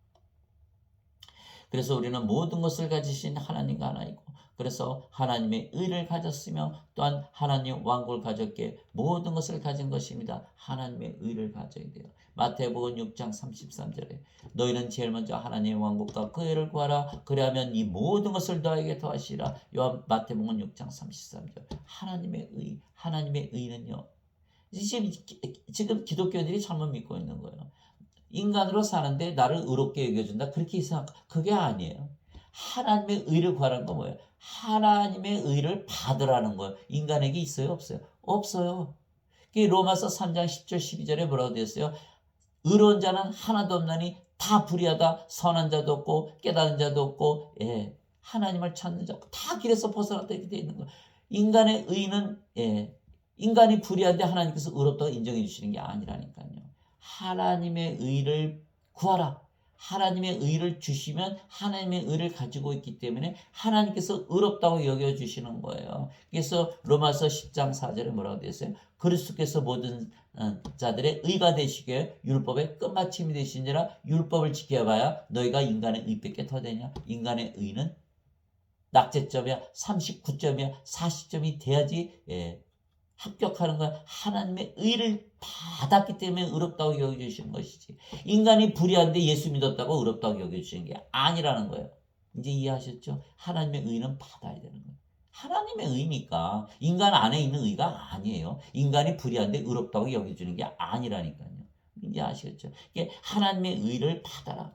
그래서 우리는 모든 것을 가지신 하나님과 하나이고, 그래서 하나님의 의를 가졌으며 또한 하나님 왕국을 가졌기에 모든 것을 가진 것입니다. 하나님의 의를 가져야 돼요. 마태복음 6장 33절에 너희는 제일 먼저 하나님의 왕국과 그 의를 구하라. 그리하면 이 모든 것을 너에게 더하시라. 마태복음 6장 33절. 하나님의 의는요. 지금 기독교인들이 잘못 믿고 있는 거예요. 인간으로 사는데 나를 의롭게 여겨준다. 그렇게 생각, 그게 아니에요. 하나님의 의를 구하라는 건 뭐예요? 하나님의 의를 받으라는 거예요. 인간에게 있어요? 없어요? 없어요. 로마서 3장 10절 12절에 뭐라고 되어 있어요? 의로운 자는 하나도 없나니 다 불의하다. 선한 자도 없고 깨달은 자도 없고 하나님을 찾는 자 다 길에서 벗어났다 이렇게 되어 있는 거예요. 인간의 의는 인간이 불의한데 하나님께서 의롭다고 인정해 주시는 게 아니라니까요. 하나님의 의를 구하라. 하나님의 의를 주시면 하나님의 의를 가지고 있기 때문에 하나님께서 의롭다고 여겨주시는 거예요. 그래서 로마서 10장 4절에 뭐라고 되어 있어요? 그리스도께서 모든 자들의 의가 되시게 율법의 끝마침이 되시니라. 율법을 지켜봐야 너희가 인간의 의밖에 더 되냐? 인간의 의는 낙제점이야 39점이야 40점이 돼야지 합격하는 건 하나님의 의를 받았기 때문에 의롭다고 여겨주시는 것이지. 인간이 불의한데 예수 믿었다고 의롭다고 여겨주시는 게 아니라는 거예요. 이제 이해하셨죠? 하나님의 의는 받아야 되는 거예요. 하나님의 의니까 인간 안에 있는 의가 아니에요. 인간이 불의한데 의롭다고 여겨주는 게 아니라니까요. 이제 아시겠죠? 이게 하나님의 의를 받아라.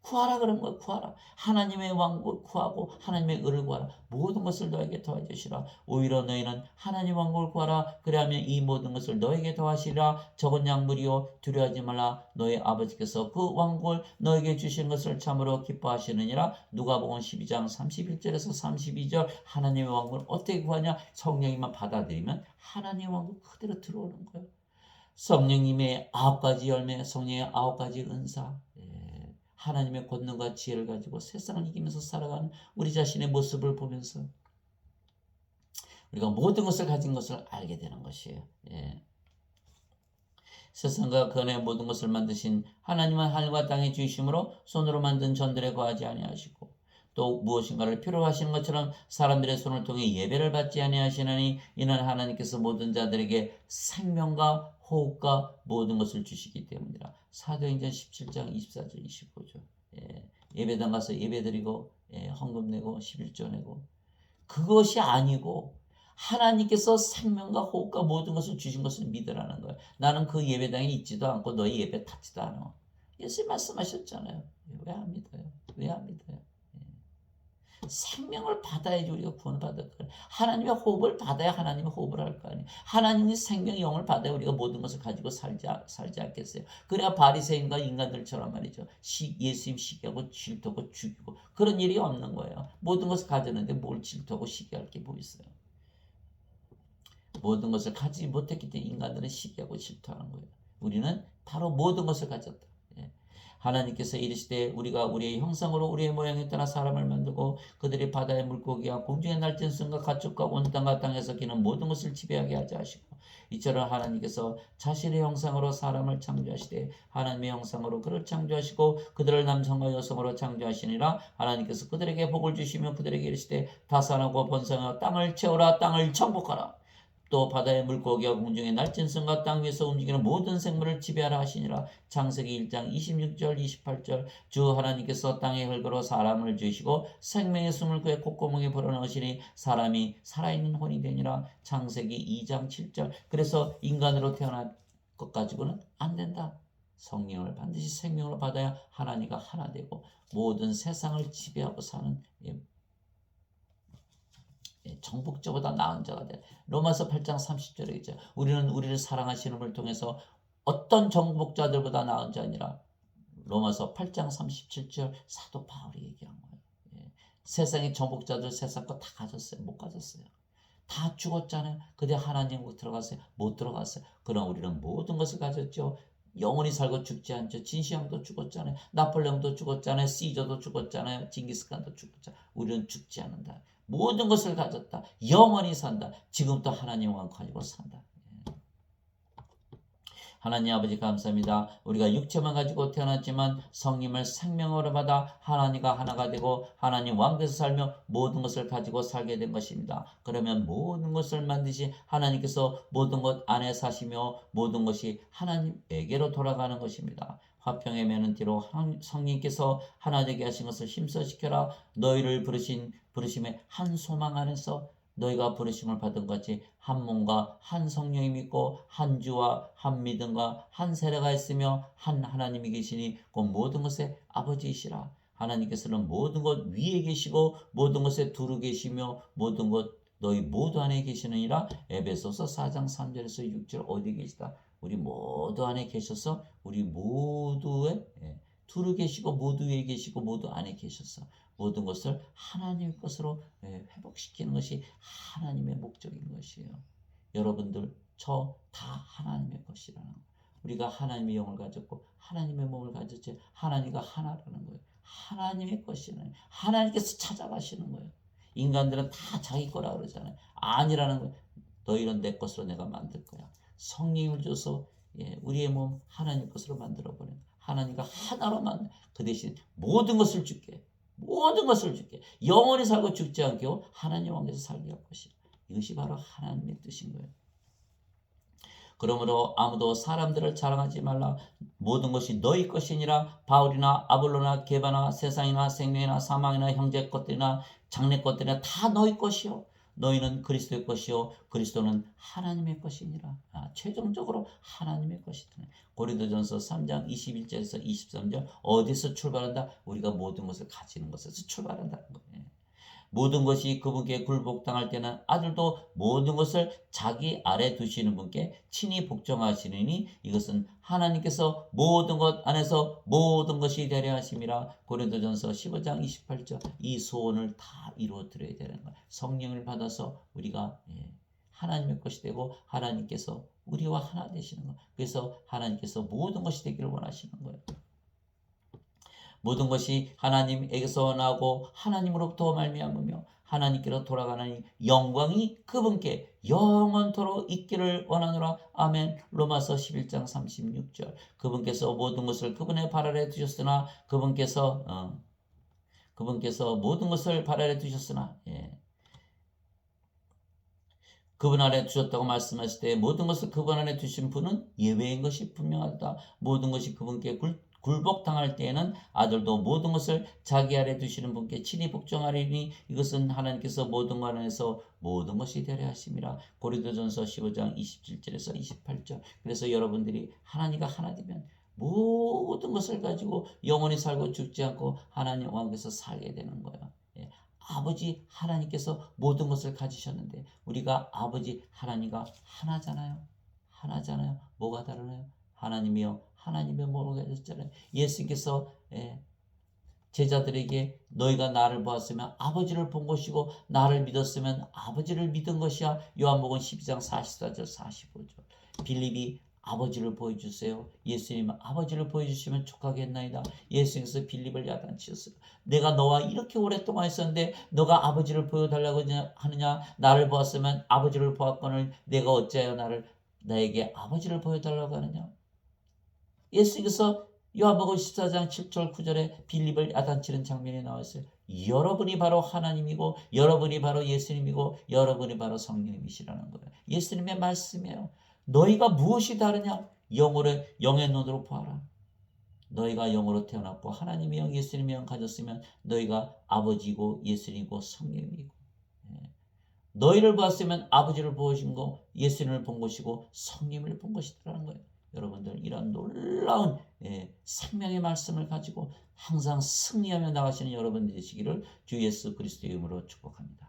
구하라 그런 거예요. 구하라. 하나님의 왕국을 구하고 하나님의 의를 구하라. 모든 것을 너에게 더해주시라. 오히려 너희는 하나님 왕국을 구하라. 그리하면 이 모든 것을 너에게 더하시리라. 적은 양물이요 두려워하지 말라. 너희 아버지께서 그 왕국을 너에게 주신 것을 참으로 기뻐하시느니라. 누가복음 12장 31절에서 32절. 하나님의 왕국을 어떻게 구하냐? 성령님만 받아들이면 하나님의 왕국 그대로 들어오는 거예요. 성령님의 9가지 열매, 성령의 9가지 은사, 하나님의 권능과 지혜를 가지고 세상을 이기면서 살아가는 우리 자신의 모습을 보면서 우리가 모든 것을 가진 것을 알게 되는 것이에요. 세상과 그 안에 모든 것을 만드신 하나님은 하늘과 땅의 주이심으로 손으로 만든 전들에 거하지 아니하시고 또 무엇인가를 필요로 하시는 것처럼 사람들의 손을 통해 예배를 받지 아니하시나니 이는 하나님께서 모든 자들에게 생명과 호흡과 모든 것을 주시기 때문이라. 사도행전 17장 24절 25절. 예배당 가서 예배드리고 헌금 내고 11조 내고 그것이 아니고 하나님께서 생명과 호흡과 모든 것을 주신 것을 믿으라는 거예요. 나는 그 예배당에 있지도 않고 너희 예배 탔지도 않아. 예수님 말씀하셨잖아요. 왜 안 믿어요? 왜 안 믿어요? 생명을 받아야지 우리가 구원받을 거예요. 하나님의 호흡을 받아야 하나님의 호흡을 할 거 아니에요. 하나님의 생명의 영을 받아야 우리가 모든 것을 가지고 살지 않겠어요. 그래야 바리새인과 인간들처럼 말이죠. 예수님 시기하고 질투하고 죽이고 그런 일이 없는 거예요. 모든 것을 가졌는데 뭘 질투하고 시기할 게 뭐 있어요. 모든 것을 가지지 못했기 때문에 인간들은 시기하고 질투하는 거예요. 우리는 바로 모든 것을 가졌다. 예. 하나님께서 이르시되 우리가 우리의 형상으로 우리의 모양에 따라 사람을 만들고 그들이 바다의 물고기와 공중의 날쌘 순과 가축과 온 땅과 땅에서 기는 모든 것을 지배하게 하자 하시고 이처럼 하나님께서 자신의 형상으로 사람을 창조하시되 하나님의 형상으로 그를 창조하시고 그들을 남성과 여성으로 창조하시니라. 하나님께서 그들에게 복을 주시며 그들에게 이르시되 다산하고 번성하여 땅을 채우라. 땅을 정복하라. 또 바다의 물고기와 공중의 날쌘 순과 땅 위에서 움직이는 모든 생물을 지배하라 하시니라. 창세기 1장 26절 28절. 주 하나님께서 땅의 흙으로 사람을 지으시고 생명의 숨을 그의 콧구멍에 불어넣으시니 사람이 살아있는 혼이 되니라. 창세기 2장 7절. 그래서 인간으로 태어난 것 가지고는 안 된다. 성령을 반드시 생명으로 받아야 하나님과 하나 되고 모든 세상을 지배하고 사는 정복자보다 나은 자가 돼. 로마서 8장 30절에 있죠. 우리는 우리를 사랑하시는 분을 통해서 어떤 정복자들보다 나은 자니라. 로마서 8장 37절 사도 바울이 얘기한 거예요. 예. 세상의 정복자들 세상 거 다 가졌어요. 못 가졌어요. 다 죽었잖아요. 근데 하나님으로 들어갔어요. 못 들어갔어요. 그러나 우리는 모든 것을 가졌죠. 영원히 살고 죽지 않죠. 진시황도 죽었잖아요. 나폴레옹도 죽었잖아요. 시저도 죽었잖아요. 징기스칸도 죽었잖아요. 우리는 죽지 않는다. 모든 것을 가졌다. 영원히 산다. 지금부터 하나님과 가지고 산다. 하나님 아버지 감사합니다. 우리가 육체만 가지고 태어났지만 성님을 생명으로 받아 하나님과 하나가 되고 하나님 왕께서 살며 모든 것을 가지고 살게 된 것입니다. 그러면 모든 것을 만드신 하나님께서 모든 것 안에 사시며 모든 것이 하나님에게로 돌아가는 것입니다. 화평의 매는 뒤로 성령께서 하나 되게 하신 것을 힘써시켜라. 너희를 부르심의 한 소망 안에서 너희가 부르심을 받은 것이 한 몸과 한 성령이 믿고 한 주와 한 믿음과 한 세례가 있으며 한 하나님이 계시니 그 모든 것의 아버지이시라. 하나님께서는 모든 것 위에 계시고 모든 것에 두루 계시며 모든 것 너희 모두 안에 계시느니라. 에베소서 4장 3절에서 6절 어디 계시다. 우리 모두 안에 계셔서 우리 모두의 두루 계시고 모두 위에 계시고 모두 안에 계셔서 모든 것을 하나님의 것으로 회복시키는 것이 하나님의 목적인 것이에요. 여러분들 저 다 하나님의 것이라는 거예요. 우리가 하나님의 영을 가졌고 하나님의 몸을 가졌지 하나님과 하나라는 거예요. 하나님의 것이라는 거예요. 하나님께서 찾아가시는 거예요. 인간들은 다 자기 거라 그러잖아요. 아니라는 거예요. 너희는 내 것으로 내가 만들 거야. 성령을 줘서 우리의 몸 하나님 것으로 만들어버려. 하나님과 하나로 만들. 그 대신 모든 것을 줄게. 모든 것을 줄게. 영원히 살고 죽지 않게 하나님 왕에서 살게 할 것이라. 이것이 바로 하나님의 뜻인 거예요. 그러므로 아무도 사람들을 자랑하지 말라. 모든 것이 너희 것이니라. 바울이나 아볼로나 게바나 세상이나 생명이나 사망이나 형제 것들이나 장래 것들이나 다 너희 것이요. 너희는 그리스도의 것이요 그리스도는 하나님의 것이니라. 최종적으로 하나님의 것이다. 고린도전서 3장 21절에서 23절 어디서 출발한다? 우리가 모든 것을 가지는 것에서 출발한다는 거예요. 모든 것이 그분께 굴복당할 때는 아들도 모든 것을 자기 아래 두시는 분께 친히 복종하시느니 이것은 하나님께서 모든 것 안에서 모든 것이 되려 하심이라. 고린도전서 15장 28절 이 소원을 다 이루어 드려야 되는 거예요. 성령을 받아서 우리가 하나님의 것이 되고 하나님께서 우리와 하나 되시는 거예요. 그래서 하나님께서 모든 것이 되기를 원하시는 거예요. 모든 것이 하나님에게서 나오고 하나님으로부터 말미암으며 하나님께로 돌아가는 영광이 그분께 영원토록 있기를 원하노라. 아멘. 로마서 11장 36절 그분께서 모든 것을 그분의 발 아래 두셨으나 그분께서 모든 것을 발 아래 두셨으나 그분 안에 두셨다고 말씀하실 때 모든 것을 그분 안에 두신 분은 예외인 것이 분명하다. 모든 것이 그분께 굴복당할 때에는 아들도 모든 것을 자기 아래 두시는 분께 친히 복종하리니 이것은 하나님께서 모든 것 안에서 모든 것이 되려 하심이라. 고린도전서 15장 27절에서 28절 그래서 여러분들이 하나님과 하나 되면 모든 것을 가지고 영원히 살고 죽지 않고 하나님 왕께서 살게 되는 거예요. 아버지 하나님께서 모든 것을 가지셨는데 우리가 아버지 하나님과 하나잖아요. 하나잖아요. 뭐가 다르나요? 하나님이요. 하나님의 몸을 가졌잖아요. 예수님께서 제자들에게 너희가 나를 보았으면 아버지를 본 것이고 나를 믿었으면 아버지를 믿은 것이야. 요한복음 12장 44절 45절. 빌립이 아버지를 보여주세요. 예수님은 아버지를 보여주시면 족하겠나이다. 예수님께서 빌립을 야단치셨어요. 내가 너와 이렇게 오랫동안 있었는데 너가 아버지를 보여달라고 하느냐. 나를 보았으면 아버지를 보았거늘 내가 어찌하여 나에게 아버지를 보여달라고 하느냐. 예수님께서 요한복음 14장 7절 9절에 빌립을 야단치는 장면이 나와있어요. 여러분이 바로 하나님이고 여러분이 바로 예수님이고 여러분이 바로 성령님이시라는 거예요. 예수님의 말씀이에요. 너희가 무엇이 다르냐? 영의 눈으로 보아라. 너희가 영으로 태어났고 하나님의 영 예수님의 영 가졌으면 너희가 아버지고 예수님이고 성령이고 너희를 보았으면 아버지를 보신 거 예수님을 본 것이고 성령을 본 것이라는 거예요. 여러분들 이런 놀라운 생명의 말씀을 가지고 항상 승리하며 나가시는 여러분 되시기를 주 예수 그리스도의 이름으로 축복합니다.